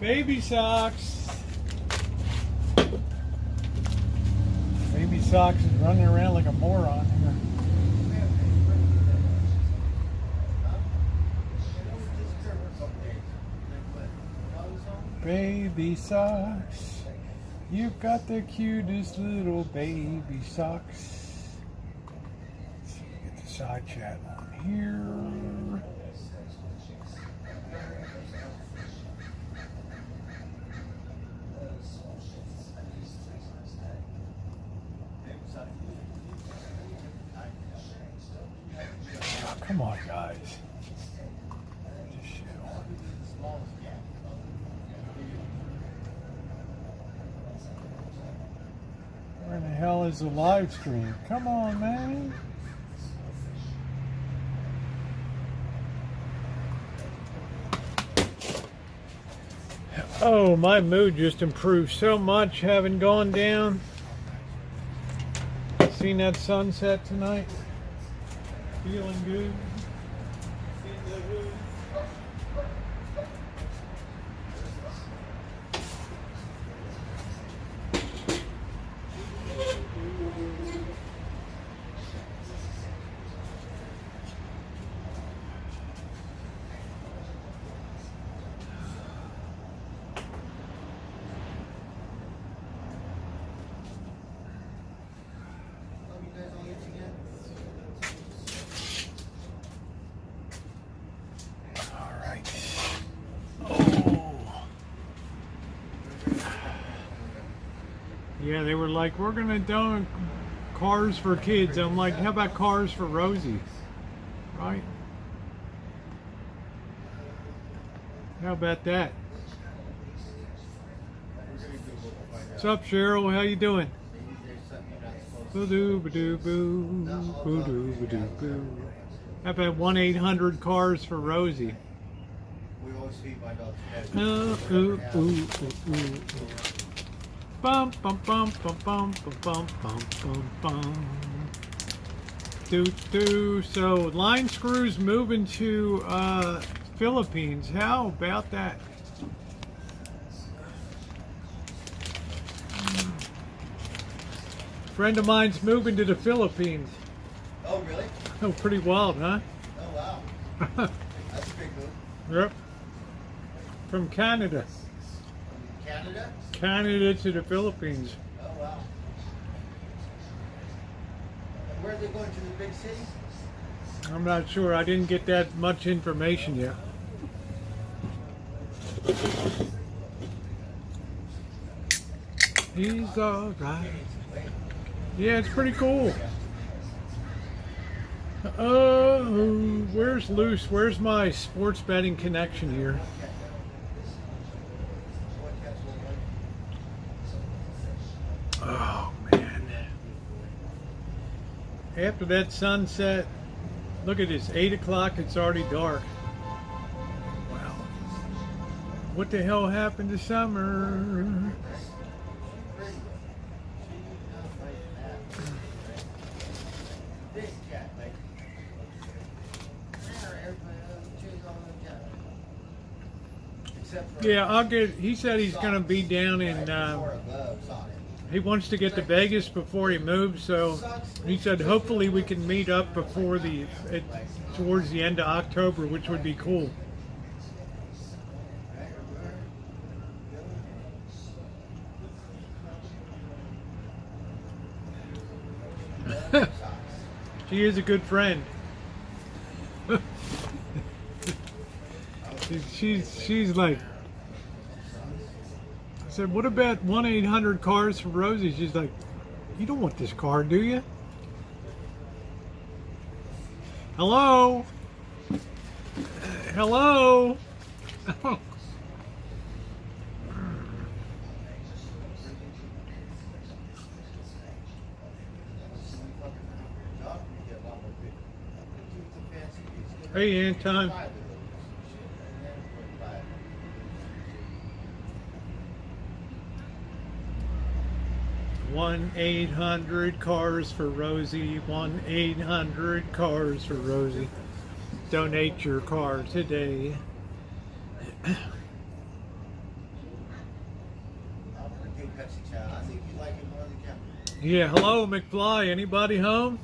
you? Baby socks. Baby socks is running around like a moron here. Baby socks, you've got the cutest little baby socks. Let's see, get the side chat on here. Oh, come on, guys. Just shit on. Where the hell is the live stream? Come on, man. Oh, my mood just improved so much having gone down. Seen that sunset tonight. Feeling good. In the hood. Yeah, they were like, we're gonna do cars for kids. I'm like, how about cars for Rosie? Right? How about that? What's up, Cheryl? How you doing? Boo-doo, ba-doo, boo, boo-doo, ba-doo, boo. How about 1-800 cars for Rosie? We always feed my dogs. Ooh. Bum bum bum bum bum bum bum bum bum. Do. So line screws moving to Philippines. How about that? Friend of mine's moving to the Philippines. Oh, really? Oh, pretty wild, huh? Oh, wow. That's a big move. Yep. From Canada. Canada? Canada to the Philippines. Oh, wow. And where are they going, to the big city? I'm not sure. I didn't get that much information yet. He's all right. Yeah, it's pretty cool. Where's Luce? Where's my sports betting connection here? Oh, man. After that sunset, look at this, 8 o'clock, it's already dark. Wow. What the hell happened to summer? Yeah, I'll get. He said he's going to be down in. He wants to get to Vegas before he moves, so he said hopefully we can meet up before towards the end of October, which would be cool. She is a good friend. She's like, I said, what about 1-800 cars for Rosie? She's like, you don't want this car, do you? Hello? Hello? Hey, Anton. 1-800 cars for Rosie. 1-800 cars for Rosie. Donate your car today. Yeah, hello McFly. Anybody home?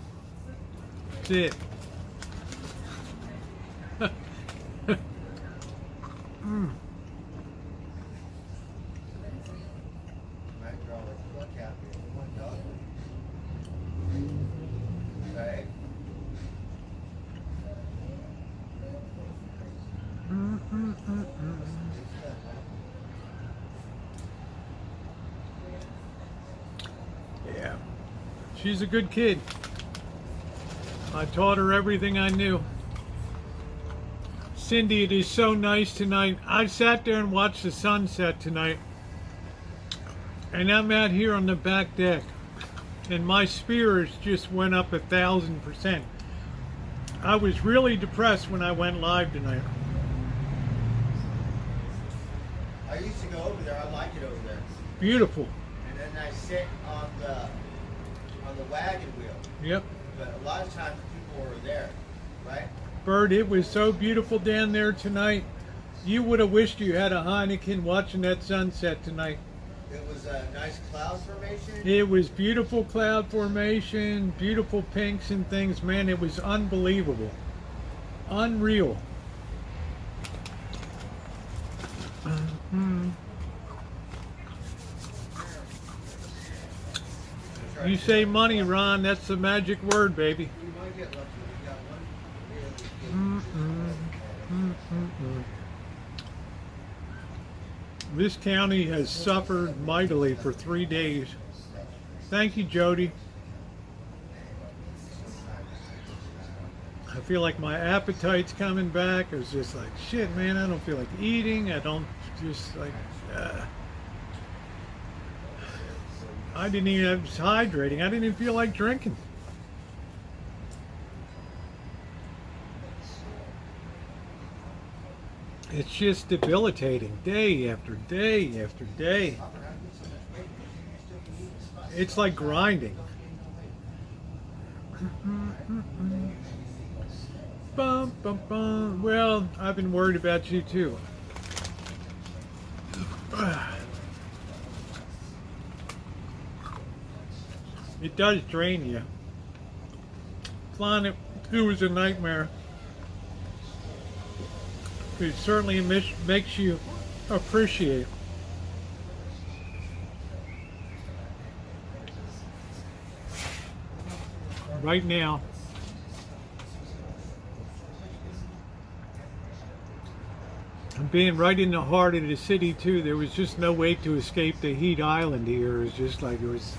That's it. Yeah, she's a good kid. I taught her everything I knew. Cindy, it is so nice tonight. I sat there and watched the sunset tonight. And I'm out here on the back deck. And my spirits just went up 1,000%. I was really depressed when I went live tonight. I used to go over there. I like it over there. Beautiful. And then I sit on the wagon wheel. Yep. But a lot of times people are there, right? Bird, it was so beautiful down there tonight. You would have wished you had a Heineken watching that sunset tonight. It was a nice cloud formation. It was beautiful cloud formation, beautiful pinks and things. Man, it was unbelievable. Unreal. You say money, Ron. That's the magic word, baby. We might get lucky. We got one really good. This county has suffered mightily for 3 days. Thank you, Jody. I feel like my appetite's coming back. It was just like, shit, man, I don't feel like eating. I don't just like, I didn't even, I was hydrating. I didn't even feel like drinking. It's just debilitating, day after day after day. It's like grinding. Bum, bum, bum. Well, I've been worried about you too. It does drain you. Flying it was a nightmare. It certainly makes you appreciate. Right now, I'm being right in the heart of the city too. There was just no way to escape the heat island here. It was just like it was.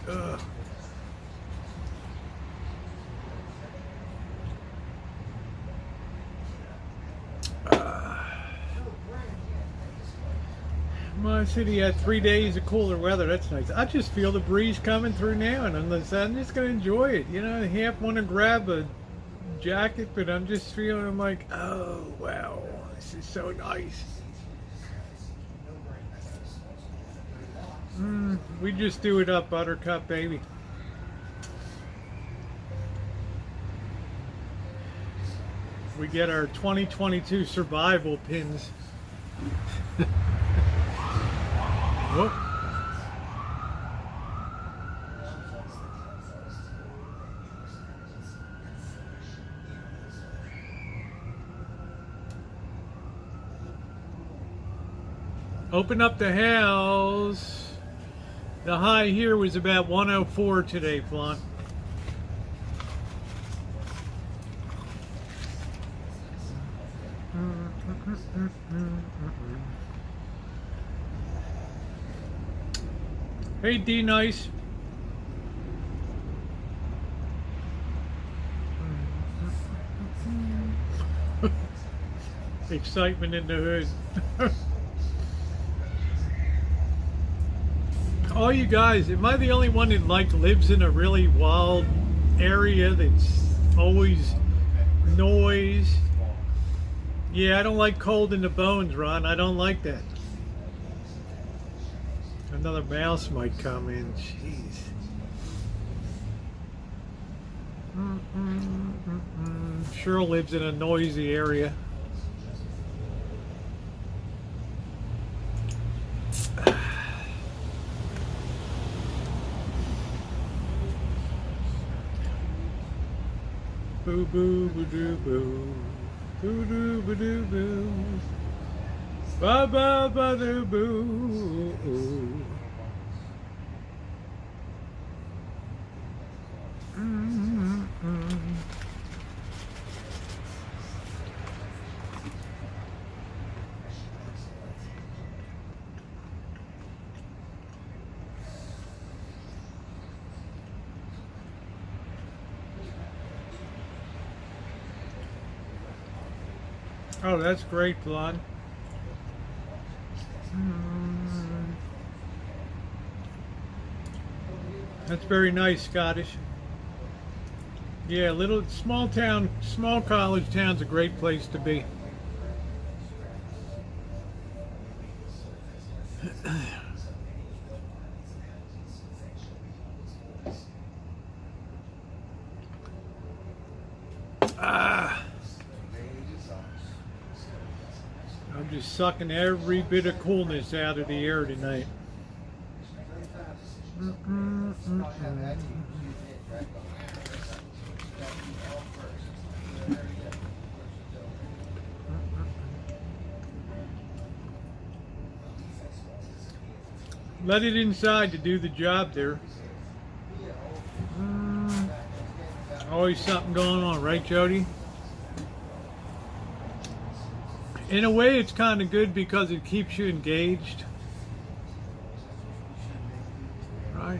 My city had 3 days of cooler weather. That's nice. I just feel the breeze coming through now, and I'm just going to enjoy it. You know, I half want to grab a jacket, but I'm just feeling, I'm like, oh, wow, this is so nice. We just do it up, Buttercup, baby. We get our 2022 survival pins. Whoop. Open up the house. The high here was about 104 today, Flan. Hey, D Nice. Excitement in the hood. All you guys, am I the only one that lives in a really wild area that's always noise? Yeah, I don't like cold in the bones, Ron. I don't like that. Another mouse might come in. Jeez. Cheryl lives in a noisy area. Boo boo boo doo boo. Boo doo boo doo boo. Ba ba ba doo boo. Oh, that's great, Vlad. That's very nice, Scottish. Yeah, little small town, small college town's a great place to be. I'm just sucking every bit of coolness out of the air tonight. Let it inside to do the job there. Always something going on, right, Jody? In a way, it's kind of good because it keeps you engaged. Right?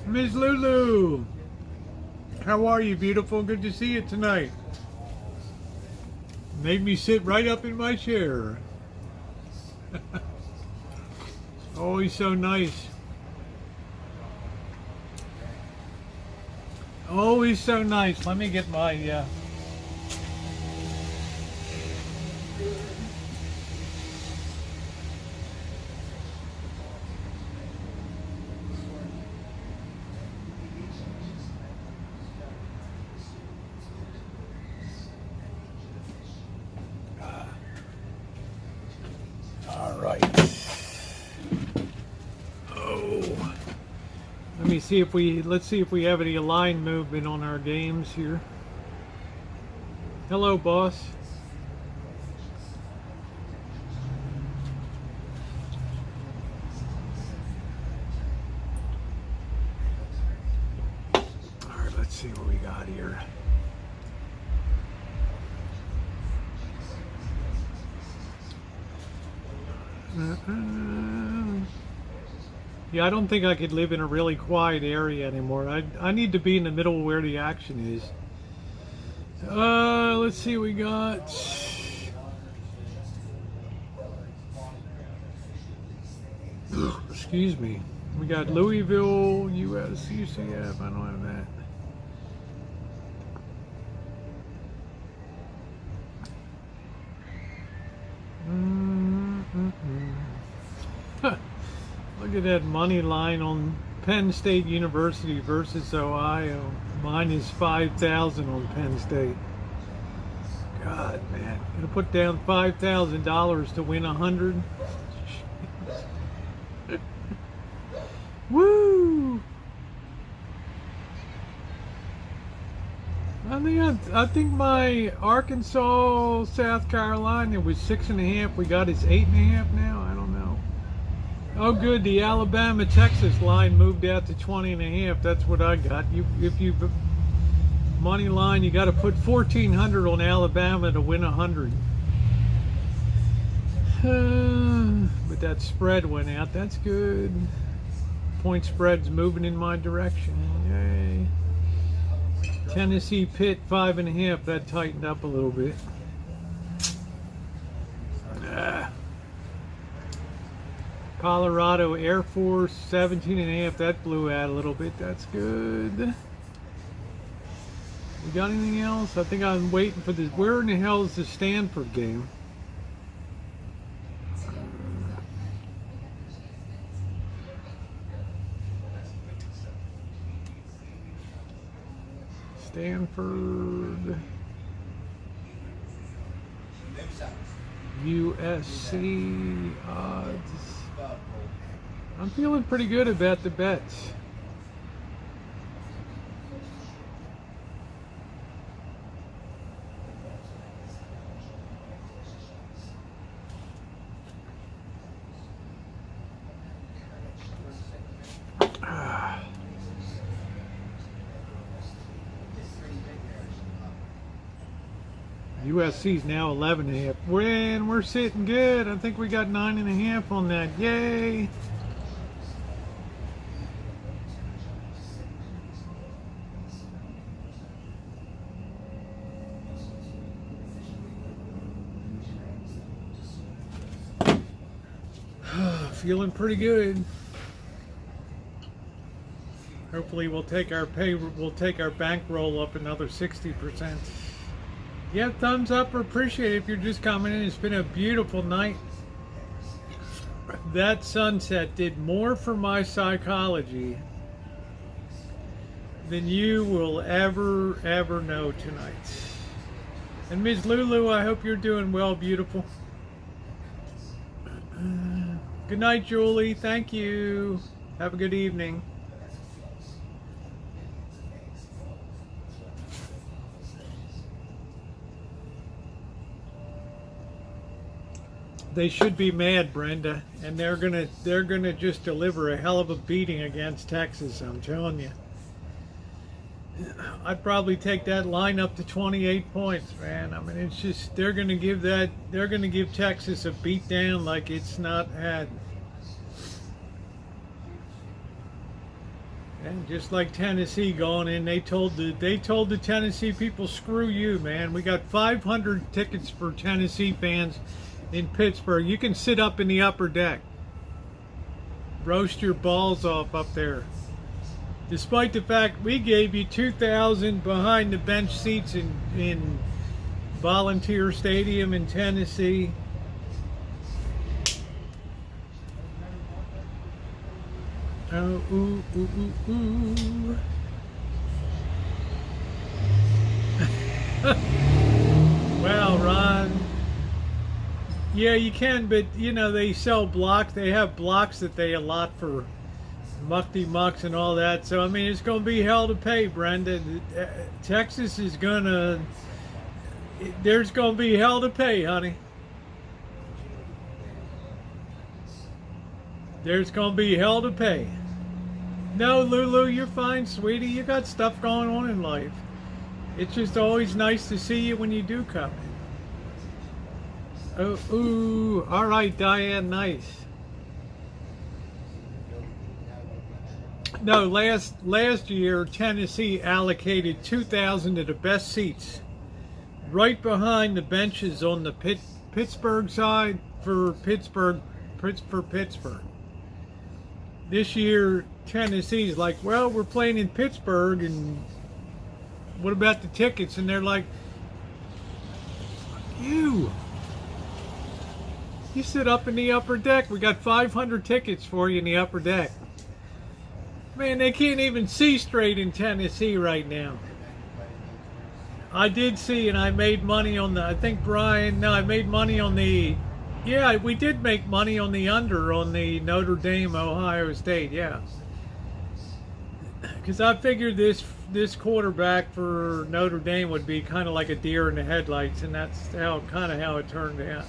Ms. Lulu, how are you, beautiful? Good to see you tonight. Made me sit right up in my chair. Always so nice. Always so nice. Let me get my let's see if we have any line movement on our games here. Hello, boss. All right, let's see what we got here. Yeah, I don't think I could live in a really quiet area anymore. I need to be in the middle where the action is. Let's see what we got. Excuse me. We got Louisville, US, UCF. I don't have that. Look at that money line on Penn State University versus Ohio. Mine is 5,000 on Penn State. God, man. Gonna put down $5,000 to win 100. Woo! I think my Arkansas, South Carolina was 6.5. We got it's 8.5 now. I don't know. Oh, good. The Alabama Texas line moved out to 20.5. That's what I got. If you money line, you got to put 1,400 on Alabama to win 100. But that spread went out. That's good. Point spread's moving in my direction. Yay. Tennessee Pitt 5.5. That tightened up a little bit. Colorado Air Force 17.5. That blew out a little bit. That's good. We got anything else? I think I'm waiting for this. Where in the hell is the Stanford game? Stanford, USC odds. I'm feeling pretty good about the bets. USC's now 11.5. We're sitting good. I think we got 9.5 on that. Yay! Feeling pretty good. Hopefully we'll take our bankroll up another 60%. Yeah, thumbs up or appreciate it if you're just coming in. It's been a beautiful night. That sunset did more for my psychology than you will ever know tonight. And Ms. Lulu, I hope you're doing well, beautiful. Good night, Julie. Thank you. Have a good evening. They should be mad, Brenda, and they're gonna just deliver a hell of a beating against Texas. I'm telling you. I'd probably take that line up to 28 points, man. I mean, it's just they're gonna give Texas a beat down like it's not had. And just like Tennessee going in, they told the Tennessee people, screw you, man. We got 500 tickets for Tennessee fans in Pittsburgh. You can sit up in the upper deck. Roast your balls off up there. Despite the fact we gave you 2,000 behind the bench seats in Volunteer Stadium in Tennessee. Oh, ooh, ooh, ooh, ooh. Well, Ron. Yeah, you can, but you know, they sell blocks. They have blocks that they allot for muckety mucks and all that. So, I mean, it's going to be hell to pay, Brenda. Texas is going to, there's going to be hell to pay, honey. There's going to be hell to pay. No, Lulu, you're fine, sweetie. You got stuff going on in life. It's just always nice to see you when you do come in. Oh, ooh, all right, Diane, nice. No, last year Tennessee allocated 2,000 of the best seats right behind the benches on the Pittsburgh side for Pittsburgh. This year Tennessee's like, well, we're playing in Pittsburgh, and what about the tickets? And they're like, fuck you. You sit up in the upper deck. We got 500 tickets for you in the upper deck. Man, they can't even see straight in Tennessee right now. I did see, and I made money on the, I think Brian, no, I made money on the, yeah, we did make money on the under on the Notre Dame, Ohio State, yeah. Because I figured this quarterback for Notre Dame would be kind of like a deer in the headlights, and that's kind of how it turned out.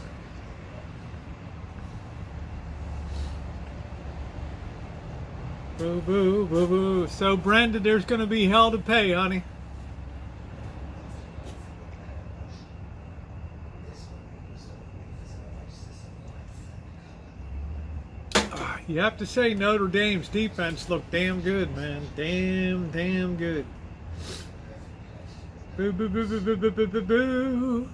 Boo, boo, boo, boo. So, Brenda, there's going to be hell to pay, honey. You have to say Notre Dame's defense looked damn good, man. Damn good. Boo, boo, boo, boo, boo, boo, boo, boo, boo.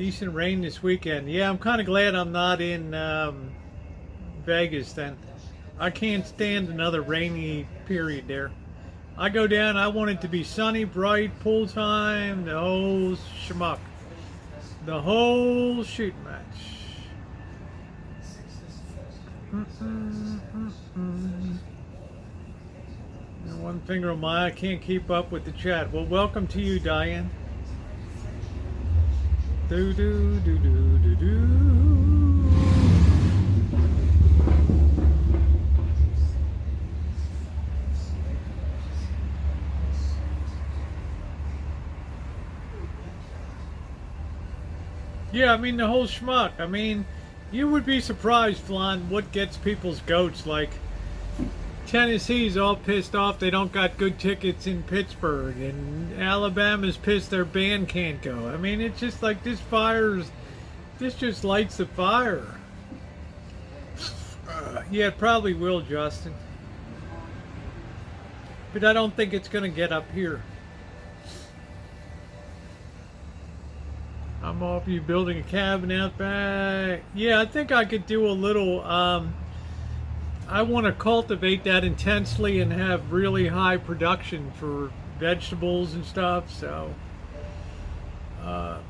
Decent rain this weekend. Yeah, I'm kind of glad I'm not in Vegas then. I can't stand another rainy period there. I go down, I want it to be sunny, bright, pool time, the whole schmuck. The whole shooting match. And one finger on my eye, I can't keep up with the chat. Well, welcome to you, Diane. Do do do do do do. Yeah, I mean the whole schmuck. I mean, you would be surprised, Flan, what gets people's goats. Like Tennessee's all pissed off they don't got good tickets in Pittsburgh, and Alabama's pissed their band can't go. I mean, it's just like this just lights the fire. Yeah, it probably will, Justin. But I don't think it's going to get up here. I'm off you building a cabin out back. Yeah, I think I could do a little, I want to cultivate that intensely and have really high production for vegetables and stuff, so.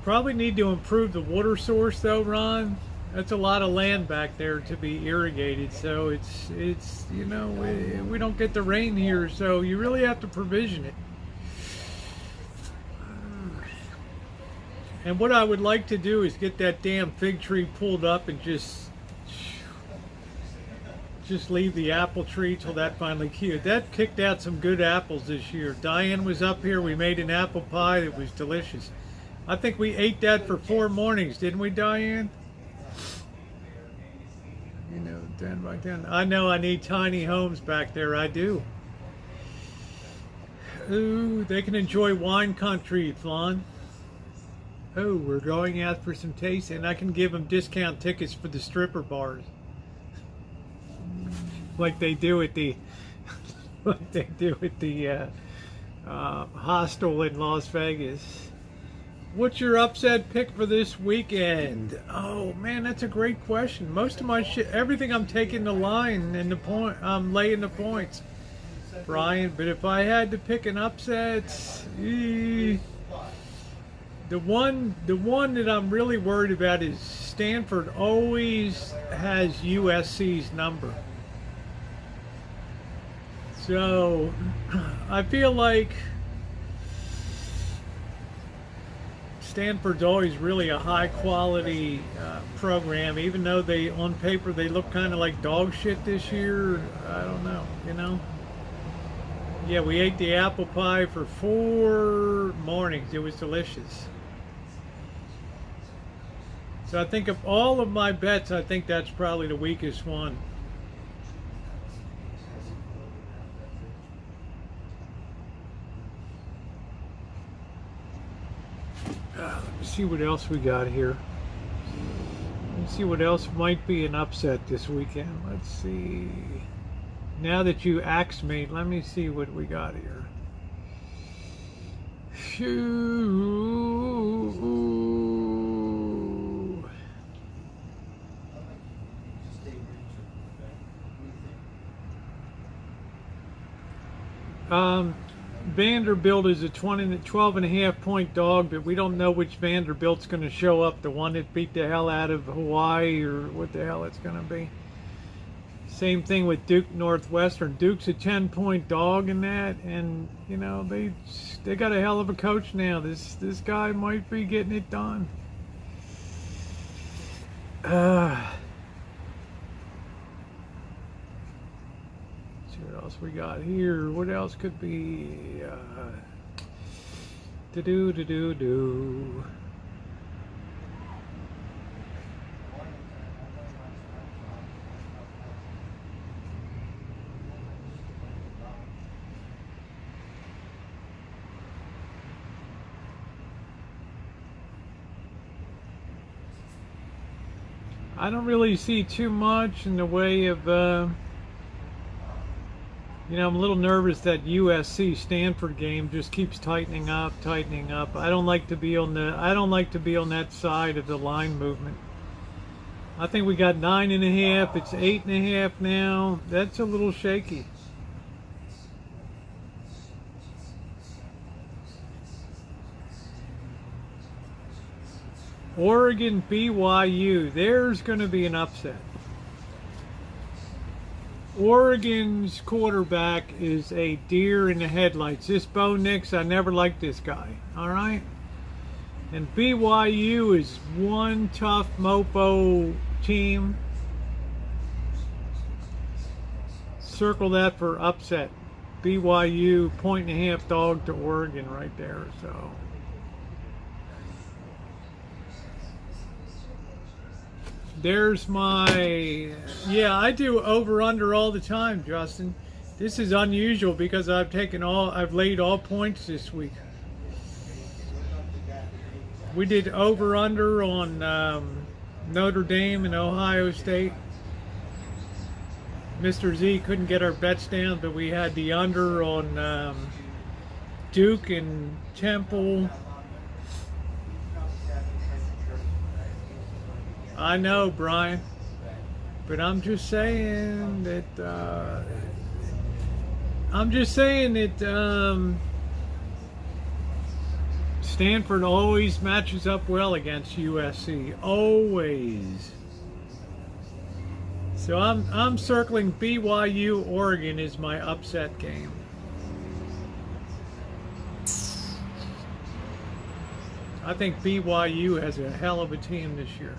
Probably need to improve the water source though, Ron. That's a lot of land back there to be irrigated, so it's you know, we don't get the rain here, so you really have to provision it. And what I would like to do is get that damn fig tree pulled up and just leave the apple tree till that finally cured. That kicked out some good apples this year. Diane was up here. We made an apple pie that was delicious. I think we ate that for 4 mornings, didn't we, Diane? You know, 10 by 10. I know I need tiny homes back there. I do. Ooh, they can enjoy wine country, Flan. Oh, we're going out for some taste, and I can give them discount tickets for the stripper bars, like they do at the, hostel in Las Vegas. What's your upset pick for this weekend? Oh man, that's a great question. Most of my shit, everything I'm taking the line and the point, I'm laying the points, Brian. But if I had to pick an upset, The one that I'm really worried about is Stanford always has USC's number. So I feel like Stanford's always really a high quality program, even though they, on paper, they look kind of like dog shit this year. I don't know, you know. Yeah, we ate the apple pie for 4 mornings. It was delicious. So I think of all of my bets, I think that's probably the weakest one. Let me see what else we got here. Let's see what else might be an upset this weekend. Let's see. Now that you axed me, let me see what we got here. Phew. Vanderbilt is a 12.5 point dog, but we don't know which Vanderbilt's going to show up. The one that beat the hell out of Hawaii, or what the hell it's going to be. Same thing with Duke Northwestern. Duke's a 10-point dog in that, and you know they got a hell of a coach now. This guy might be getting it done. What else we got here? What else could be? Do. I don't really see too much in the way of You know, I'm a little nervous that USC Stanford game just keeps tightening up, tightening up. I don't like to be on that side of the line movement. I think we got 9.5. It's 8.5 now. That's a little shaky. Oregon BYU. There's going to be an upset. Oregon's quarterback is a deer in the headlights. This Bo Nix, I never liked this guy. All right? And BYU is one tough mopo team. Circle that for upset. BYU 1.5 dog to Oregon right there. So there's my, yeah, I do over under all the time, Justin. This is unusual because I've laid all points this week. We did over under on Notre Dame and Ohio State. Mr. Z couldn't get our bets down, but we had the under on Duke and Temple. I know, Brian, but I'm just saying that Stanford always matches up well against USC, always. So I'm circling BYU Oregon is my upset game. I think BYU has a hell of a team this year.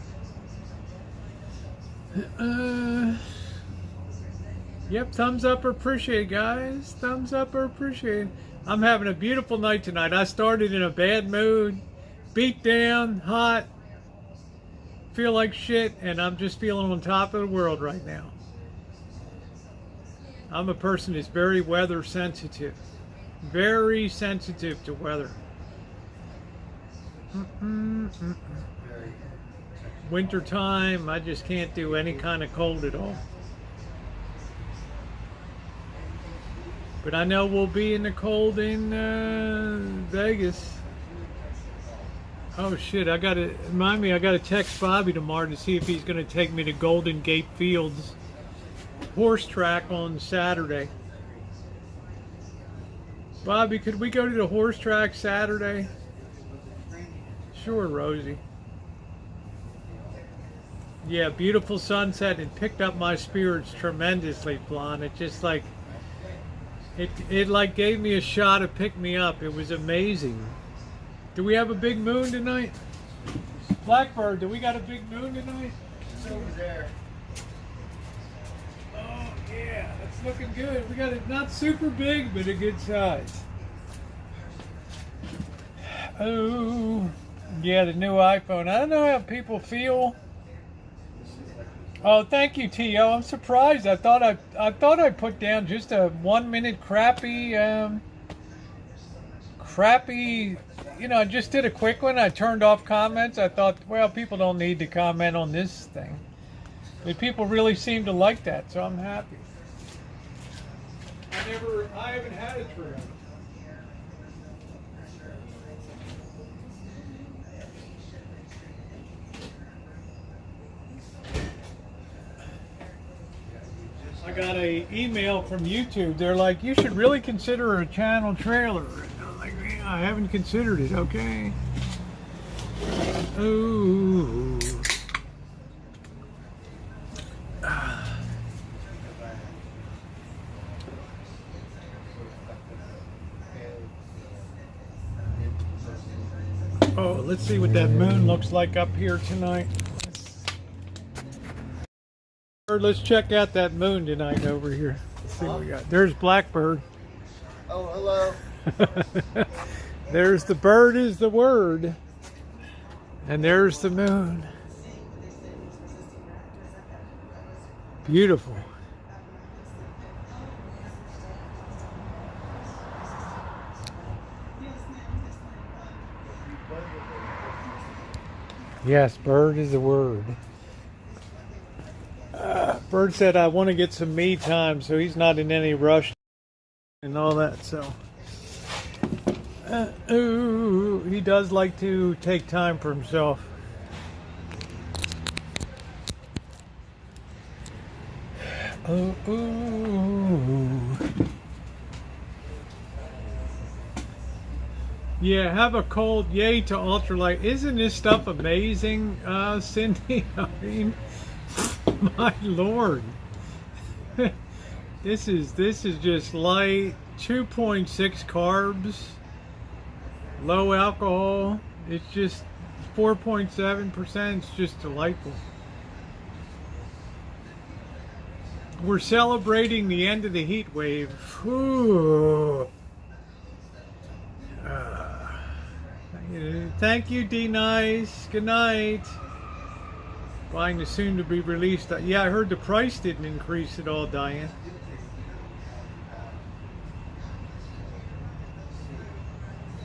Yep, thumbs up or appreciate, guys. Thumbs up or appreciate. I'm having a beautiful night tonight. I started in a bad mood, beat down, hot, feel like shit, and I'm just feeling on top of the world right now. I'm a person that's very weather sensitive. Very sensitive to weather. Winter time, I just can't do any kind of cold at all. But I know we'll be in the cold in Vegas. Oh shit, I gotta text Bobby tomorrow to see if he's gonna take me to Golden Gate Fields horse track on Saturday. Bobby, could we go to the horse track Saturday? Sure, Rosie. Yeah, beautiful sunset. It picked up my spirits tremendously, Flan. It just like it like gave me a shot to pick me up. It was amazing. Do we have a big moon tonight? Blackbird, do we got a big moon tonight? It's over there. Oh yeah, that's looking good. We got it not super big, but a good size. Oh yeah, the new iPhone. I don't know how people feel. Oh, thank you, T.O. I'm surprised. I thought I put down just a 1 minute crappy, you know, I just did a quick one. I turned off comments. I thought, well, people don't need to comment on this thing. But people really seem to like that, so I'm happy. I haven't had it forever. I got an email from YouTube. They're like, you should really consider a channel trailer. And I'm like, yeah, I haven't considered it, okay? Ooh. Oh, let's see what that moon looks like up here tonight. Let's check out that moon tonight over here. Let's see what we got. There's Blackbird. Oh, hello. There's the bird is the word. And there's the moon. Beautiful. Yes, bird is the word. Bird said, I want to get some me time, so he's not in any rush and all that. So, ooh, he does like to take time for himself. Oh, ooh. Yeah, have a cold yay to ultralight. Isn't this stuff amazing, Cindy? I mean, my lord. This is just light, 2.6 carbs, low alcohol. It's just 4.7%. It's just delightful. We're celebrating the end of the heat wave. Ooh. Thank you, D Nice. Good night. Buying the soon to be released. Yeah, I heard the price didn't increase at all, Diane.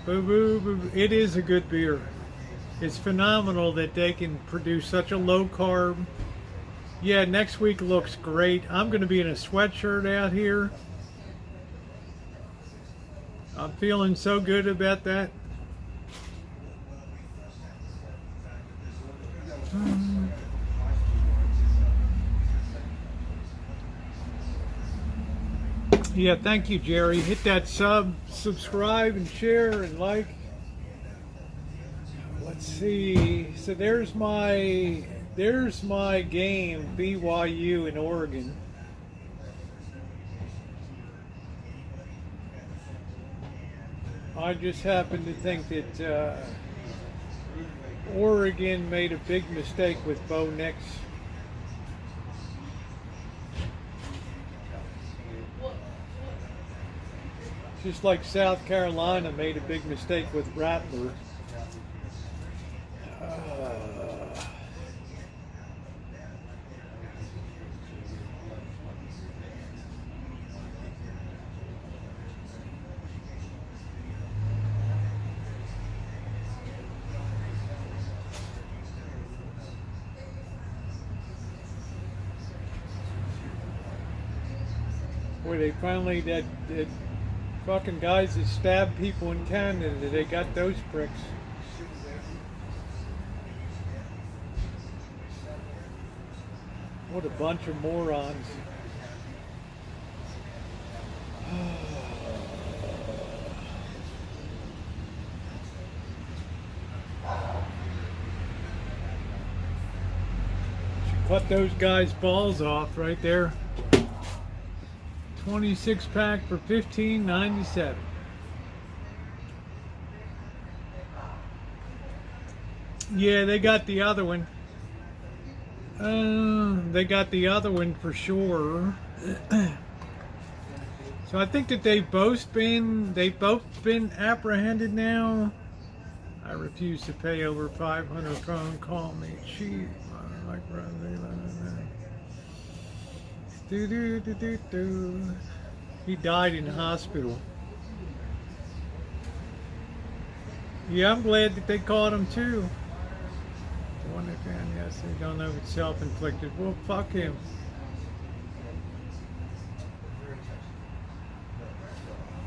Boo boo boo. It is a good beer. It's phenomenal that they can produce such a low carb. Yeah, next week looks great. I'm going to be in a sweatshirt out here. I'm feeling so good about that. Yeah, thank you, Jerry. Hit that subscribe and share and like. Let's see. So there's my game, BYU in Oregon. I just happen to think that Oregon made a big mistake with Bo Nix. Just like South Carolina made a big mistake with Rattler. Boy, they finally, that fucking guys that stabbed people in Canada, they got those pricks. What a bunch of morons. Should cut those guys' balls off right there. 26 pack for $15.97. Yeah, they got the other one. They got the other one for sure. So I think that they've both been apprehended now. I refuse to pay over 500 phone call me cheap. I like He died in the hospital. Yeah, I'm glad that they caught him too. The one they found yesterday, don't know if it's self-inflicted. Well, fuck him.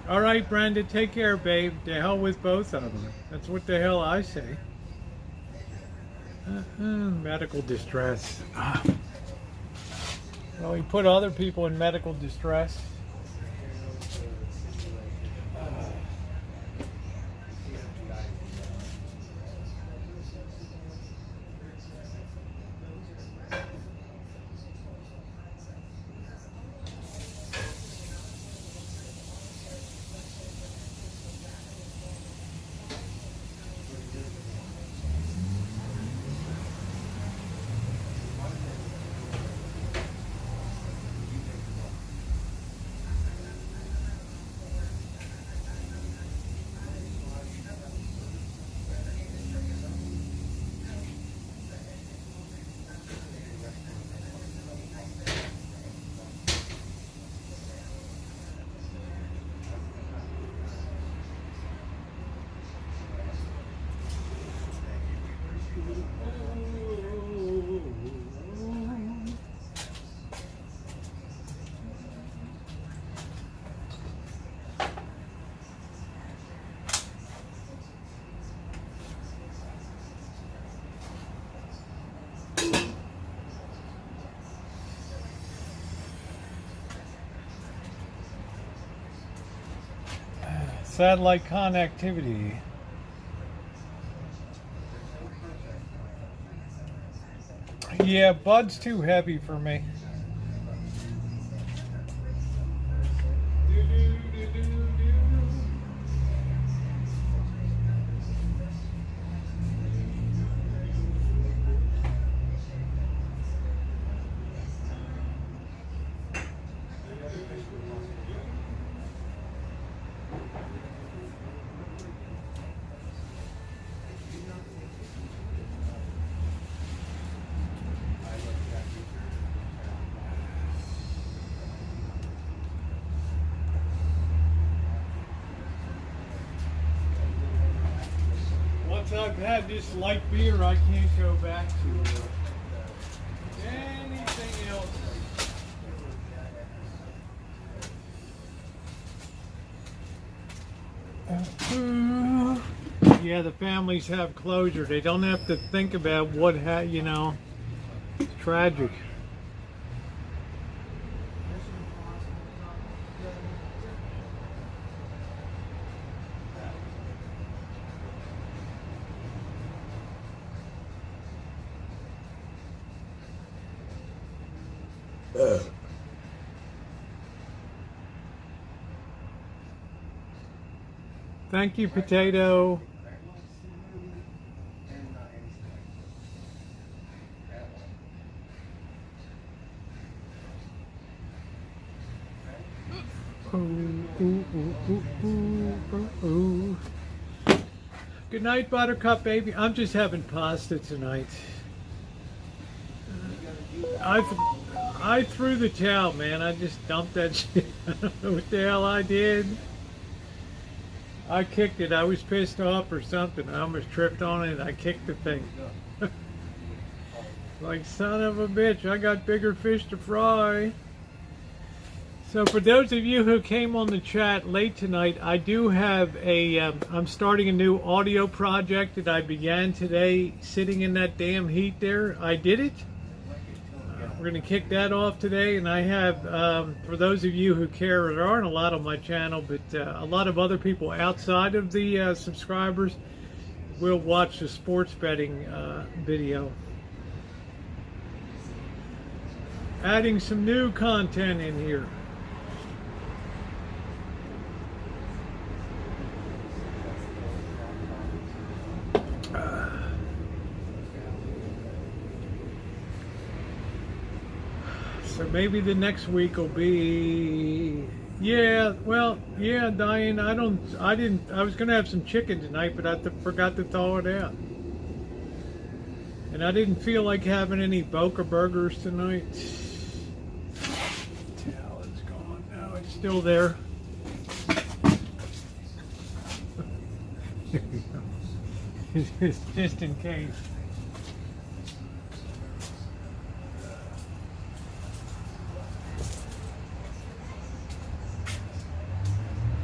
All right, Brenda, take care, babe. To hell with both of them. That's what the hell I say. Medical distress. Well, we put other people in medical distress. satellite connectivity. Yeah, Bud's too heavy for me. Once I've had this light beer, I can't go back to anything else. Yeah, the families have closure. They don't have to think about what you know. It's tragic. Thank you, Potato. Ooh. Good night, Buttercup, baby. I'm just having pasta tonight. I threw the towel, man. I just dumped that shit. I don't know what the hell I did. I kicked it. I was pissed off or something. I almost tripped on it and I kicked the thing. Like, son of a bitch, I got bigger fish to fry. So for those of you who came on the chat late tonight, I do have I'm starting a new audio project that I began today, sitting in that damn heat there. I did it. We're going to kick that off today, and I have, for those of you who care, there aren't a lot on my channel, but a lot of other people outside of the subscribers will watch the sports betting video. Adding some new content in here. So maybe the next week will be, yeah, Diane, I was going to have some chicken tonight, but I forgot to thaw it out. And I didn't feel like having any Boca burgers tonight. Towel is gone. No, it's still there. Just in case.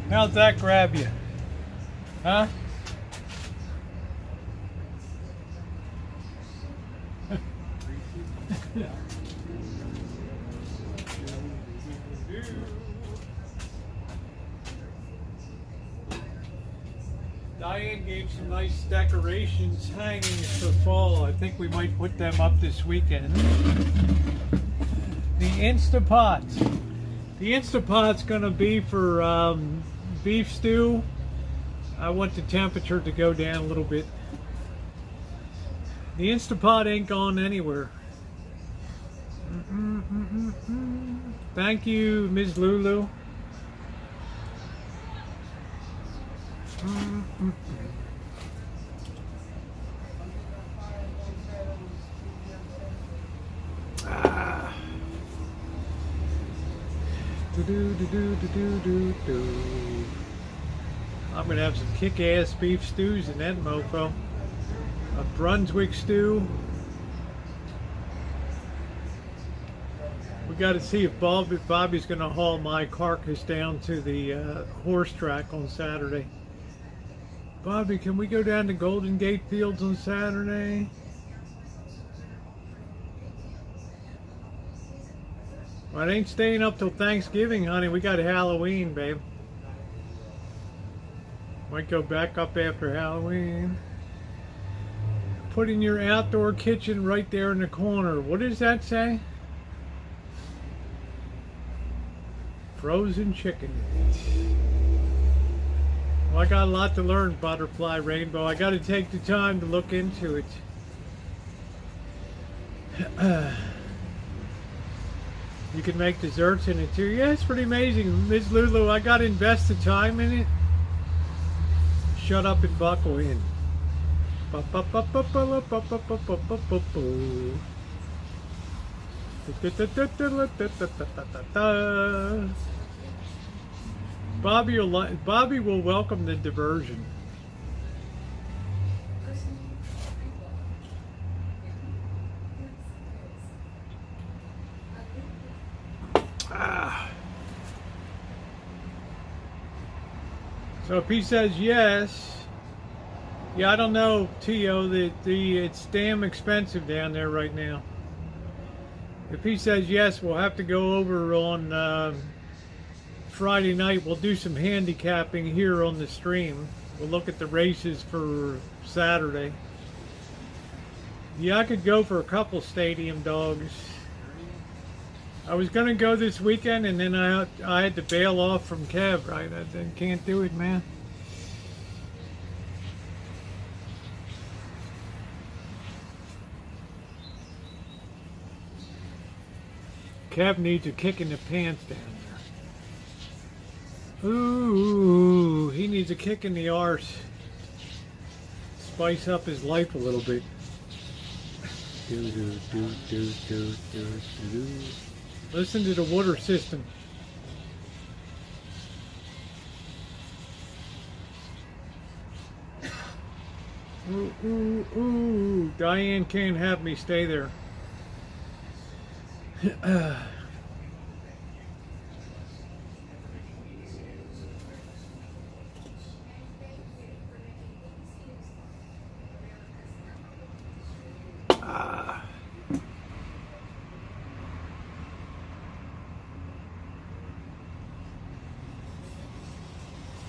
How'd that grab you? Huh? Diane gave some nice decorations hanging for fall. I think we might put them up this weekend. The Instapot. The Instapot's gonna be for beef stew. I want the temperature to go down a little bit. The Instapot ain't gone anywhere. Thank you, Ms. Lulu. I'm gonna have some kick-ass beef stews in that mofo. A Brunswick stew. We got to see if Bobby's gonna haul my carcass down to the horse track on Saturday. Bobby, can we go down to Golden Gate Fields on Saturday? Well, I ain't staying up till Thanksgiving, honey. We got Halloween, babe. Might go back up after Halloween. Putting your outdoor kitchen right there in the corner. What does that say? Frozen chicken. Well, I got a lot to learn, Butterfly Rainbow. I got to take the time to look into it. You can make desserts in it too. Yeah, it's pretty amazing. Ms. Lulu, I got to invest the time in it. Shut up and buckle in. Bobby will welcome the diversion. So if he says yes, yeah, I don't know, Tio, it's damn expensive down there right now. If he says yes, we'll have to go over on Friday night. We'll do some handicapping here on the stream. We'll look at the races for Saturday. Yeah, I could go for a couple stadium dogs. I was going to go this weekend, and then I had to bail off from Kev, right? I can't do it, man. Kev needs a kick in the pants down there. Ooh, he needs a kick in the arse. Spice up his life a little bit. Do, do, do, do, do, do, do. Listen to the water system. Ooh, ooh, ooh. Diane can't have me stay there. Ah.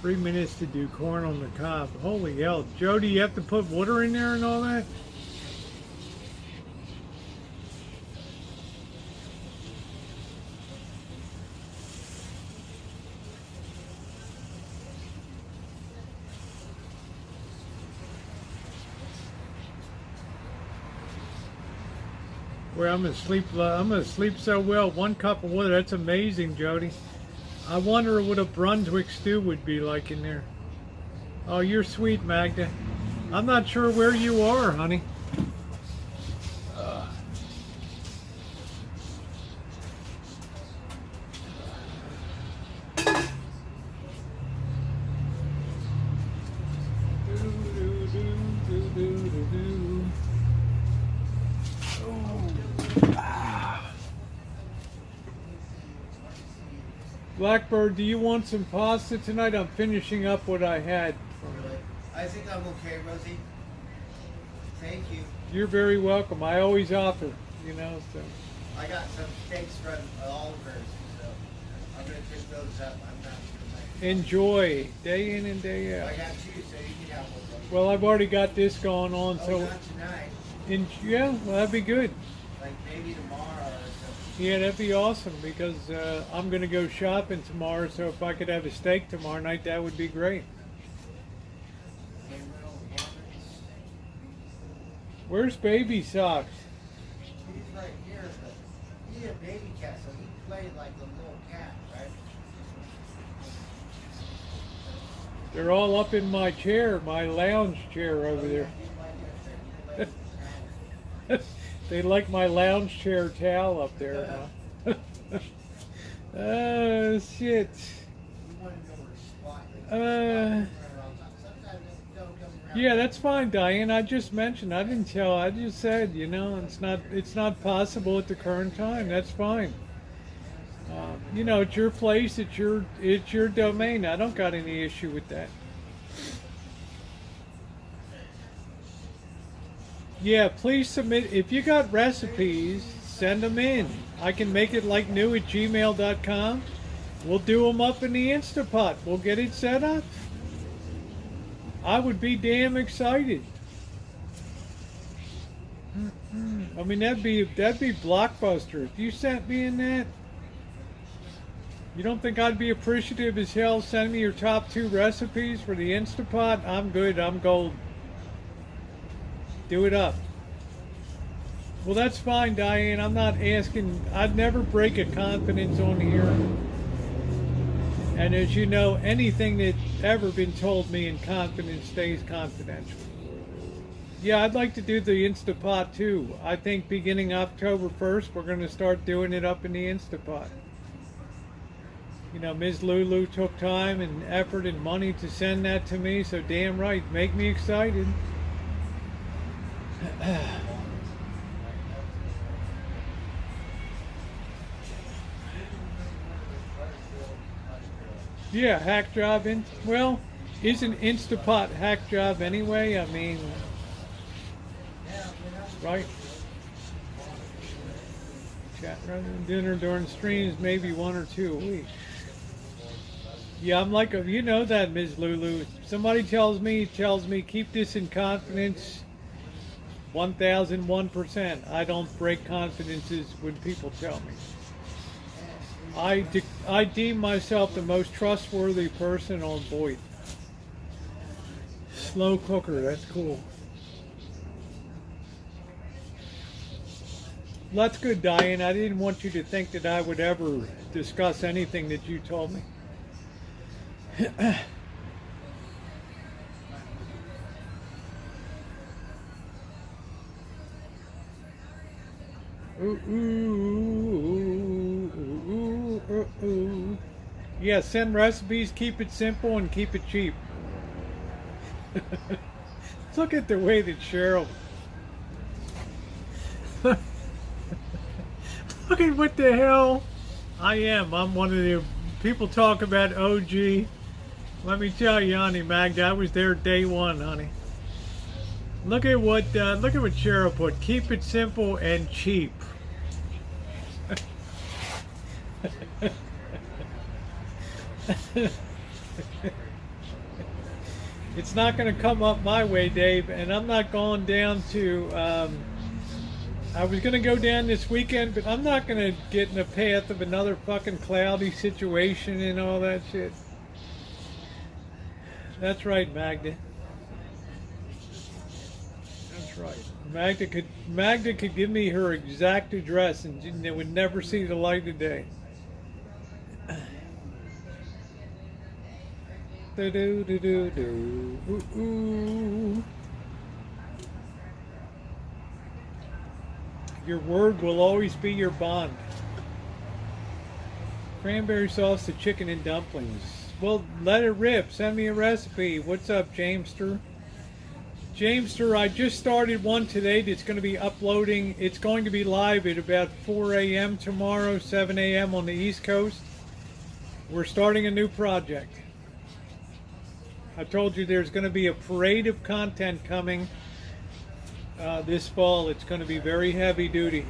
3 minutes to do corn on the cob. Holy hell. Jody, you have to put water in there and all that? Well, I'm gonna sleep so well. 1 cup of water. That's amazing, Jody. I wonder what a Brunswick stew would be like in there. Oh, you're sweet, Magda. I'm not sure where you are, honey. Blackbird, do you want some pasta tonight? I'm finishing up what I had. Really? I think I'm okay, Rosie. Thank you. You're very welcome. I always offer, you know, so. I got some steaks from Oliver's, so I'm going to pick those up. I'm not sure. Enjoy, day in and day out. I got 2, so you can have one. Well, I've already got this going on, Oh, so. not tonight. Yeah, well, that'd be good. Like maybe tomorrow or something. Yeah, that'd be awesome because I'm going to go shopping tomorrow, so if I could have a steak tomorrow night, that would be great. Where's Baby Socks? He's right here, but he's a baby cat, so he played like a little cat, right? They're all up in my chair, my lounge chair over there. They like my lounge chair towel up there. Huh? Oh, shit. Yeah, that's fine, Diane. I just mentioned. I didn't tell. I just said, you know, it's not possible at the current time. That's fine. You know, it's your place. It's your domain. I don't got any issue with that. Yeah, please submit. If you got recipes, send them in. I can make it like new@gmail.com. We'll do them up in the Instapot. We'll get it set up. I would be damn excited. I mean, that'd be blockbuster. If you sent me in that, you don't think I'd be appreciative as hell? Send me your top 2 recipes for the Instapot. I'm good. I'm gold. Do it up. Well, that's fine, Diane. I'm not asking. I'd never break a confidence on here. And as you know, anything that's ever been told me in confidence stays confidential. Yeah, I'd like to do the Instapot too. I think beginning October 1st, we're going to start doing it up in the Instapot. You know, Ms. Lulu took time and effort and money to send that to me, so damn right, make me excited. Yeah, hack job. Well, isn't Instapot hack job anyway? I mean, right? Chat rather than dinner during streams, maybe 1 or 2 a week. Yeah, I'm like, you know that, Ms. Lulu. Somebody tells me, keep this in confidence. 1001%. I don't break confidences when people tell me. I deem myself the most trustworthy person on Voight. Slow cooker, that's cool. That's good, Diane. I didn't want you to think that I would ever discuss anything that you told me. Yeah, send recipes, keep it simple and keep it cheap. Look at the way that Cheryl... Look at what the hell I am. I'm one of the people talk about OG. Let me tell you, honey, Magda, I was there day 1, honey. Look at what Cheryl put. Keep it simple and cheap. It's not going to come up my way, Dave, and I'm not going down to. I was going to go down this weekend, but I'm not going to get in the path of another fucking cloudy situation and all that shit. That's right, Magda. That's right. Magda could give me her exact address and it would never see the light of day. Do do do do do. Ooh, ooh. Your word will always be your bond. Cranberry sauce to chicken and dumplings. Well, let it rip. Send me a recipe. What's up, Jamester? Jamester, I just started one today that's going to be uploading. It's going to be live at about 4 a.m. tomorrow, 7 a.m. on the East Coast. We're starting a new project. I told you there's going to be a parade of content coming this fall. It's going to be very heavy duty.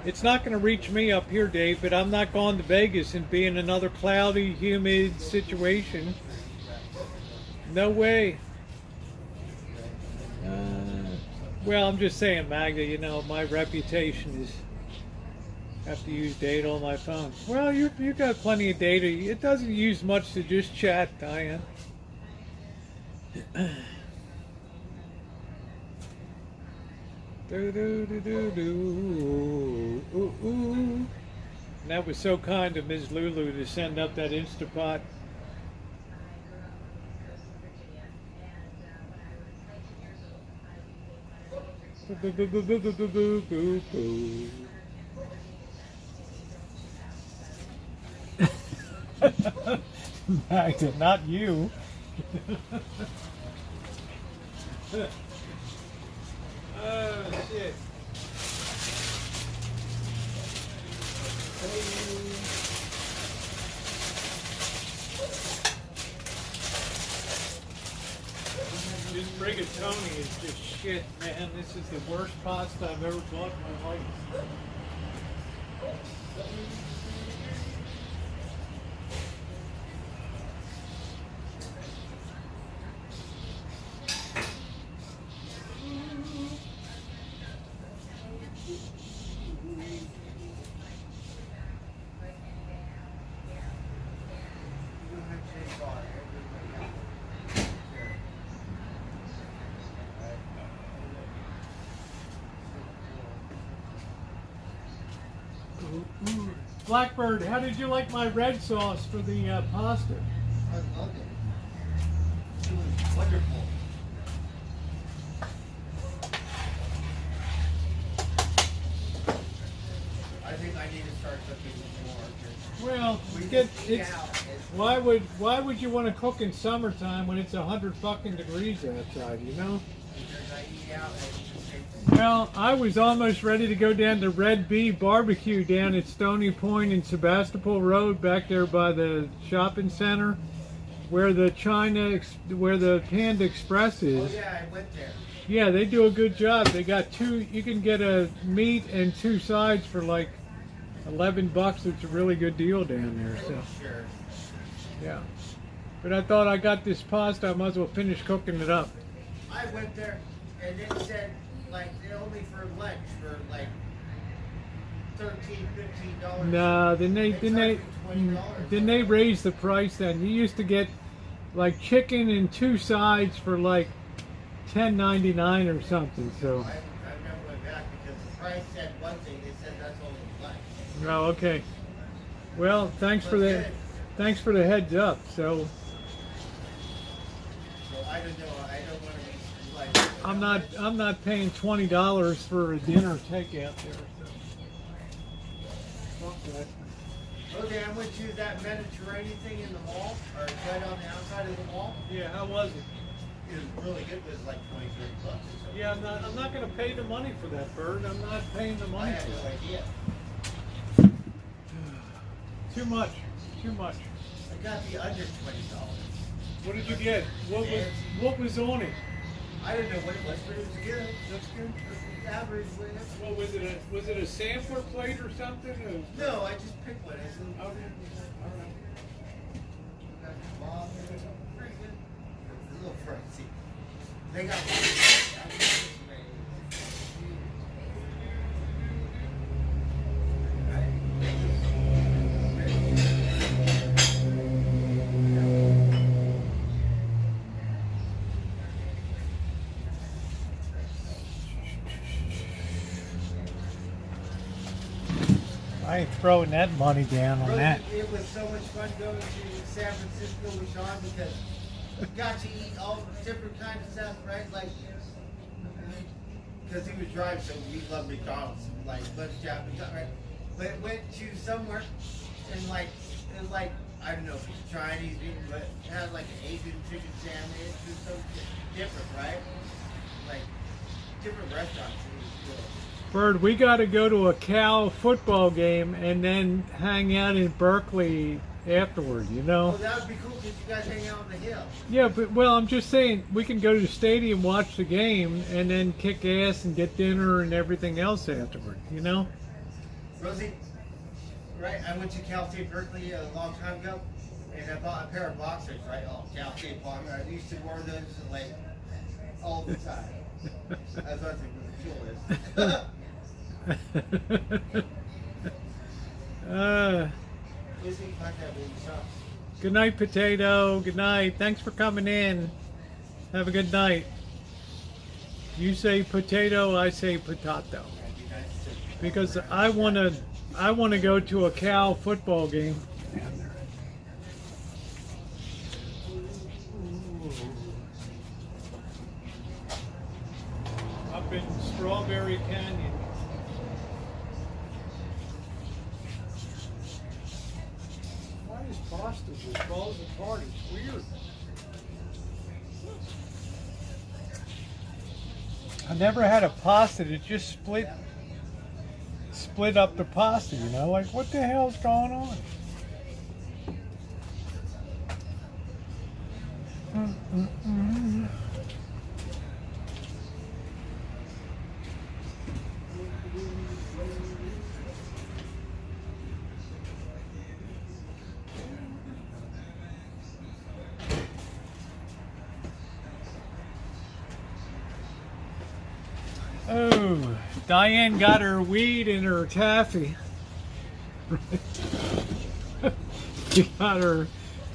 It's not going to reach me up here, Dave, but I'm not going to Vegas and be in another cloudy, humid situation. No way. Well, I'm just saying, Magda, you know, my reputation is have to use data on my phone. Well, you got plenty of data. It doesn't use much to just chat, Diane. Do do do do do. Ooh, ooh. And that was so kind of Ms. Lulu to send up that Instapot. Magda, not you. Oh, shit. This rigatoni is just shit, man. This is the worst pasta I've ever bought in my life. Blackbird, how did you like my red sauce for the pasta? I loved it. It was wonderful. I think I need to start cooking more. Well, We get just eat it's. out. Why would you want to cook in summertime when it's 100 fucking degrees outside? You know. Because I eat out and it's the same thing. Well, I was almost ready to go down to Red Bee Barbecue down at Stony Point and Sebastopol Road, back there by the shopping center, where the Panda Express Oh is. yeah, I went there. Yeah, they do a good job. They got two. You can get a meat and two sides for like $11. It's a really good deal down there. So Sure. yeah. But I thought I got this pasta. I might as well finish cooking it up. I went there and it said like they're only for lunch for like $13, $15. No, then they $20. raised the price. Then you used to get like chicken and two sides for like $10.99 or something. So I never went back because the price said one thing. They said that's only lunch. oh, okay. Well, thanks for the heads up. So So I don't know. I don't want to be like. I'm not paying $20 for a dinner takeout there. So. Fuck that. Okay, I went to that Mediterranean thing in the mall, or right on the outside of the mall. Yeah, how was it? It was really good. It was like $20, $30 or something. Yeah, I'm not going to pay the money for that, Bird. I'm not paying the I money had for no that. idea. Too much. Too much. I got the under $20. What did you get? What was on it? I don't know what it was, but it was good. That's good. It was average. What was it a sampler plate or something? Or? No, I just picked one. I said, Okay. All right. got the bomb. Pretty good. It's a little pricey. They got I ain't throwing that money down on Really, that. it was so much fun going to San Francisco with Sean because we got to eat all different kinds of stuff, right? Like, because he was driving, so we love McDonald's, like bunch of Japanese, right? But went to somewhere and like it was like I don't know if it's Chinese, but it had like an Asian chicken sandwich or something different, right? Like different restaurants. It was good. Bird, we got to go to a Cal football game and then hang out in Berkeley afterward, you know? Oh, that would be cool because you guys hang out on the hill. Yeah, but, well, I'm just saying, we can go to the stadium, watch the game, and then kick ass and get dinner and everything else afterward, you know? Rosie, right? I went to Cal State Berkeley a long time ago, and I bought a pair of boxers, right? Oh, Cal State boxers. I used to wear those like all the time. That's what I think was the coolest. Lizzie, contact me, shop. Good night, Potato. Good night. Thanks for coming in. Have a good night. You say potato, I say potato. That'd be nice to- Because I wanna go to a Cal football game. Up in Strawberry Canyon. Why is Boston just falls apart? It's weird. I never had a pasta that just split up the pasta, you know? Like, what the hell's going on? Oh, Diane got her weed in her taffy. She got her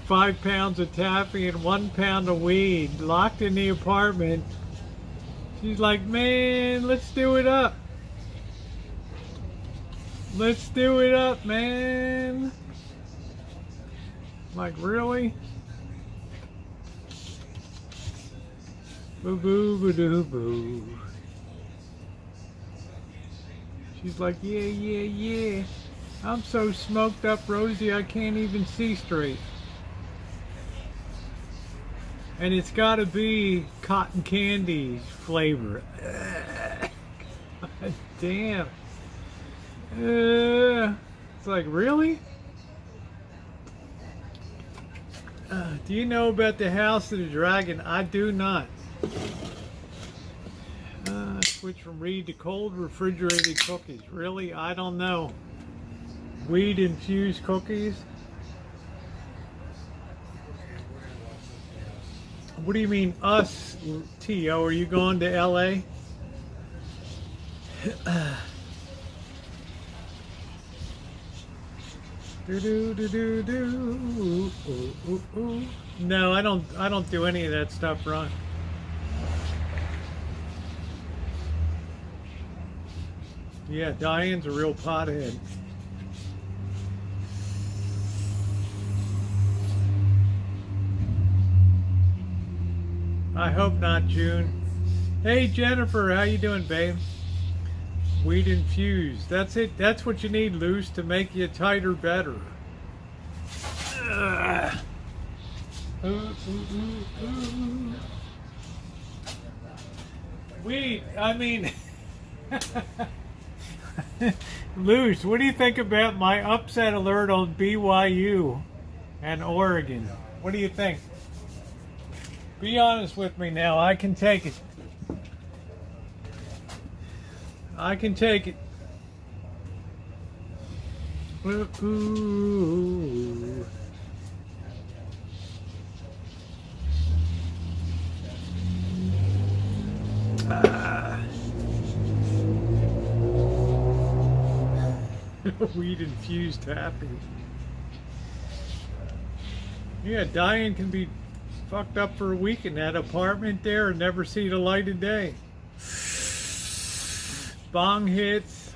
5 pounds of taffy and 1 pound of weed locked in the apartment. She's like, man, let's do it up. Let's do it up, man. Like, really? Boo boo boo doo boo. She's like, yeah, yeah, yeah. I'm so smoked up, Rosie, I can't even see straight. And it's got to be cotton candy flavor. God damn. It's like, really? Do you know about the House of the Dragon? I do not. Switch from Reed to cold refrigerated cookies. Really? I don't know. Weed infused cookies? What do you mean, us, T.O.? Are you going to L.A.? Do. Ooh. No, I don't do any of that stuff, Ron. Yeah, Diane's a real pothead. I hope not, June. Hey, Jennifer, how you doing, babe? Weed infused. That's it. That's what you need, Luce, to make you tighter, better. Weed. I mean, Luce, what do you think about my upset alert on BYU and Oregon? What do you think? Be honest with me now. I can take it. I can take it. Ooh. Weed infused happy. Yeah, Diane can be fucked up for a week in that apartment there and never see the light of day. Bong hits.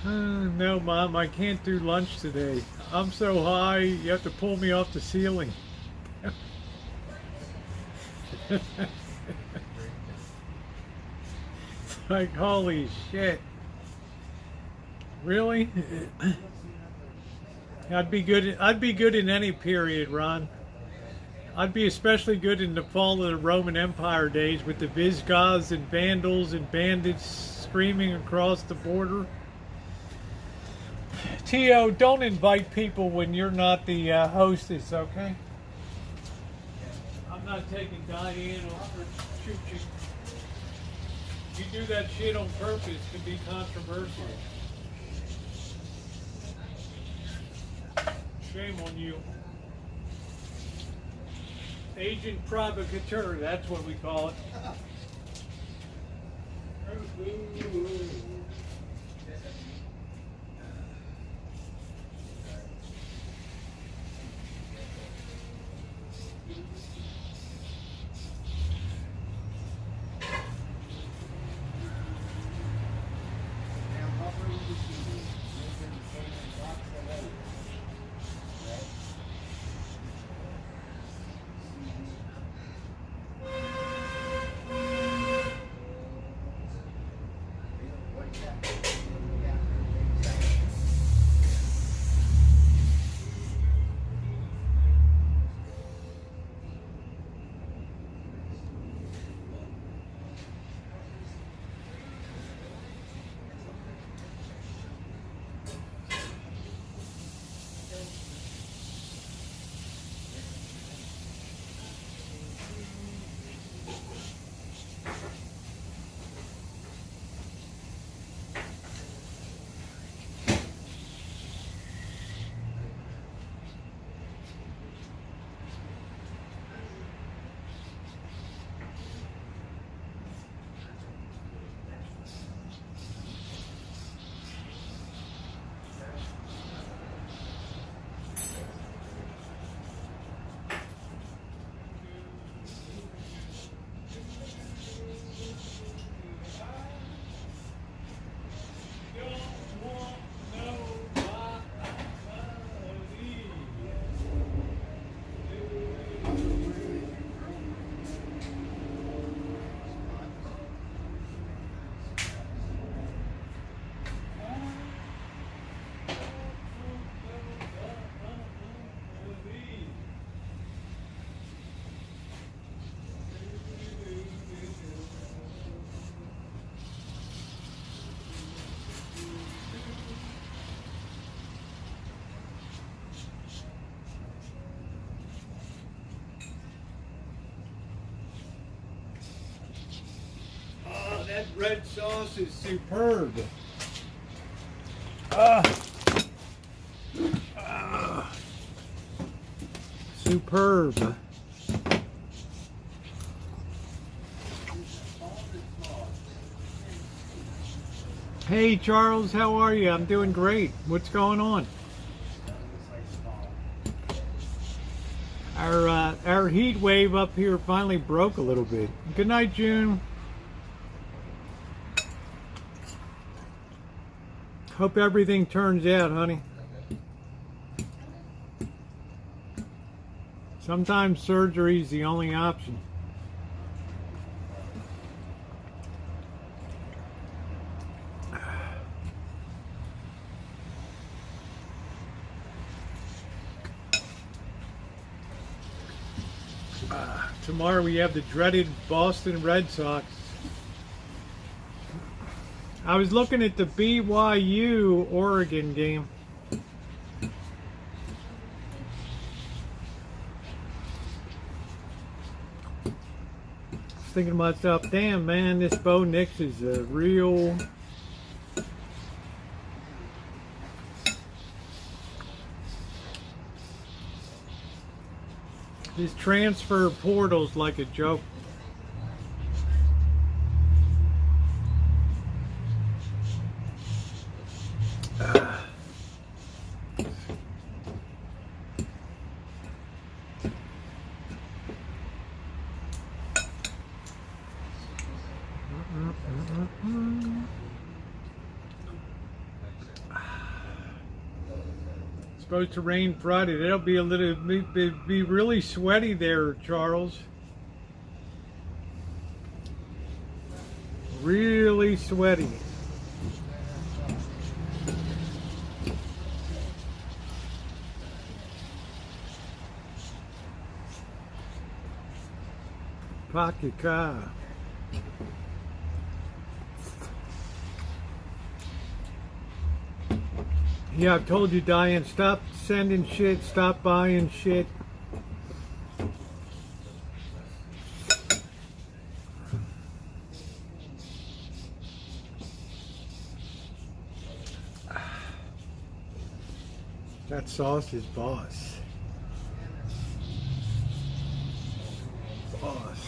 No, Mom, I can't do lunch today. I'm so high, you have to pull me off the ceiling. It's like, holy shit. Really? I'd be good in any period, Ron. I'd be especially good in the fall of the Roman Empire days with the Visigoths and Vandals and bandits screaming across the border. T.O., don't invite people when you're not the hostess, okay? I'm not taking Diane off for choo-choo. You do that shit on purpose to be controversial. Shame on you. Agent provocateur, that's what we call it. That red sauce is superb. Superb. Hey Charles, how are you? I'm doing great. What's going on? Our heat wave up here finally broke a little bit. Good night, June. Hope everything turns out, honey. Sometimes surgery is the only option. Tomorrow we have the dreaded Boston Red Sox. I was looking at the BYU Oregon game. Thinking to myself, damn man, this Bo Nix is a real this transfer portal's like a joke. Supposed to rain Friday. It'll be a little, be really sweaty there, Charles. Really sweaty. Pocket car. Yeah, I've told you, Diane, stop sending shit, stop buying shit. That sauce is boss. Boss.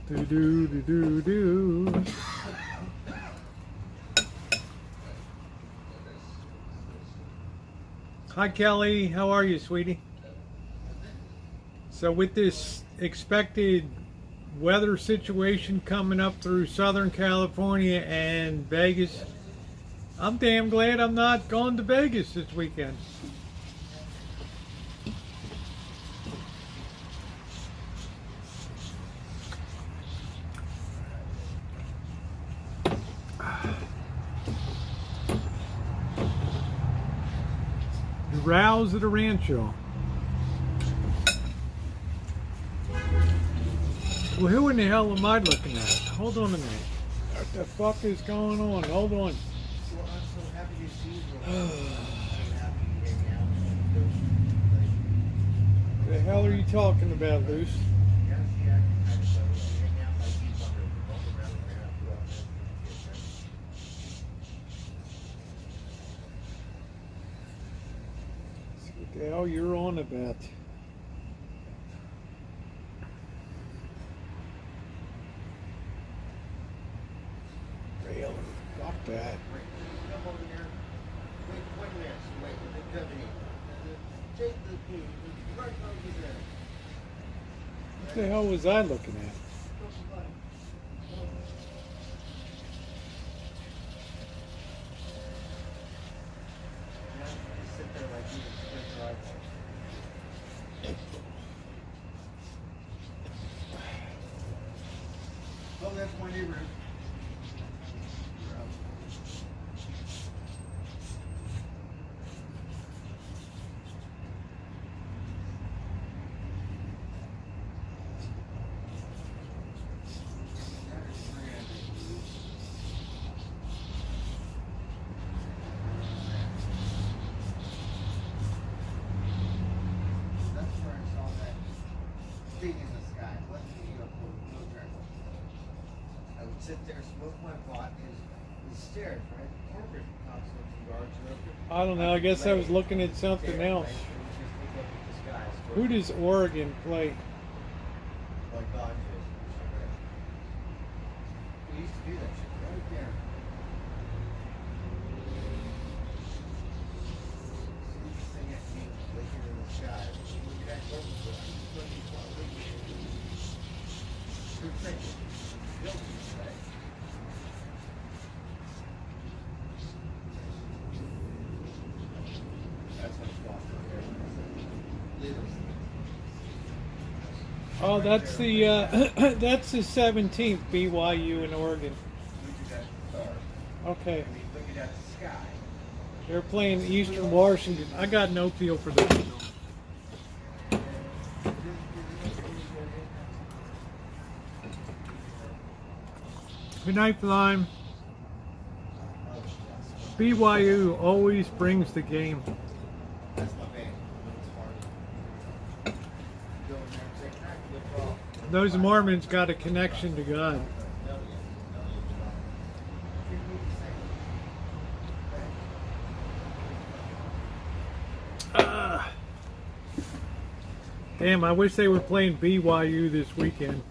Do. Hi Kelly, how are you, sweetie? So with this expected weather situation coming up through Southern California and Vegas, I'm damn glad I'm not going to Vegas this weekend. Rouse at a rancho. Well, who in the hell am I looking at? Hold on a minute. What the fuck is going on? Hold on. Well, I'm so happy to see you. I'm happy to hang out. What the hell are you talking about, Luce? Yeah, see, I can kind of hang out like he's on the walk around the ground. What the hell you're on about? Really? Fuck that. Wait, come over here. Wait, 1 minute. Wait, the company. Take the key. Right over there. What the hell was I looking at? Sit there like you just like. Oh, that's my neighbor. sit there, smoke my pot, is stairs, right? Corporate constants and guards are open. I don't know. I guess I was looking at something else. Who does Oregon play? Like God did. We used to do that shit right there. See this thing at me, blinking in the sky. Look at that corporate foot. I'm just looking for a big good thing. Buildings, right? That's what's lost right there. Literally. Oh, that's the that's the 17th, BYU in Oregon. Look at that star. Okay, I mean, looking at the sky. they're playing Eastern Washington. I got no feel for that. Good night, Lime. BYU always brings the game. That's my band. It's hard. Go in there and say, "Ah, good ball." Those Mormons got a connection to God. Damn, I wish they were playing BYU this weekend.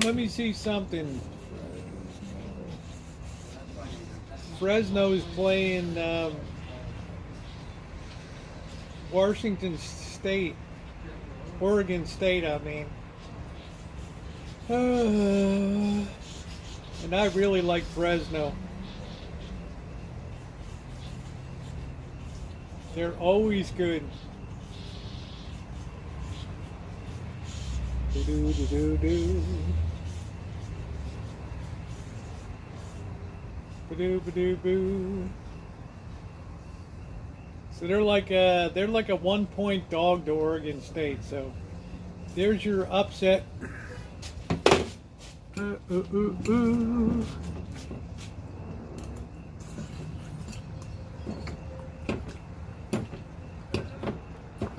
Let me see something. Fresno's playing Washington State, Oregon State, I mean. And I really like Fresno. They're always good. Do-do-do-do-do. Ba-do-ba-do-boo. So they're like a 1-point dog to Oregon State. So there's your upset.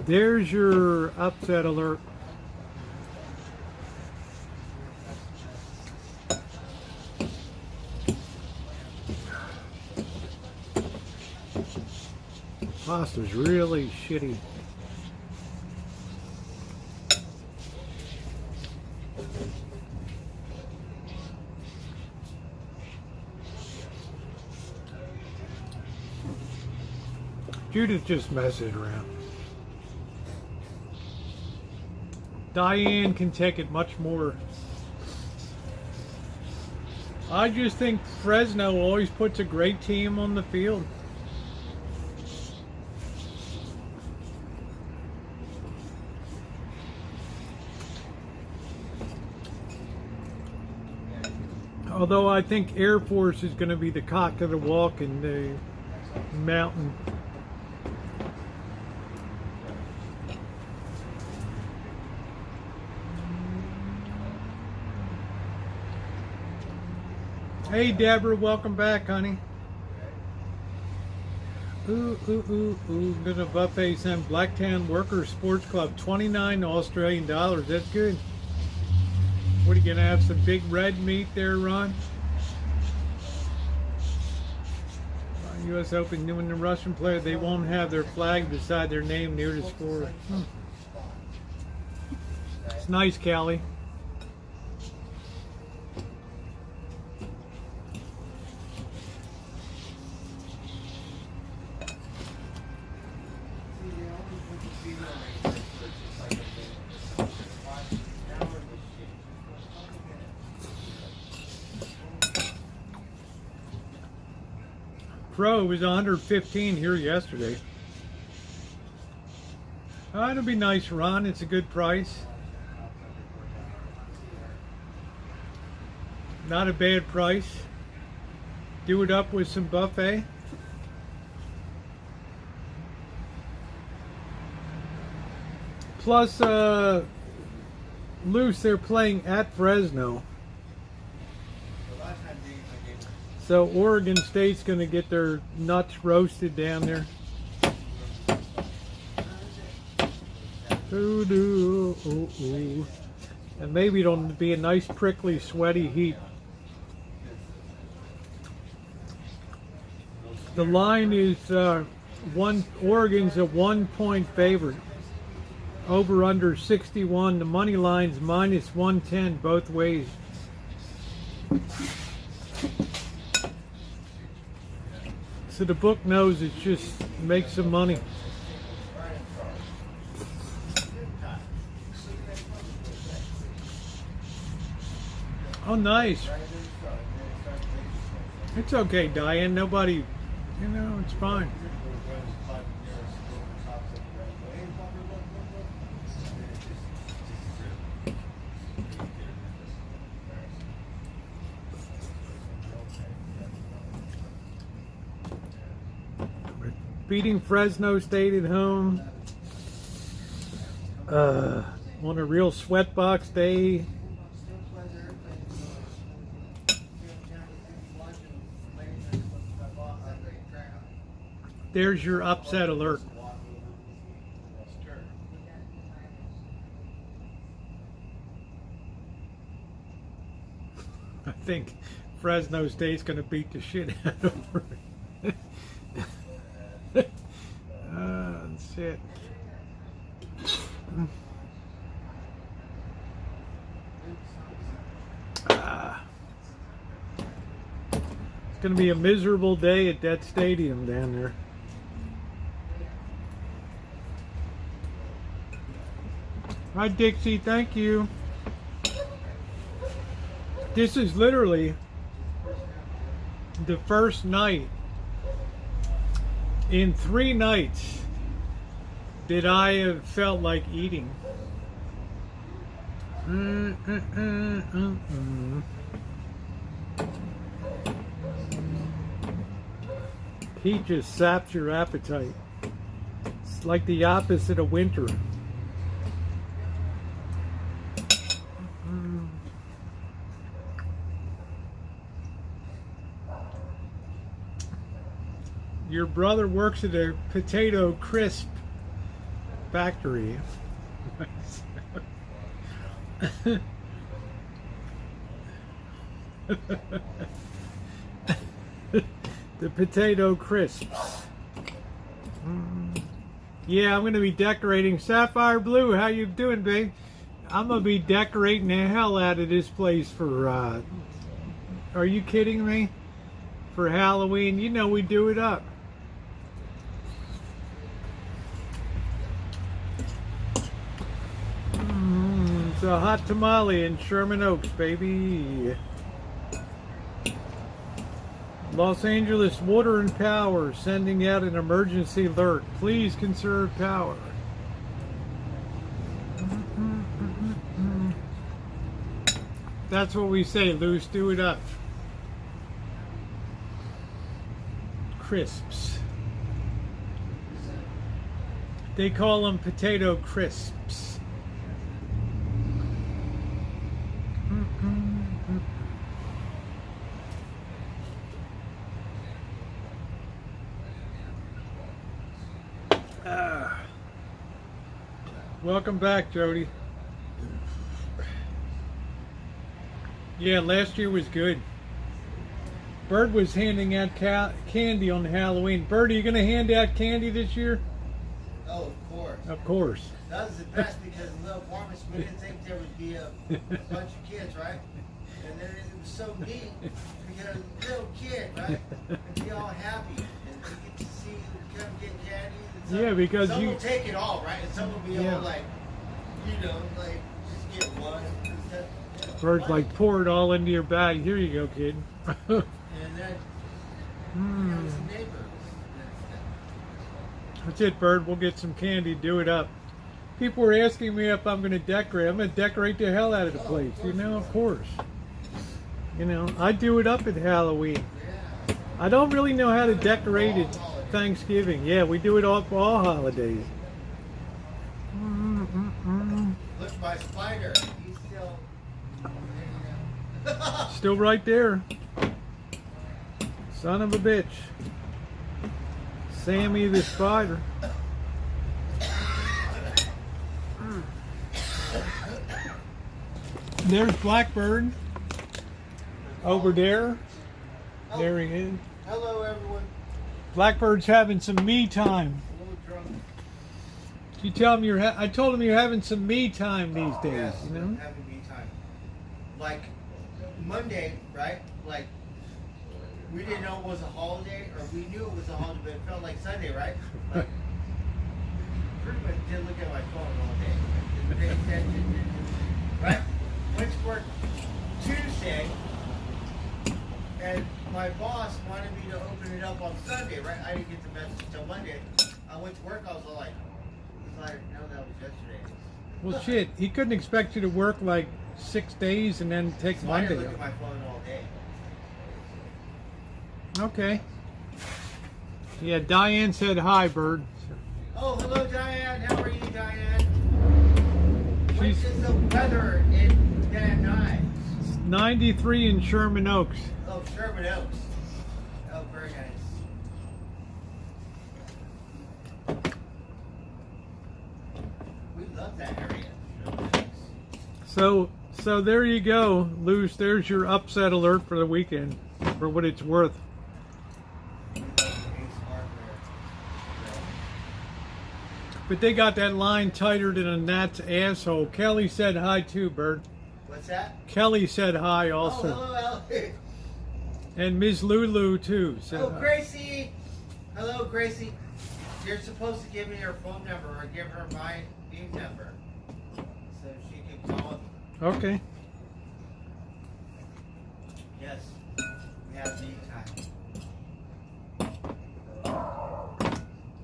There's your upset alert. Pasta's really shitty. Judith just messes around. Diane can take it much more. I just think Fresno always puts a great team on the field. Although I think Air Force is going to be the cock of the walk in the mountain. Hey Deborah, welcome back, honey. Ooh, ooh, ooh, ooh. There's a buffet saying Blacktown Workers Sports Club, 29 Australian dollars. That's good. What are you gonna have, some big red meat there, Ron? U.S. Open, when the Russian player, they won't have their flag beside their name near the score. It's nice, Callie. Pro was 115 here yesterday. It'll be nice, Ron. It's a good price. Not a bad price. Do it up with some buffet. Plus, Luce, they're playing at Fresno. So Oregon State's going to get their nuts roasted down there. Ooh. And maybe it'll be a nice prickly sweaty heat. The line is Oregon's a 1-point favorite. Over under 61. The money line's minus 110 both ways. So the book knows it's just make some money. Oh, nice. It's okay, Diane. Nobody, you know, it's fine. Beating Fresno State at home on a real sweatbox day. There's your upset alert. I think Fresno State's going to beat the shit out of her. That's it. It's going to be a miserable day at that stadium down there. Hi, Dixie. Thank you. This is literally the first night in 3 nights that I have felt like eating. Heat just saps your appetite. It's like the opposite of winter. Your brother works at a potato crisp factory. The potato crisps. Yeah, I'm going to be decorating. Sapphire Blue, how you doing, babe? I'm going to be decorating the hell out of this place for, are you kidding me? For Halloween. You know we do it up. It's a hot tamale in Sherman Oaks, baby. Los Angeles Water and Power sending out an emergency alert. Please conserve power. That's what we say, Luce. Do it up. Crisps. They call them potato crisps. Welcome back, Jody. Yeah, last year was good. Bird was handing out candy on Halloween. Bird, are you going to hand out candy this year? Oh, of course. Of course. That was the best because in Little Farmers, we didn't think there would be a bunch of kids, right? And then it was so neat because little kid, right? And be all happy. And you get to see them get candy. Yeah, because some you will take it all, right? And some will be all like, you know, like just get one. Bird's like, pour it all into your bag. Here you go, kid. And then, you know, some neighbors. That's it, Bird. We'll get some candy. Do it up. People were asking me if I'm going to decorate. I'm going to decorate the hell out of the place. You know, of course. You know, I do it up at Halloween. I don't really know how to decorate at Thanksgiving. Yeah, we do it all for all holidays. Look, my spider. He's still Still right there. Son of a bitch. Sammy the spider. There's Blackbird. Over there. There he is. Hello, everyone. Blackbird's having some me time. A little drunk. You tell him I told him you're having some me time these days. Yes, You know. having me time. Like Monday, right? Like we didn't know it was a holiday, or we knew it was a holiday, but it felt like Sunday, right? Like, pretty much didn't look at my phone all day. Didn't pay attention. Right? Went to work Tuesday, and my boss wanted me to open it up on Sunday, right? I didn't get the message until Monday. I went to work, I was like, no, that was yesterday. Well, shit. He couldn't expect you to work like 6 days and then take So I Monday didn't look at off. my phone all day. Okay. Yeah, Diane said hi, Bird. Oh, hello, Diane. How are you, Diane? What She's is the weather in Van Nuys? 93 in Sherman Oaks. Oh, Sherman Oaks. Oh, very nice. We love that area. So there you go, Luce. There's your upset alert for the weekend, for what it's worth. We love Ace Hardware. But they got that line tighter than a gnat's asshole. Kelly said hi too, Bird. What's that? Kelly said hi also. Oh, hello, Ellie. And Ms. Lulu too said Oh, hi. Gracie. Hello, Gracie. You're supposed to give me her phone number or give her my phone number so she can call me. Okay. Yes, we have me time.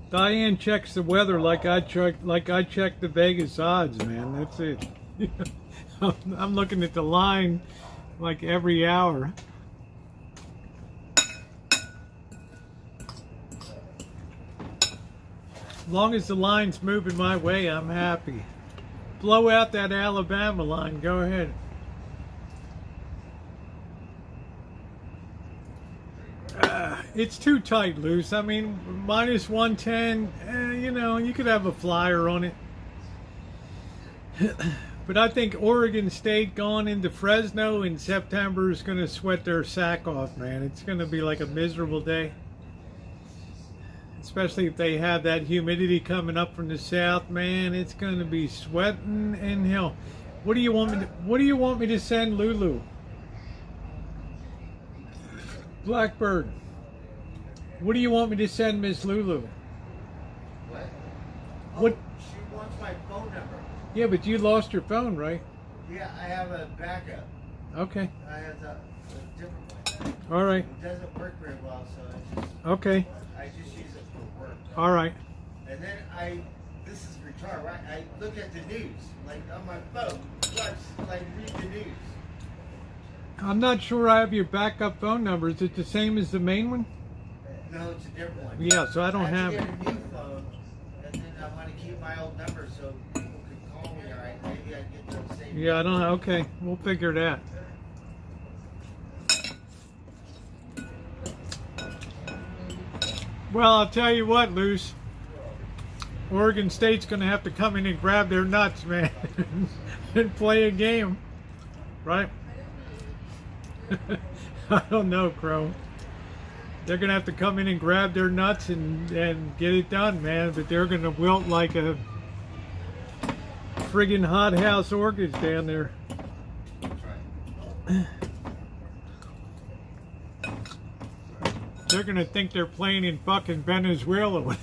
Diane checks the weather like I check the Vegas odds, man. That's it. I'm looking at the line like every hour. As long as the line's moving my way, I'm happy. Blow out that Alabama line. Go ahead. It's too tight, Luce. I mean, minus 110, you know, you could have a flyer on it. But I think Oregon State going into Fresno in September is going to sweat their sack off, man. It's going to be like a miserable day. Especially if they have that humidity coming up from the south, man. It's going to be sweating in hell. What do you want me to send Lulu? Blackbird. What do you want me to send Miss Lulu? What? What? Oh, she wants my phone number. Yeah, but you lost your phone, right? Yeah, I have a backup. Okay. I have a different one. All right. It doesn't work very well, so it's just, Okay. I just use it for work. All right. And then this is retarded, right? I look at the news, like on my phone. Read the news. I'm not sure I have your backup phone number. Is it the same as the main one? No, it's a different one. Yeah, so I don't have to it. get a new phone, and then I want to keep my old number so people can call me. All right, maybe I get the same. Yeah, I don't know. Okay, we'll figure it out. Well, I'll tell you what, Luce. Oregon State's going to have to come in and grab their nuts, man, and play a game, right? I don't know, Crow. They're going to have to come in and grab their nuts and get it done, man, but they're going to wilt like a friggin' hothouse orchids down there. They're going to think they're playing in fucking Venezuela.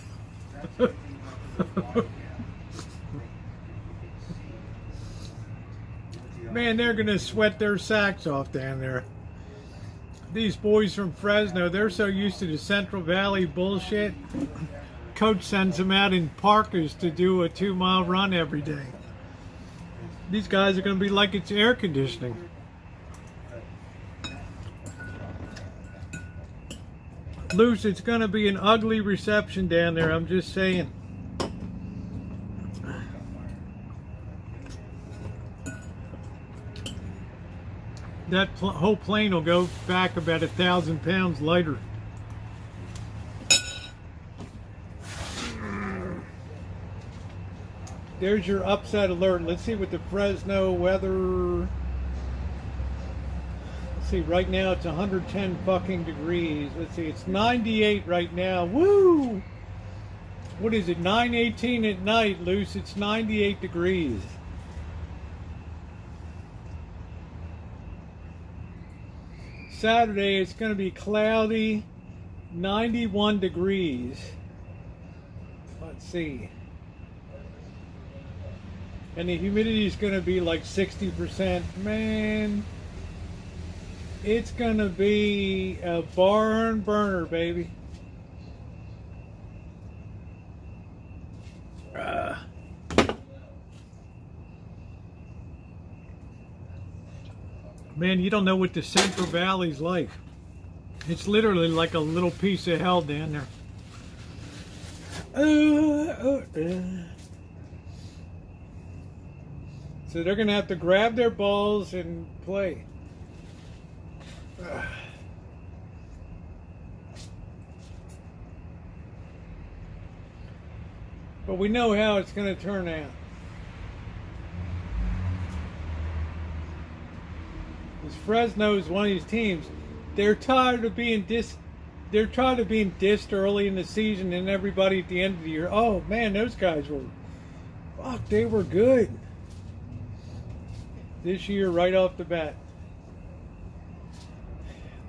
Man, they're going to sweat their sacks off down there. These boys from Fresno, they're so used to the Central Valley bullshit. Coach sends them out in parkas to do a 2-mile run every day. These guys are going to be like it's air conditioning. Luce, it's going to be an ugly reception down there, I'm just saying. That whole plane will go back about 1,000 pounds lighter. there's your upset alert. Let's see what the Fresno weather. Let's see, right now it's 110 fucking degrees. Let's see, it's 98 right now. Woo! What is it, 9:18 at night, Luce? It's 98 degrees. Saturday, it's going to be cloudy, 91 degrees. Let's see. And the humidity is going to be like 60%. Man, it's going to be a barn burner, baby. Man, you don't know what the Central Valley's like. It's literally like a little piece of hell down there. So they're going to have to grab their balls and play. But we know how it's going to turn out. Because Fresno is one of these teams. They're tired of being dissed early in the season, and everybody at the end of the year, oh man, those guys were, fuck, they were good. This year, right off the bat.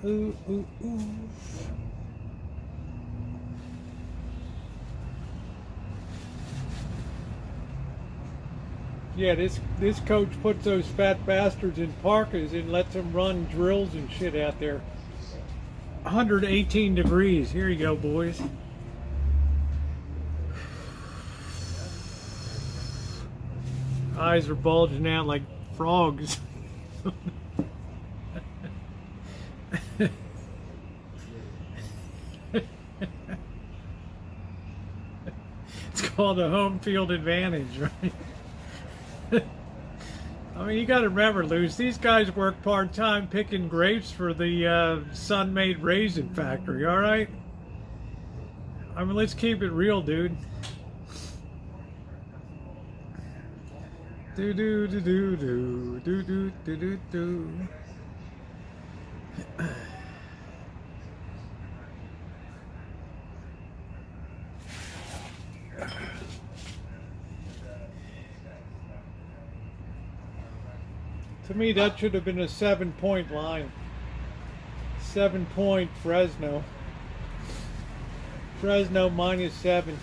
Ooh, ooh, ooh. Yeah, this coach puts those fat bastards in parkas and lets them run drills and shit out there. 118 degrees. Here you go, boys. Eyes are bulging out like frogs. It's called a home field advantage, right? I mean, you got to remember, Luce, these guys work part-time picking grapes for the Sun-Made Raisin Factory, all right? I mean, let's keep it real, dude. Do-do-do-do-do-do-do-do-do. To me, that should have been a 7-point line. 7-point Fresno. Fresno -7.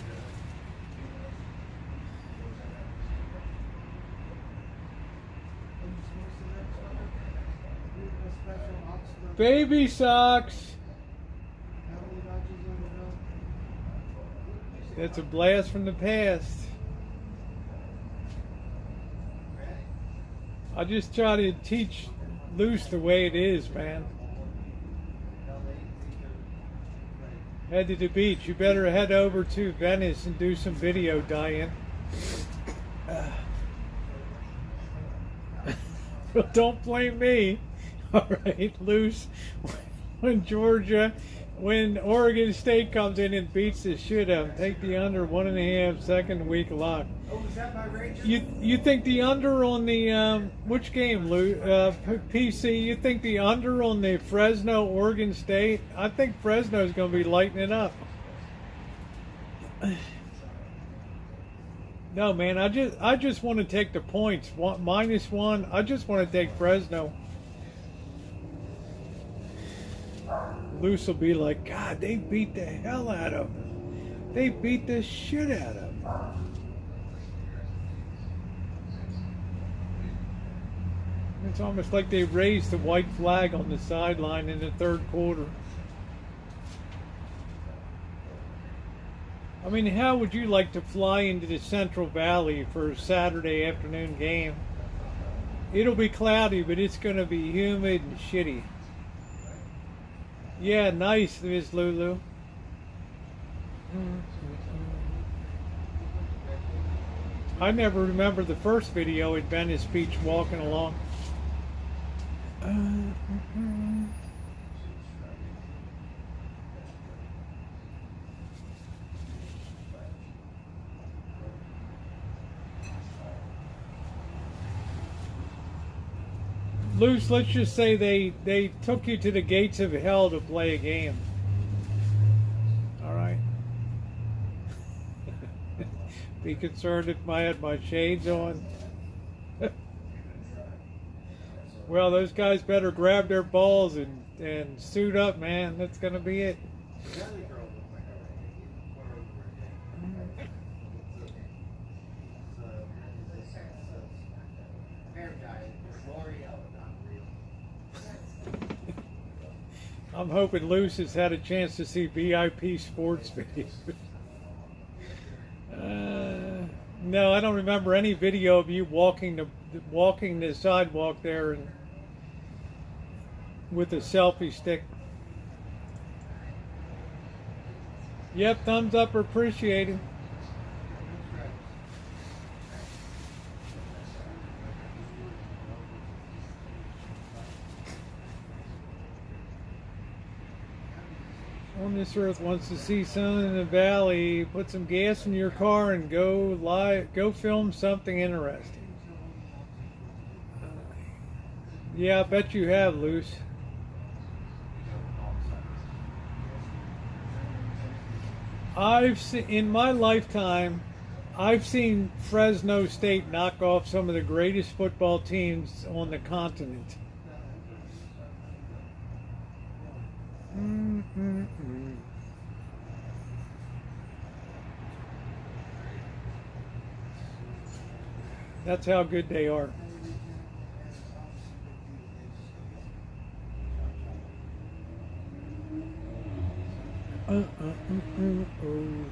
Baby socks. That's a blast from the past. I just try to teach Luce the way it is, man. Head to the beach. You better head over to Venice and do some video, Diane. Don't blame me. All right, Luce. When Oregon State comes in and beats the shit out, take the under 1.5 second week lock. Oh, is that my Rangers? You think the under on the which game, Lou? PC? You think the under on the Fresno Oregon State? I think Fresno's going to be lighting it up. No, man, I just want to take the points. -1. I just want to take Fresno. Luce will be like, God, they beat the hell out of him. They beat the shit out of him. It's almost like they raised the white flag on the sideline in the third quarter. I mean, how would you like to fly into the Central Valley for a Saturday afternoon game? It'll be cloudy, but it's going to be humid and shitty. Yeah, nice, Miss Lulu. I never remember the first video at Venice Beach walking along. Luce, let's just say they took you to the gates of hell to play a game. All right. Be concerned if I had my shades on. Well, those guys better grab their balls and suit up, man. That's gonna be it. I'm hoping Luce has had a chance to see VIP sports videos. No, I don't remember any video of you walking the sidewalk there and with a selfie stick. Yep, thumbs up are appreciated. On this earth wants to see sun in the valley. Put some gas in your car and go film something interesting. Yeah, I bet you have, Luce. In my lifetime, I've seen Fresno State knock off some of the greatest football teams on the continent. That's how good they are.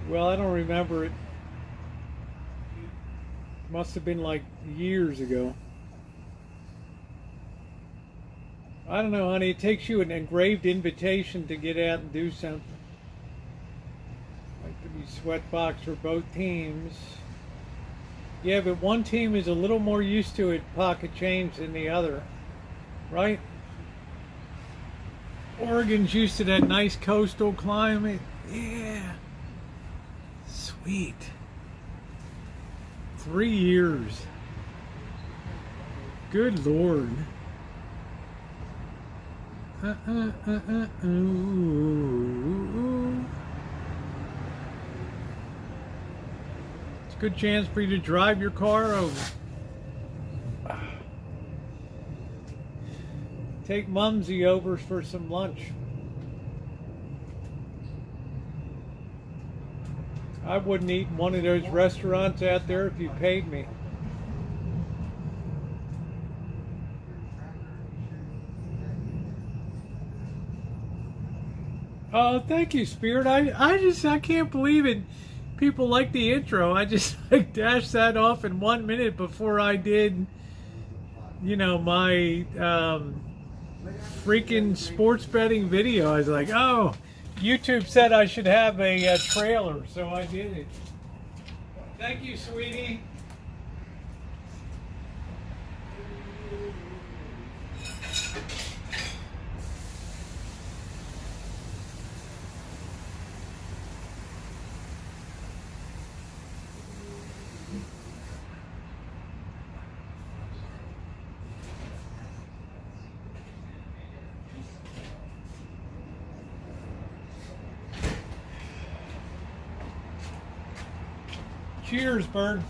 Well, I don't remember it. Must have been like years ago. I don't know, honey. It takes you an engraved invitation to get out and do something. Like to be sweatbox for both teams. Yeah, but one team is a little more used to it, pocket change, than the other. Right? Oregon's used to that nice coastal climate. Yeah. Sweet. 3 years. Good Lord. It's a good chance for you to drive your car over. Take Mumsy over for some lunch. I wouldn't eat in one of those restaurants out there if you paid me. Oh, thank you, Spirit. I can't believe it. People like the intro. I just like dashed that off in 1 minute before I did, my freaking sports betting video. I was like, oh, YouTube said I should have a trailer, so I did it. Thank you, sweetie. Cheers, Bird.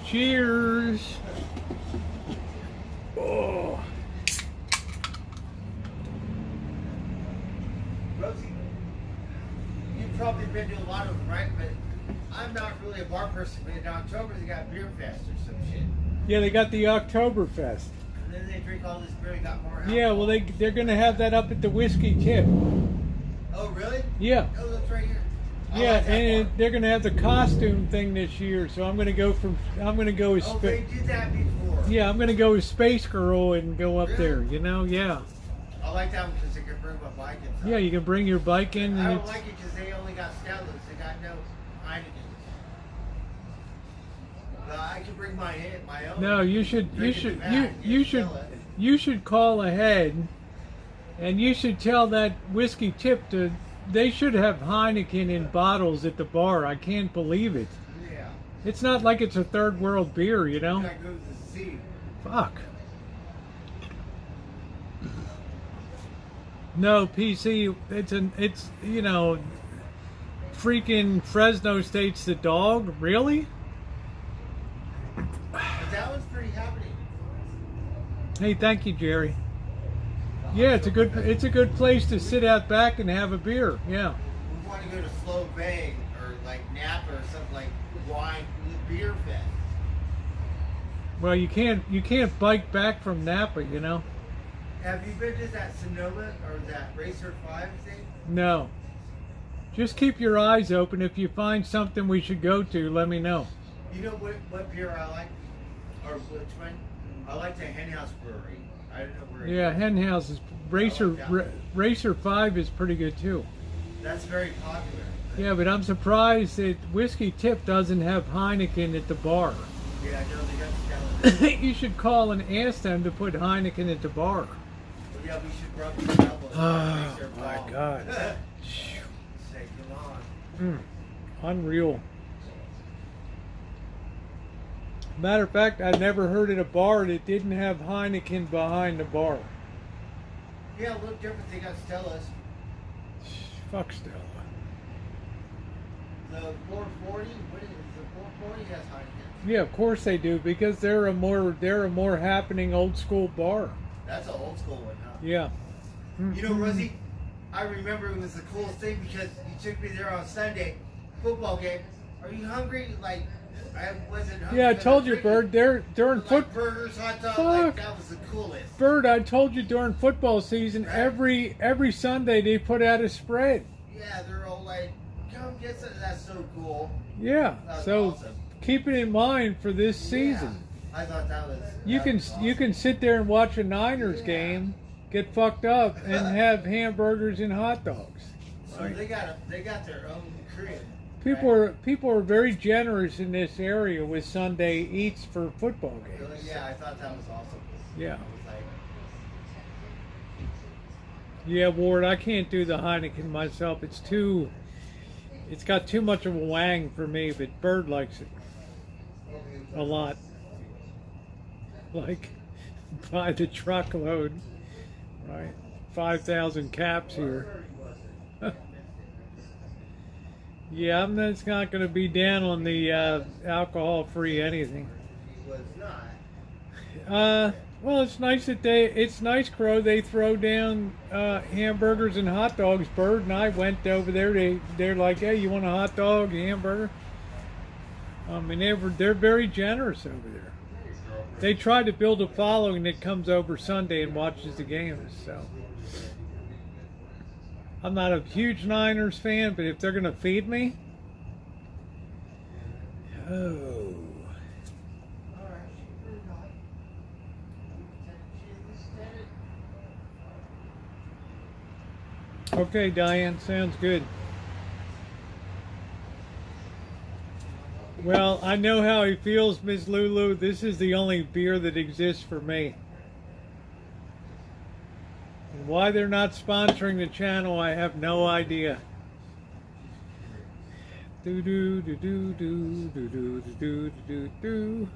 Cheers. Oh. Rosie, you've probably been to a lot of them, right? But I'm not really a bar person. But in October, they got beer fest or some shit. Yeah, they got the Oktoberfest. And then they drink all this beer and got more alcohol. Yeah, well, they're going to have that up at the Whiskey Tip. Oh, really? Yeah. Oh, that's right here. Yeah, and they're going to have the costume thing this year, so I'm going to go as Oh, they did that before. yeah, I'm going to go as Space Girl and go up there. Yeah. I like that one because I can bring my bike inside. Yeah, you can bring your bike in. And I don't like it because they only got Stellas. They got no Heineken. I can bring my own. No, you should call ahead, and you should tell that Whiskey Tip they should have Heineken in bottles at the bar. I can't believe it. Yeah. It's not like it's a third world beer, That goes to sea. Fuck. No, PC. It's you know, freaking Fresno State's the dog. Really? But that one's pretty happening. Hey, thank you, Jerry. Yeah, it's a good place to sit out back and have a beer. Yeah. We want to go to Slow Bay or like Napa or something like wine beer fest. Well, you can't bike back from Napa, you know. Have you been to that Sonoma or that Racer 5 thing? No. Just keep your eyes open. If you find something we should go to, let me know. You know what beer I like? Or which one? I like the Hen House Brewery. I don't know where it Yeah, is. Hen House is Racer 5 is pretty good too. That's very popular. Yeah, but I'm surprised that Whiskey Tip doesn't have Heineken at the bar. Yeah, I know they got Stella. You should call and ask them to put Heineken at the bar. Well, yeah, we should rub the elbows. Oh, Racer my ball. God. Say, come on. Unreal. Matter of fact, I never heard at a bar that didn't have Heineken behind the bar. Yeah, a little different. They got Stella's. Fuck Stella. The 440, what is it? The 440 has Heineken. Yeah, of course they do, because they're a more happening old school bar. That's an old school one, huh? Yeah. You know, Rosie, I remember it was the coolest thing because you took me there on Sunday, football game. Are you hungry? Like, I wasn't hungry. Yeah, I but told I'm you, freaking- Bird. During like burgers, hot dogs, Fuck. like that was the coolest. Bird, I told you during football season, Right. every Sunday they put out a spread. Yeah, they're all like, come get some. That's so cool. Yeah. That's So awesome. keep it in mind for this season. Yeah, I thought that was. You that can was you awesome. can sit there and watch a Niners Yeah. game, get fucked up, and have hamburgers and hot dogs. So they got their own crib. People are very generous in this area with Sunday eats for football Really? games. Yeah, I thought that was awesome. Yeah. I was like, Yeah, Ward, I can't do the Heineken myself. It's got too much of a wang for me, but Bird likes it a lot. Like, by the truckload, right? 5,000 caps here. Yeah, it's not going to be down on the alcohol-free anything. he was not. Well, it's nice, Crow. They throw down hamburgers and hot dogs. Bird and I went over there. They're like, hey, you want a hot dog, hamburger? I mean, they're very generous over there. They try to build a following that comes over Sunday and watches the games. So I'm not a huge Niners fan, but if they're going to feed me, oh. Okay, Diane, sounds good. Well, I know how he feels, Miss Lulu. This is the only beer that exists for me. And why they're not sponsoring the channel, I have no idea. Do do do do do do do do do do.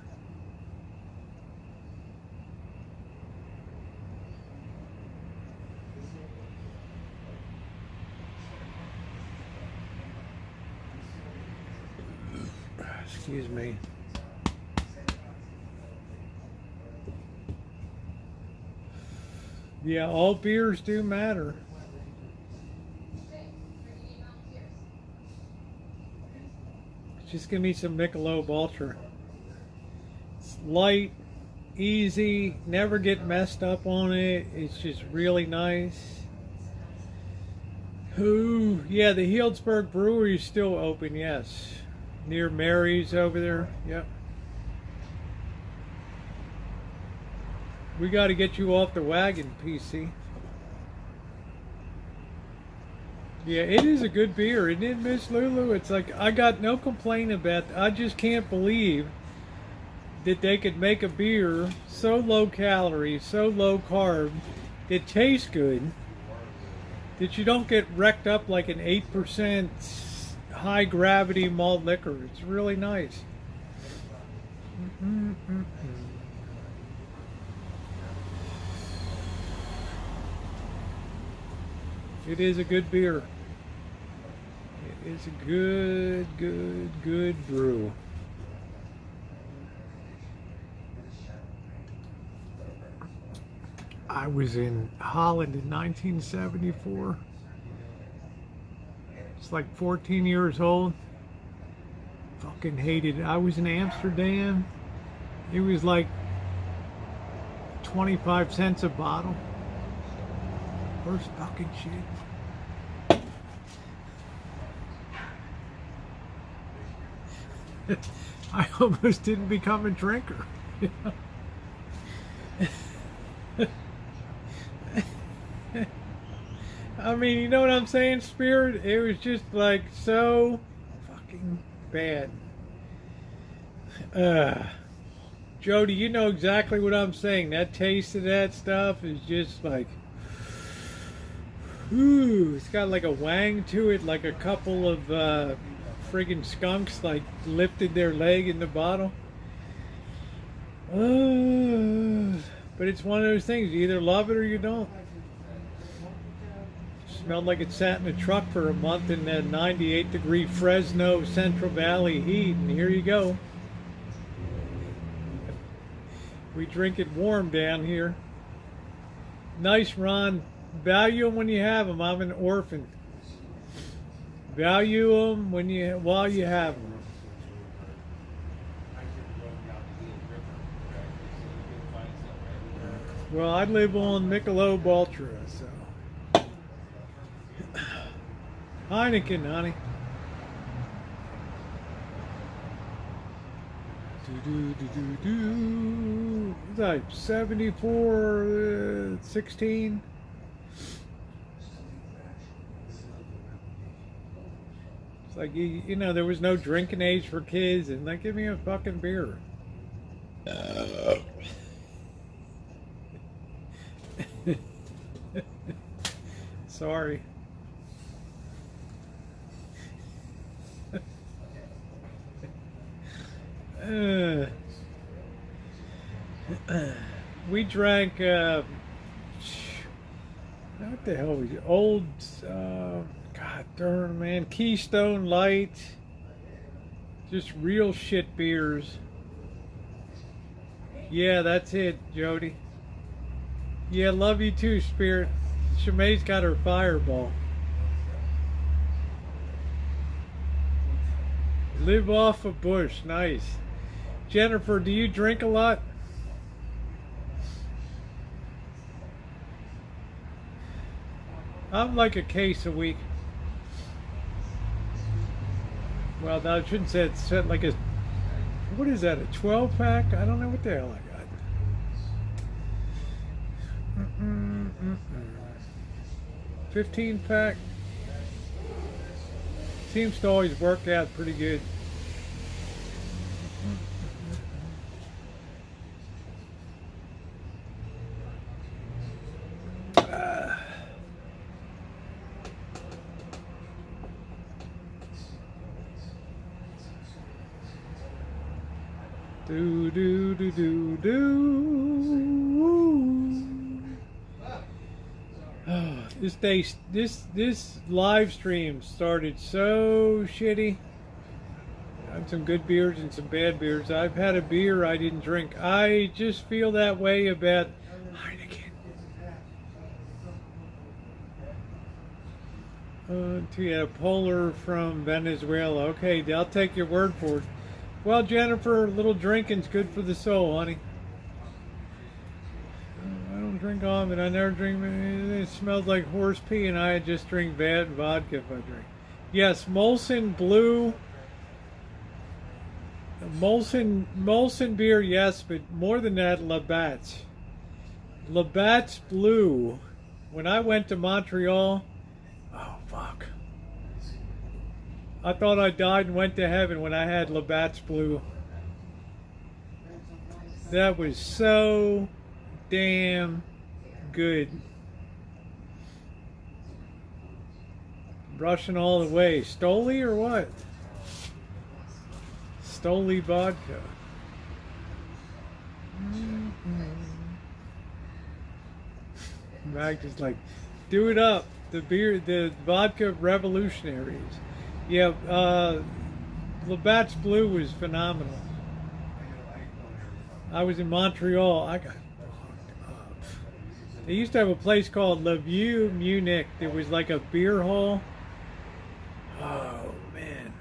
Excuse me. Yeah, all beers do matter. Just give me some Michelob Ultra. It's light, easy, never get messed up on it. It's just really nice. Ooh, yeah, the Healdsburg Brewery is still open, yes. Near Mary's over there, yep. We got to get you off the wagon, PC. Yeah, it is a good beer, isn't it, Miss Lulu? It's like, I got no complaint about it. I just can't believe that they could make a beer so low calorie, so low carb, that tastes good, that you don't get wrecked up like an 8% high gravity malt liquor. It's really nice. It is a good beer. It is a good brew. I was in Holland in 1974. It's like 14 years old. Fucking hated it. I was in Amsterdam. It was like 25 cents a bottle. Worst fucking shit. I almost didn't become a drinker. I mean, you know what I'm saying, Spirit? It was just like so fucking bad. Jody, you know exactly what I'm saying. That taste of that stuff is just like, ooh, it's got like a wang to it, like a couple of friggin' skunks like lifted their leg in the bottle. But it's one of those things, you either love it or you don't. Smelled like it sat in a truck for a month in that 98-degree Fresno Central Valley heat, and here you go. We drink it warm down here. Nice, Ron. Value them when you have them. I'm an orphan. Value them while you have them. Well, I live on Michelob Ultra, so. Heineken, honey. It's like 74, 16. It's like, you know, there was no drinking age for kids, and like, give me a fucking beer. Sorry. We drank what the hell was it? Old God darn, man, Keystone Light, just real shit beers. Yeah, that's it, Jody. Yeah, love you too, Spirit. Shemai's got her Fireball. Live off a bush, nice. Jennifer, do you drink a lot? I'm like a case a week. Well, I shouldn't say it's like a, what is that, a 12 pack? I don't know what the hell I got. 15 pack. Seems to always work out pretty good. Do do do do do. Oh, this live stream started so shitty. I had some good beers and some bad beers. I've had a beer I didn't drink. I just feel that way about Heineken. Yeah, Polar from Venezuela. Okay, I'll take your word for it. Well, Jennifer, a little drinking's good for the soul, honey. I don't drink often. I never drink. It smells like horse pee, and I just drink bad vodka if I drink. Yes, Molson Blue. Molson beer, yes, but more than that, Labatt's. Labatt's Blue. When I went to Montreal, oh fuck. I thought I died and went to heaven when I had Labatt's Blue. That was so damn good. Russian all the way. Stoli or what? Stoli vodka. Mag is like, do it up. the vodka revolutionaries. Yeah, Labatt's Blue was phenomenal. I was in Montreal. I got fucked up. They used to have a place called La Vue Munich. It was like a beer hall. Oh man!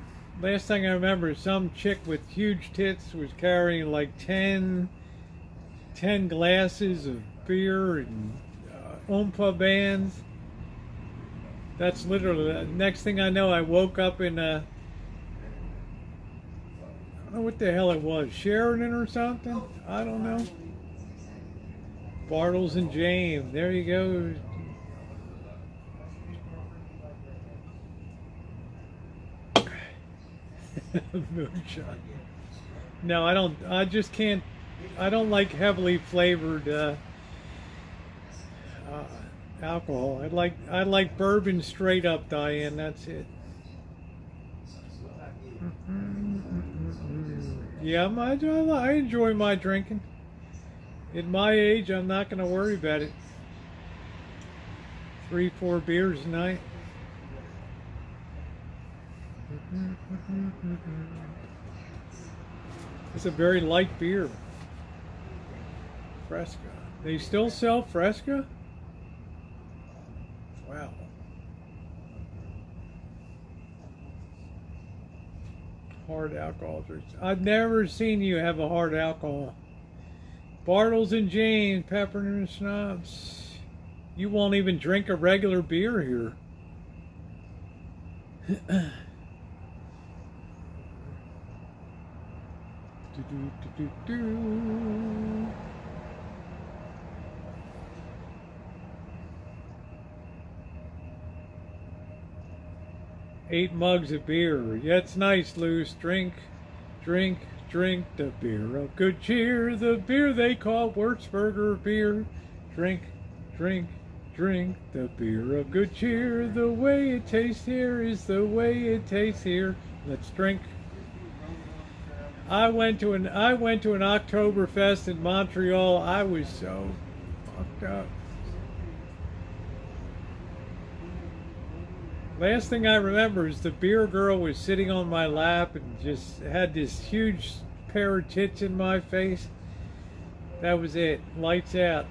Last thing I remember is some chick with huge tits was carrying like 10 glasses of beer and Oompa bands. That's literally the next thing I know. I woke up in a, I don't know what the hell it was, Sheridan or something. I don't know. Bartles and James. There you go. Moonshine. No, I don't. I just can't. I don't like heavily flavored alcohol. I like bourbon straight up, Diane. That's it. Yeah, I enjoy my drinking. At my age, I'm not going to worry about it. 3-4 beers a night. It's a very light beer. Fresca. They still sell Fresca? Wow. Hard alcohol drinks. I've never seen you have a hard alcohol. Bartles and Jane, Peppermint Schnapps. You won't even drink a regular beer here. Do. 8 mugs of beer. Yeah, it's nice, Luce. Drink the beer of good cheer. The beer they call Würzburger beer. Drink the beer of good cheer. The way it tastes here is the way it tastes here. Let's drink. I went to an Oktoberfest in Montreal. I was so fucked up. Last thing I remember is the beer girl was sitting on my lap and just had this huge pair of tits in my face. That was it. Lights out.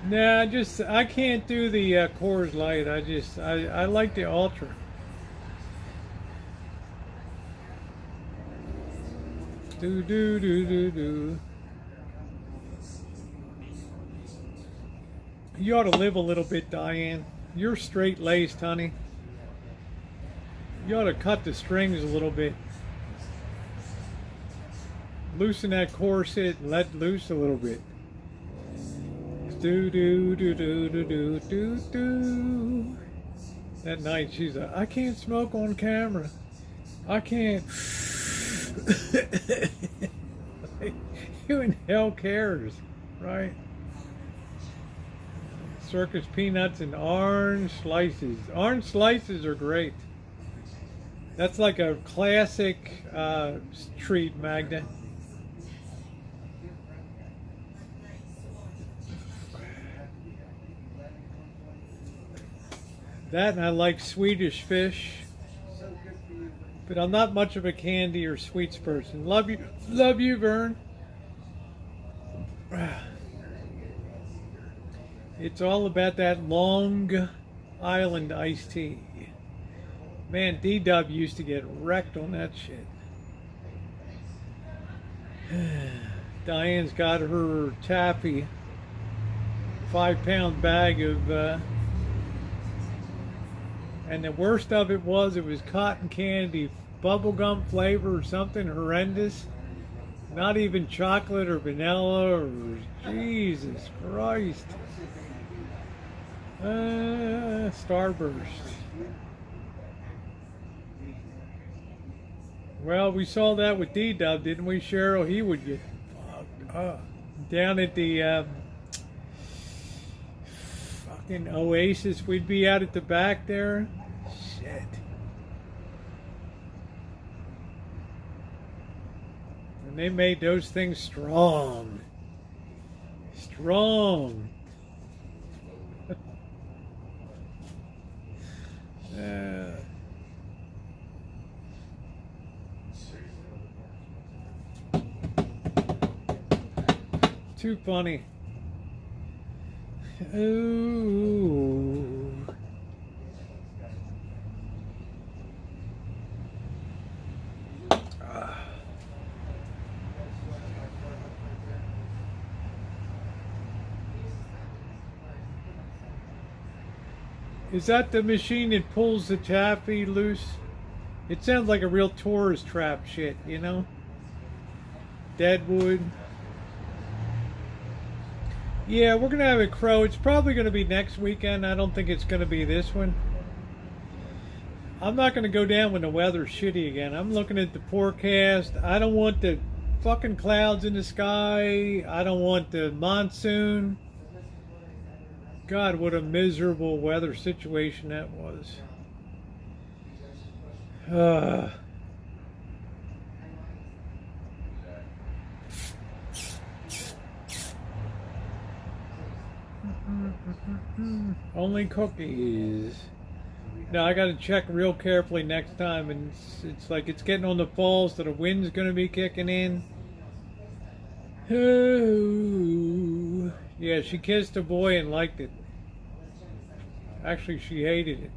Nah, I can't do the Coors Light. I like the Ultra. Do. You ought to live a little bit, Diane. You're straight-laced, honey. You ought to cut the strings a little bit. Loosen that corset and let loose a little bit. Do. That night she's like, I can't smoke on camera. I can't. Who in hell cares, right? Circus peanuts and orange slices. Orange slices are great. That's like a classic treat, Magda. That, and I like Swedish fish. But I'm not much of a candy or sweets person. Love you, Vern. It's all about that Long Island iced tea. Man, D-Dub used to get wrecked on that shit. Diane's got her taffy 5-pound bag of, and the worst of it was cotton candy, bubblegum flavor or something horrendous. Not even chocolate or vanilla or Jesus Christ. Starburst. Well, we saw that with D-Dub, didn't we, Cheryl? He would get fucked up. Down at the fucking Oasis, we'd be out at the back there. Shit. And they made those things strong. Wrong. Too funny. Ooh. Is that the machine that pulls the taffy loose? It sounds like a real tourist trap shit, you know? Deadwood. Yeah, we're gonna have a crow. It's probably gonna be next weekend. I don't think it's gonna be this one. I'm not gonna go down when the weather's shitty again. I'm looking at the forecast. I don't want the fucking clouds in the sky. I don't want the monsoon. God, what a miserable weather situation that was. Only cookies. Now I got to check real carefully next time, and it's like it's getting on the falls, so the wind's going to be kicking in. Ooh. Yeah, she kissed a boy and liked it. Actually, she hated it.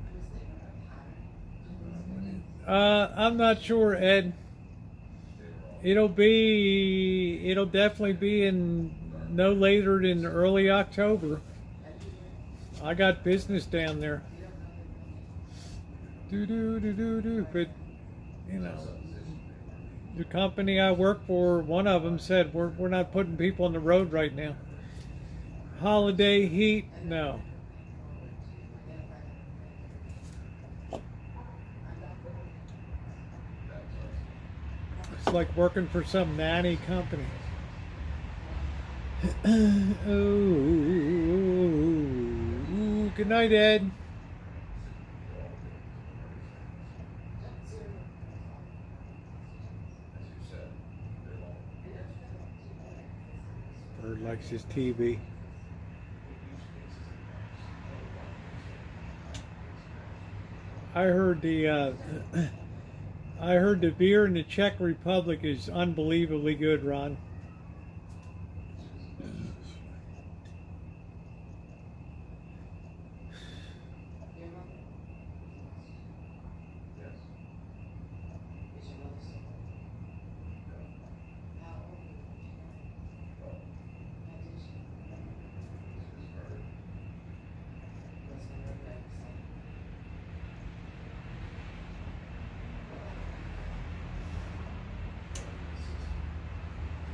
I'm not sure, Ed. It'll definitely be in no later than early October. I got business down there. But, you know, the company I work for, one of them said, we're not putting people on the road right now. Holiday heat, no. It's like working for some nanny company. Oh, good night, Ed. Bird likes his TV. I heard the beer in the Czech Republic is unbelievably good, Ron.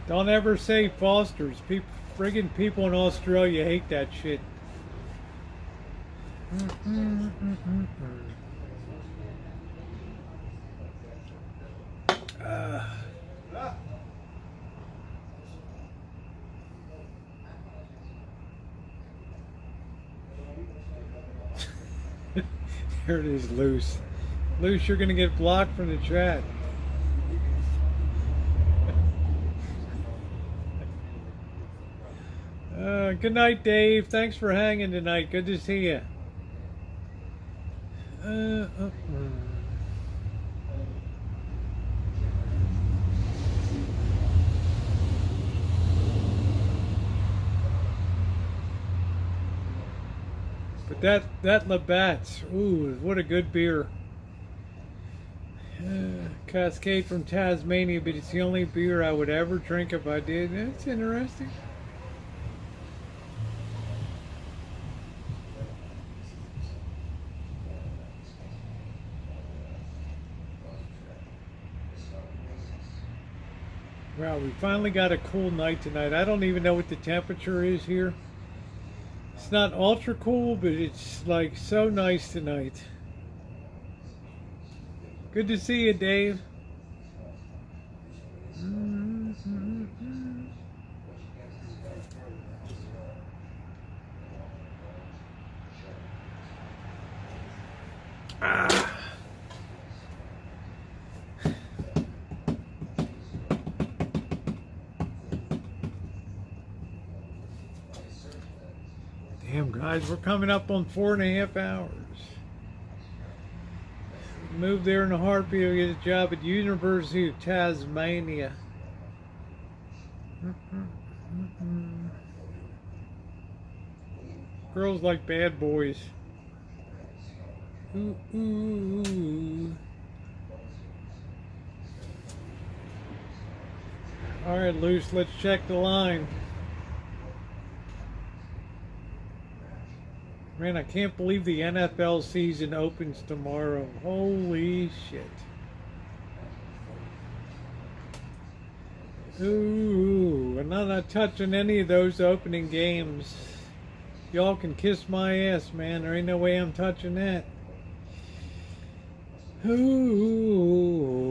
Don't ever say Foster's. Friggin' people in Australia hate that shit. There it is, Luce. Luce, you're gonna get blocked from the chat. Good night, Dave. Thanks for hanging tonight. Good to see you. But that Labatt's, ooh, what a good beer. Cascade from Tasmania, but it's the only beer I would ever drink if I did. That's interesting. Wow, we finally got a cool night tonight. I don't even know what the temperature is here. It's not ultra cool, but it's like so nice tonight. Good to see you, Dave. Damn, guys, we're coming up on 4.5 hours. Moved there in a heartbeat. I'll get a job at University of Tasmania. Girls like bad boys. Ooh, ooh, ooh. All right, Luce, let's check the line. Man, I can't believe the NFL season opens tomorrow. Holy shit. Ooh, I'm not touching any of those opening games. Y'all can kiss my ass, man. There ain't no way I'm touching that. Ooh.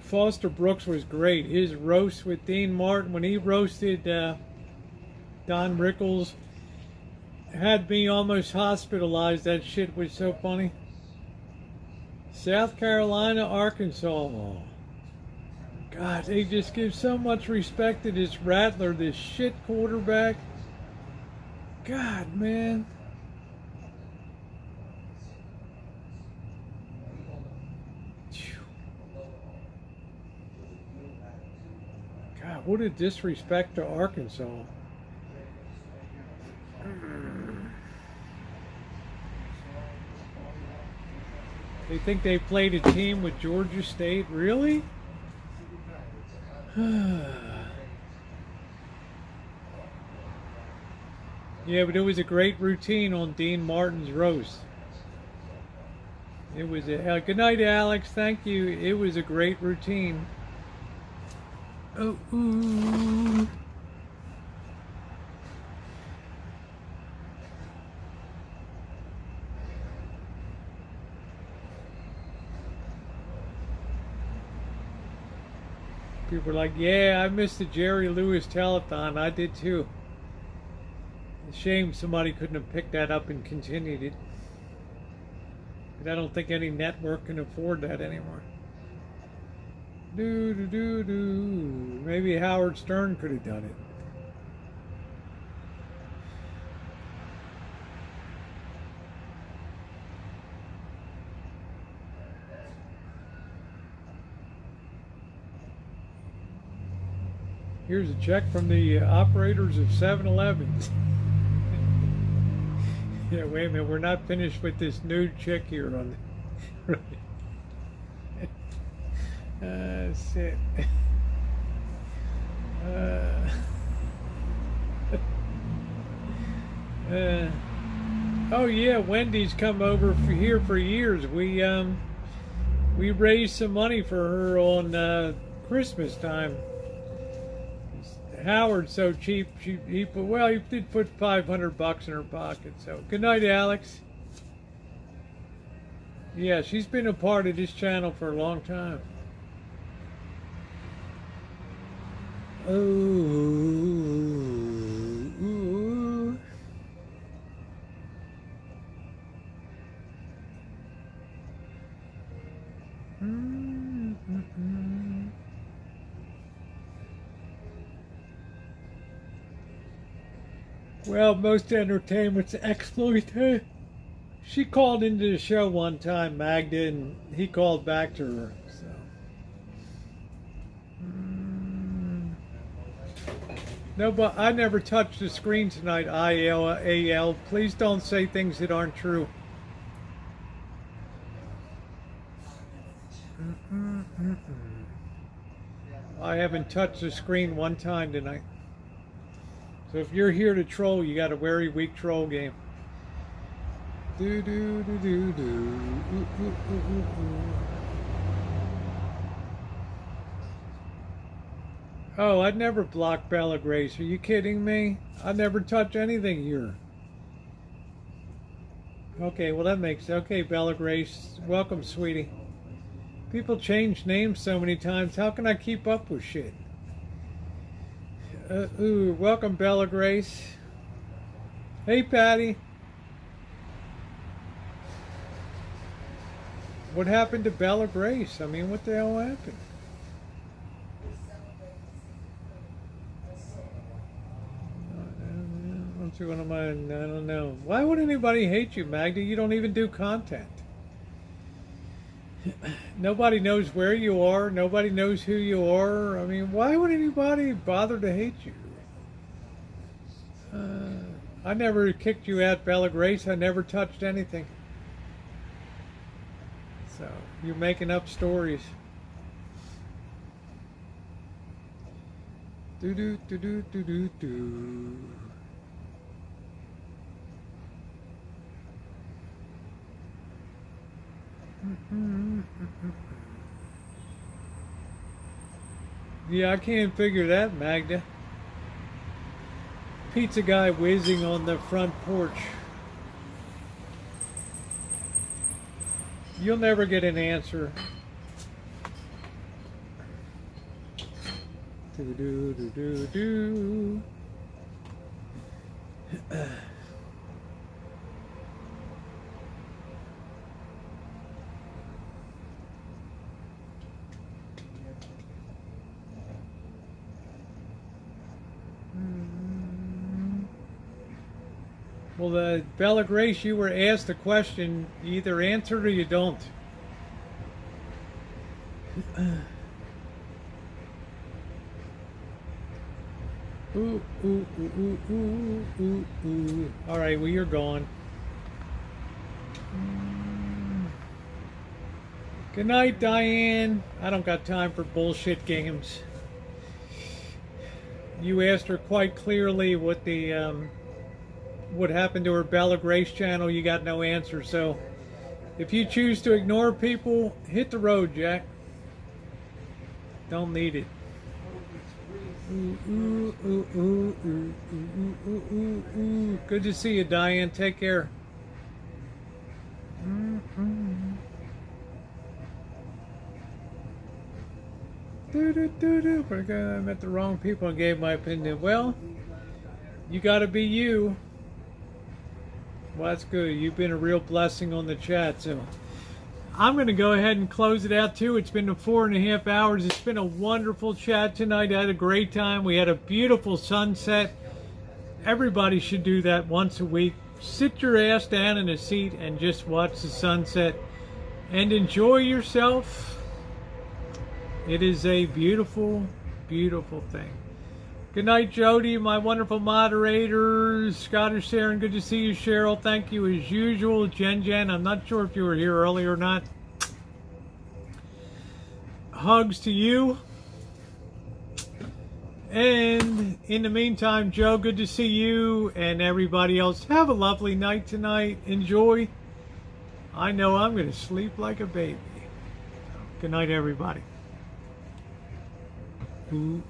Foster Brooks was great. His roast with Dean Martin, when he roasted Don Rickles, had me almost hospitalized. That shit was so funny. South Carolina, Arkansas. God, they just give so much respect to this Rattler, this shit quarterback. God, man. God, what a disrespect to Arkansas. They think they played a team with Georgia State? Really? Yeah, but it was a great routine on Dean Martin's roast. It was a good night, Alex. Thank you. It was a great routine. Oh, ooh. People were like, yeah, I missed the Jerry Lewis telethon. I did too. Shame somebody couldn't have picked that up and continued it. But I don't think any network can afford that anymore. Do do do do. Maybe Howard Stern could have done it. Here's a check from the operators of 7-Elevens. Yeah, wait a minute. We're not finished with this nude chick here on the... Shit. Oh yeah, Wendy's come over here for years. We raised some money for her on Christmas time. Howard's so cheap. He did put $500 in her pocket. So good night, Alex. Yeah, she's been a part of this channel for a long time. Ooh. Well, most entertainment's exploited. She called into the show one time, Magda, and he called back to her. So. No, but I never touched the screen tonight, ILAL. Please don't say things that aren't true. I haven't touched the screen one time tonight. So if you're here to troll, you got a very weak troll game. Do do do do do. Ooh, ooh, ooh, ooh, ooh. Oh, I'd never block Bella Grace. Are you kidding me? I'd never touch anything here. Okay, well that makes... Okay, Bella Grace. Welcome, sweetie. People change names so many times. How can I keep up with shit? Ooh, welcome, Bella Grace. Hey, Patty. What happened to Bella Grace? I mean, what the hell happened? I don't know. Why would anybody hate you, Magda? You don't even do content. Nobody knows where you are. Nobody knows who you are. I mean, why would anybody bother to hate you? I never kicked you out, Bella Grace. I never touched anything. So, you're making up stories. Do. Yeah, I can't figure that, Magda. Pizza guy whizzing on the front porch. You'll never get an answer. Do. Well, Bella Grace, you were asked a question. You either answer it or you don't. Ooh. All right, well, you're gone. Good night, Diane. I don't got time for bullshit games. You asked her quite clearly what the what happened to her Bella Grace channel. You got no answer. So if you choose to ignore people, hit the road, Jack. Don't need it. Good to see you, Diane. Take care. I'm at the wrong people and gave my opinion. Well, you got to be you. Well, that's good. You've been a real blessing on the chat. So I'm going to go ahead and close it out too. It's been 4.5 hours. It's been a wonderful chat tonight. I had a great time. We had a beautiful sunset. Everybody should do that once a week. Sit your ass down in a seat and just watch the sunset and enjoy yourself. It is a beautiful, beautiful thing. Good night, Jody, my wonderful moderators. Scottish Sharon, good to see you. Cheryl, thank you as usual. Jen, I'm not sure if you were here earlier or not. Hugs to you. And in the meantime, Joe, good to see you and everybody else. Have a lovely night tonight. Enjoy. I know I'm going to sleep like a baby. Good night, everybody. Ooh.